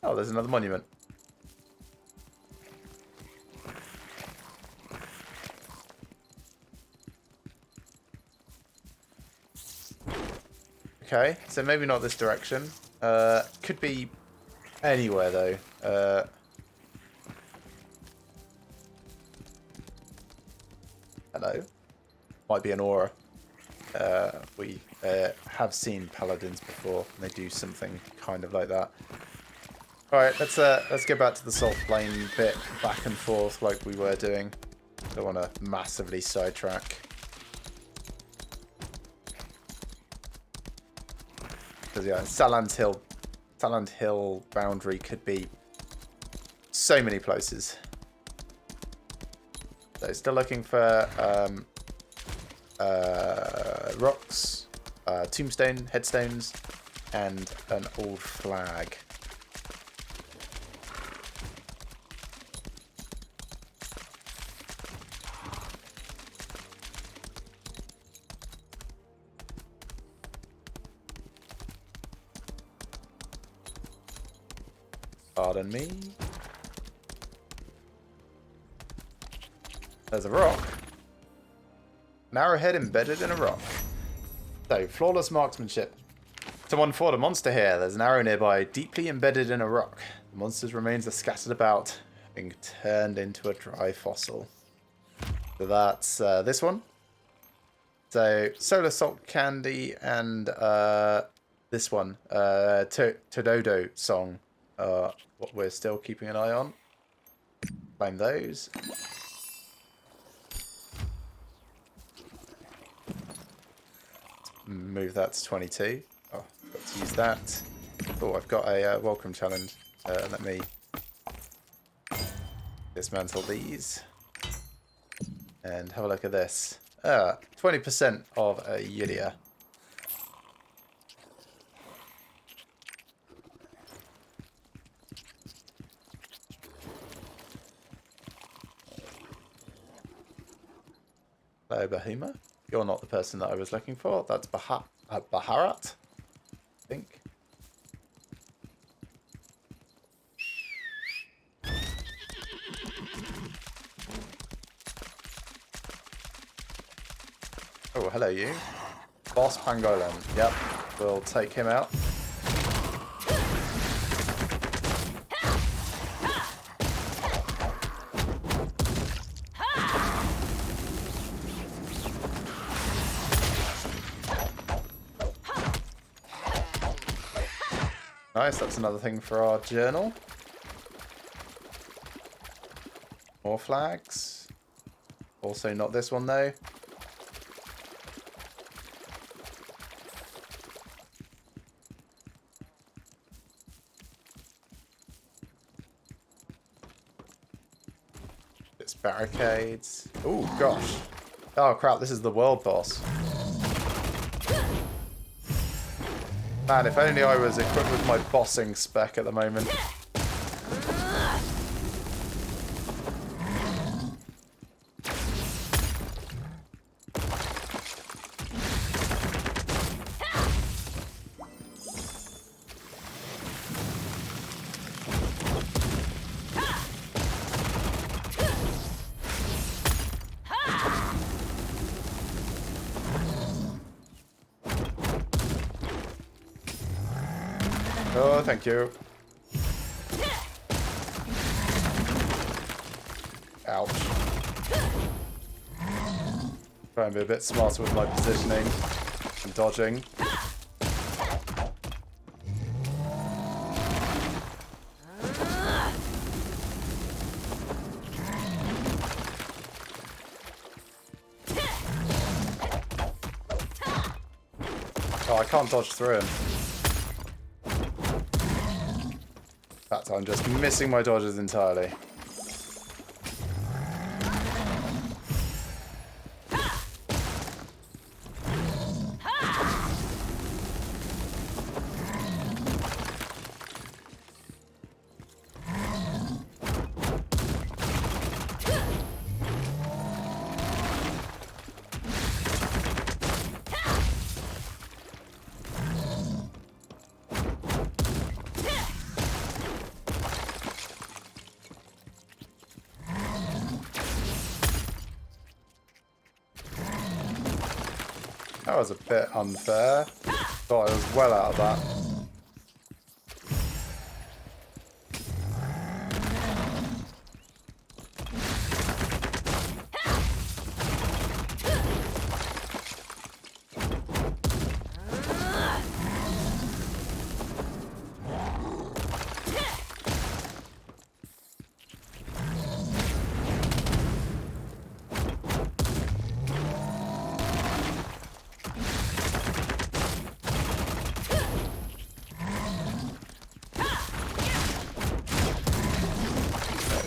Oh, there's another monument. Okay, so maybe not this direction. Could be anywhere though. Hello. Might be an aura. We have seen paladins before, and they do something kind of like that. All right, let's go back to the salt plain bit, back and forth like we were doing. Don't want to massively sidetrack. Because yeah, Saland Hill boundary could be so many places. So still looking for rocks, tombstone, headstones, and an old flag. Pardon me. There's a rock. An arrowhead embedded in a rock. So, flawless marksmanship. Someone fought a monster here. There's an arrow nearby, deeply embedded in a rock. The monster's remains are scattered about, being turned into a dry fossil. So that's this one. So solar salt candy and this one, Tododo song, what we're still keeping an eye on. Claim those. Move that to 22. Oh, got to use that. Oh, I've got a welcome challenge. Let me dismantle these and have a look at this. 20% of a Yudia. Hello, Bahima. You're not the person that I was looking for. That's Baharat, I think. Oh, hello you. Boss Pangolin. Yep, we'll take him out. Nice, that's another thing for our journal. More flags. Also not this one though. It's barricades. Oh gosh. Oh crap, this is the world boss. Man, if only I was equipped with my bossing spec at the moment. Oh, thank you. Ouch. Try and be a bit smarter with my positioning and dodging. Oh, I can't dodge through him. In fact, I'm just missing my dodges entirely. That was a bit unfair. Thought I was well out of that.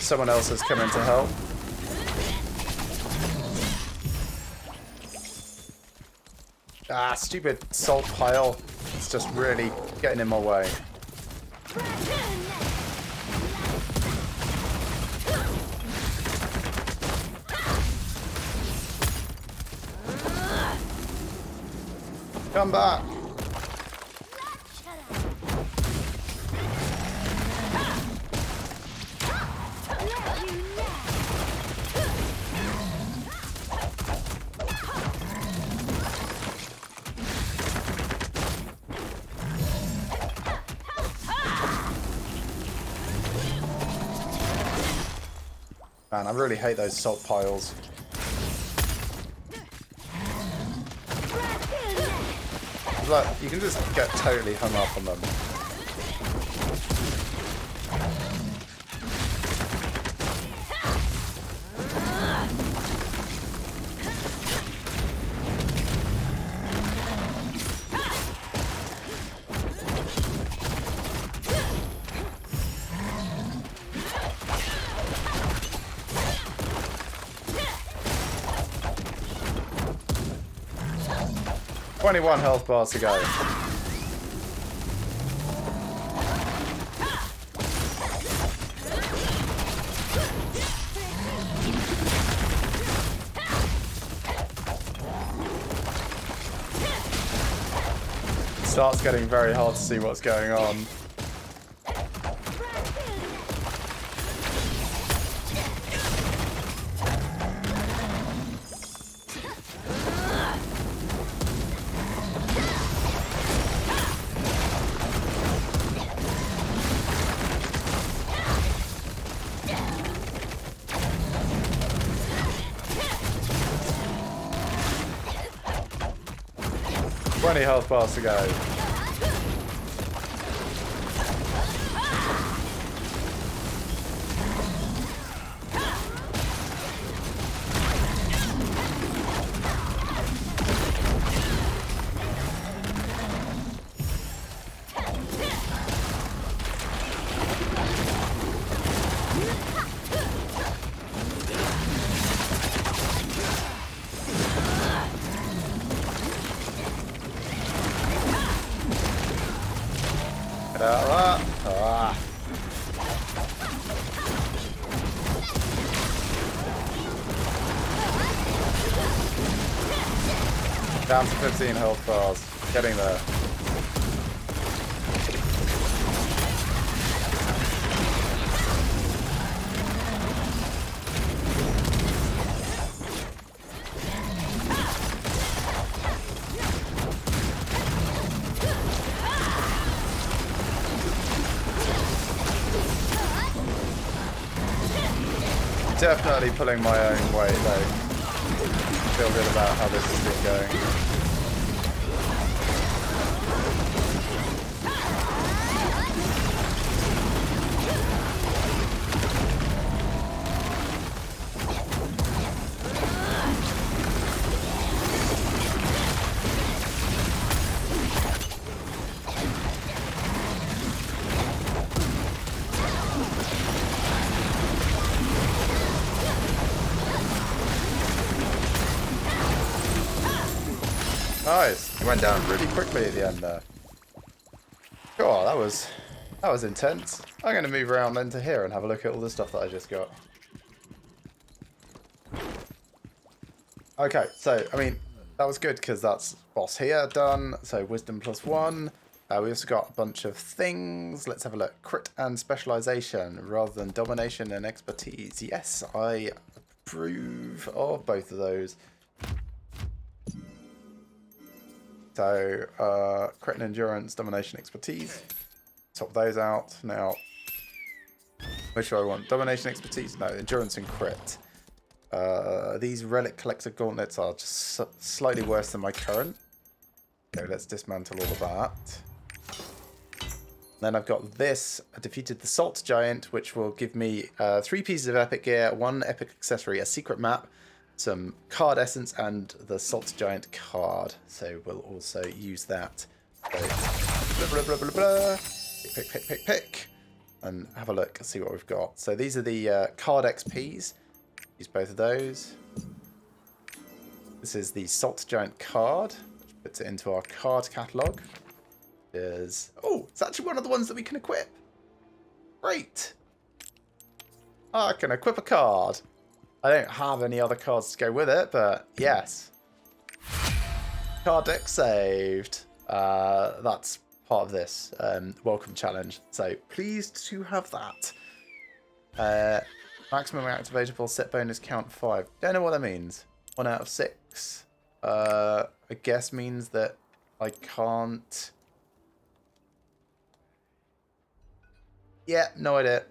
Someone else has come in to help. Ah, stupid salt pile. It's just really getting in my way. Come back. Man, I really hate those salt piles. Look, you can just get totally hung up on them. "21 health bars to go." Starts getting very hard to see what's going on. Health bars to go. Down to 15 health bars. Getting there. Definitely pulling my own weight though. Feel good about how this has been going. Nice. Went down really quickly at the end there. Oh, that was intense. I'm going to move around then to here and have a look at all the stuff that I just got. Okay, so, I mean, that was good because that's boss here done. So, wisdom +1. We also got a bunch of things. Let's have a look. Crit and specialization rather than domination and expertise. Yes, I approve of both of those. So, crit and endurance, domination, expertise. Swap those out. Now, which do I want? Domination, expertise? No, endurance and crit. These relic collector gauntlets are just slightly worse than my current. Okay, let's dismantle all of that. Then I've got this. I defeated the Salt Giant, which will give me 3 pieces of epic gear, 1 epic accessory, a secret map, some card essence, and the Salt Giant card. So we'll also use that. So, blah, blah, blah, blah, blah. Pick. And have a look and see what we've got. So these are the card XPs. Use both of those. This is the Salt Giant card, which puts it into our card catalogue. Oh, it's actually one of the ones that we can equip. Great. I can equip a card. I don't have any other cards to go with it, but yes. Card deck saved. That's part of this welcome challenge. So pleased to have that. Maximum activatable set bonus count 5. Don't know what that means. 1 out of 6. I guess means that I can't. Yeah, no idea.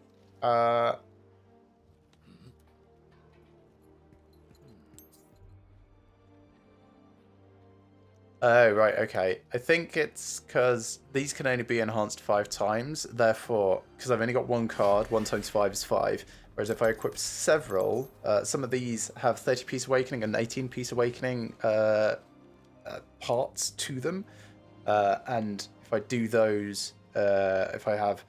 Oh, right, okay. I think it's because these can only be enhanced 5 times. Therefore, because I've only got one card, 1 times 5 is 5. Whereas if I equip several, some of these have 30-piece awakening and 18-piece awakening parts to them. And if I do those, if I have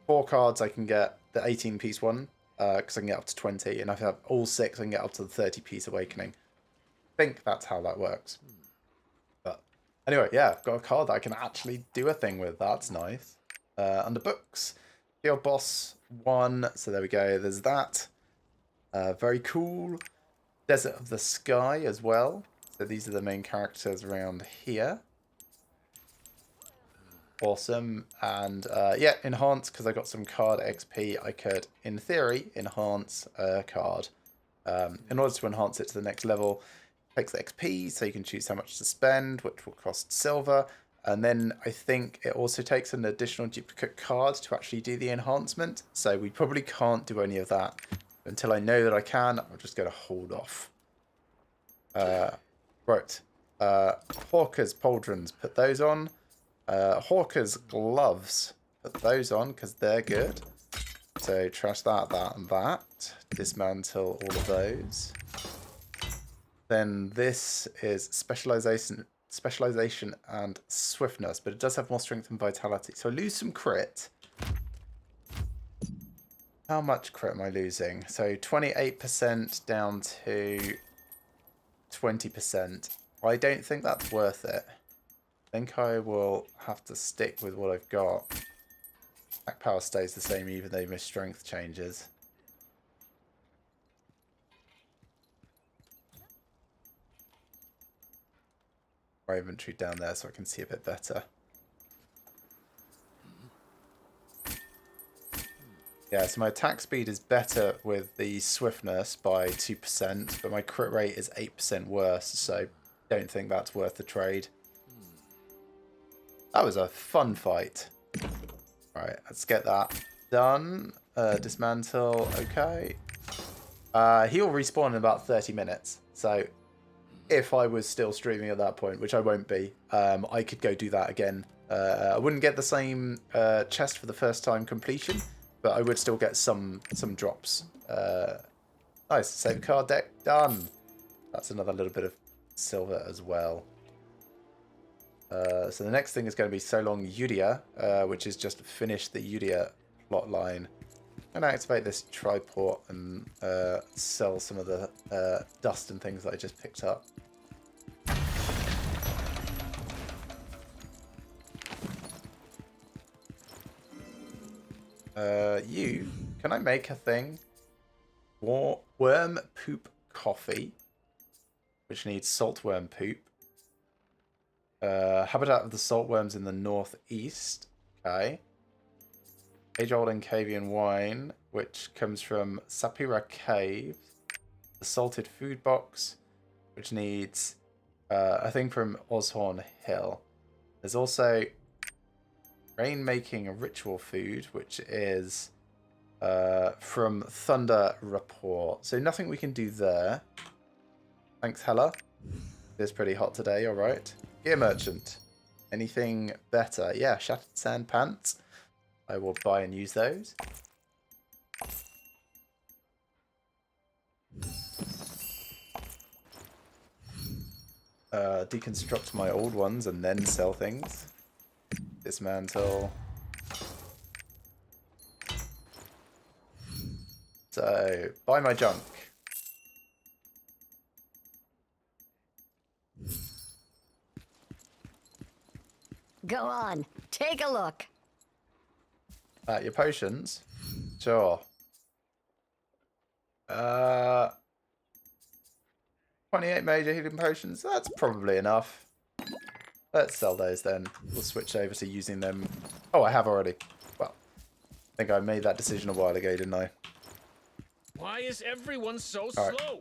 4 cards, I can get the 18-piece one, because I can get up to 20. And if I have all 6, I can get up to the 30-piece awakening. I think that's how that works. But anyway, yeah, I've got a card that I can actually do a thing with. That's nice. Under books, Field Boss 1. So there we go. There's that. Very cool. Desert of the Sky as well. So these are the main characters around here. Awesome. And yeah, enhance, because I got some card XP. I could, in theory, enhance a card. In order to enhance it to the next level, it takes the XP, so you can choose how much to spend, which will cost silver. And then I think it also takes an additional duplicate card to actually do the enhancement. So we probably can't do any of that. Until I know that I can, I'm just going to hold off. Right. Hawker's pauldrons, put those on. Hawker's gloves, put those on because they're good. So trash that, that, and that. Dismantle all of those. Then this is specialization and swiftness, but it does have more strength and vitality. So I lose some crit. How much crit am I losing? So 28% down to 20%. I don't think that's worth it. I think I will have to stick with what I've got. Attack power stays the same even though my strength changes. My inventory down there so I can see a bit better. Yeah, so my attack speed is better with the swiftness by 2%, but my crit rate is 8% worse, so don't think that's worth the trade. That was a fun fight. Alright, let's get that done. Dismantle, okay. He'll respawn in about 30 minutes, so if I was still streaming at that point, which I won't be, I could go do that again. I wouldn't get the same chest for the first time completion, but I would still get some drops. Nice, save card deck, done. That's another little bit of silver as well. So the next thing is going to be So Long Yudia, which is just finish the Yudia plot line. I'm going to activate this triport and sell some of the dust and things that I just picked up. Can I make a thing? Worm poop coffee, which needs saltworm poop. Habitat of the saltworms in the northeast. Okay. Age-old Encavian wine, which comes from Sapira Cave. The salted food box, which needs a thing from Oshorn Hill. There's also rain-making ritual food, which is from Thunder Rapport. So nothing we can do there. Thanks, Hella. It's pretty hot today, alright. Gear Merchant. Anything better? Yeah, Shattered Sand Pants. I will buy and use those. Deconstruct my old ones and then sell things. Dismantle. So, buy my junk. Go on, take a look. Your potions? Sure. 28 major healing potions, that's probably enough. Let's sell those then. We'll switch over to using them. Oh, I have already. Well, I think I made that decision a while ago, didn't I? Why is everyone so All right. slow?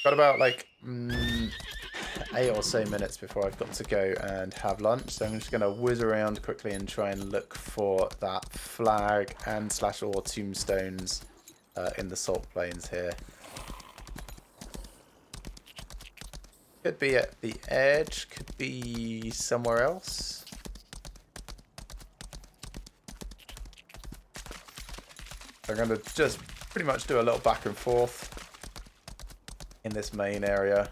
Got about like 8 or so minutes before I've got to go and have lunch. So I'm just going to whiz around quickly and try and look for that flag and /or tombstones in the salt plains here. Could be at the edge, could be somewhere else. I'm going to just pretty much do a little back and forth in this main area.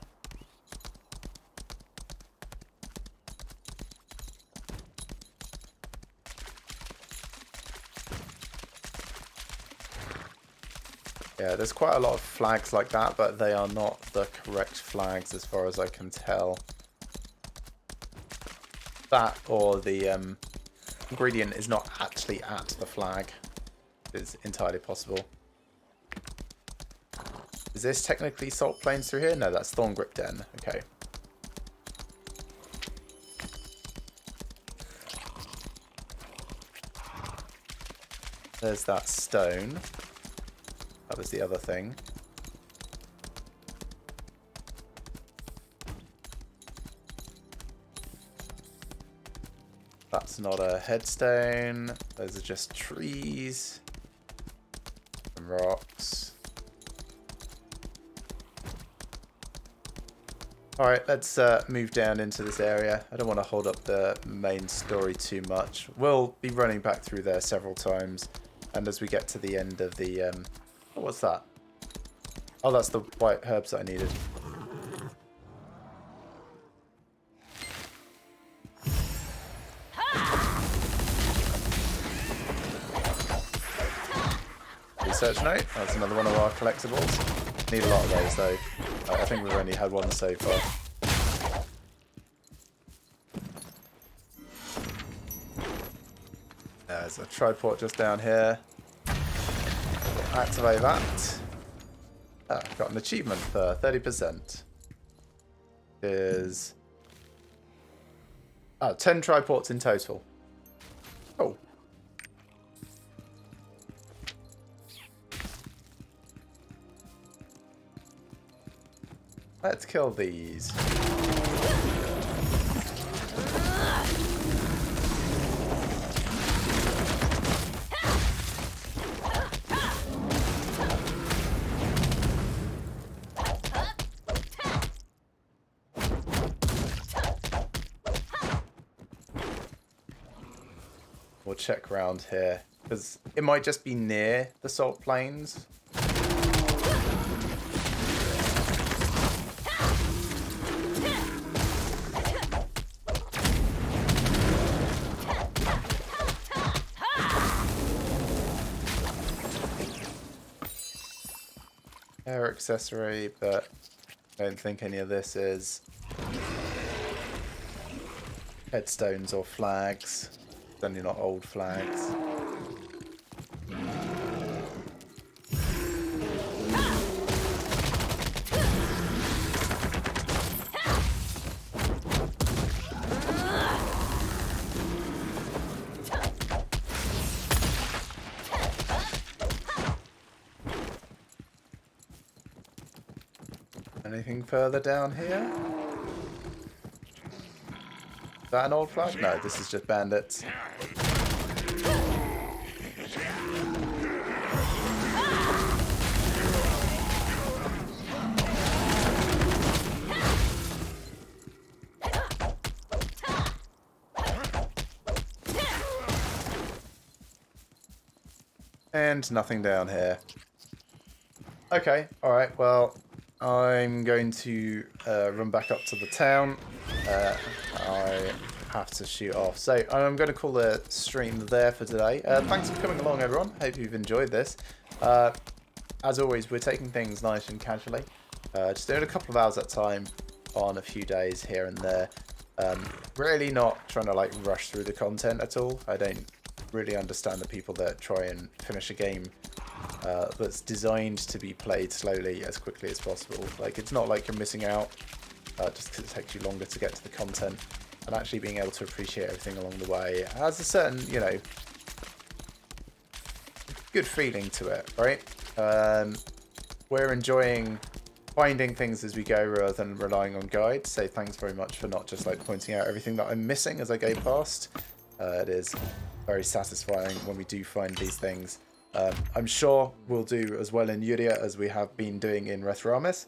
Yeah, there's quite a lot of flags like that, but they are not the correct flags as far as I can tell. That or the ingredient is not actually at the flag. It's entirely possible. Is this technically salt plains through here? No, that's Thorngrip Den. Okay. There's that stone. That was the other thing. That's not a headstone. Those are just trees. Some rocks. Alright, let's move down into this area. I don't want to hold up the main story too much. We'll be running back through there several times. And as we get to the end of the... oh, what's that? Oh, that's the white herbs that I needed. Research note. That's another one of our collectibles. Need a lot of those though. I think we've only had one so far. There's a triport just down here. Activate that. Ah, got an achievement for 30%. Is 10 triports in total. Oh. Let's kill these. We'll check around here, because it might just be near the salt plains. Hair accessory, but I don't think any of this is headstones or flags. Certainly not old flags. Anything further down here? Is that an old flag? No, this is just bandits. And nothing down here. Okay, alright, well, I'm going to run back up to the town. I have to shoot off. So I'm going to call the stream there for today. Thanks for coming along, everyone. Hope you've enjoyed this. As always, we're taking things nice and casually. Just doing a couple of hours at a time on a few days here and there. Really not trying to like rush through the content at all. I don't really understand the people that try and finish a game that's designed to be played slowly as quickly as possible. Like, it's not like you're missing out just because it takes you longer to get to the content, and actually being able to appreciate everything along the way has a certain, you know, good feeling to it, right? We're enjoying finding things as we go rather than relying on guides, so thanks very much for not just like pointing out everything that I'm missing as I go past. It is very satisfying when we do find these things. I'm sure we'll do as well in Yudia as we have been doing in Rethramis.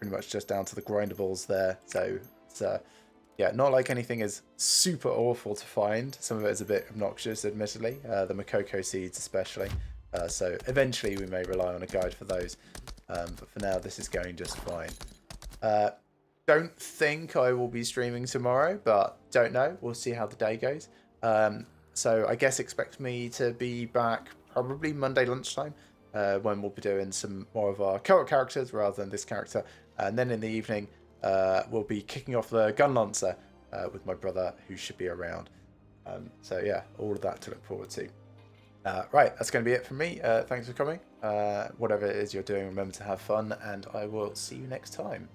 pretty much just down to the grindables there. So it's yeah, not like anything is super awful to find. Some of it is a bit obnoxious, admittedly. The Makoko seeds especially. So eventually we may rely on a guide for those. But for now, this is going just fine. Don't think I will be streaming tomorrow, but don't know. We'll see how the day goes. So I guess expect me to be back probably Monday lunchtime, when we'll be doing some more of our co-op characters rather than this character. And then in the evening, we'll be kicking off the gun lancer with my brother, who should be around. So yeah, all of that to look forward to. Right, that's going to be it from me. Thanks for coming. Whatever it is you're doing, remember to have fun, and I will see you next time.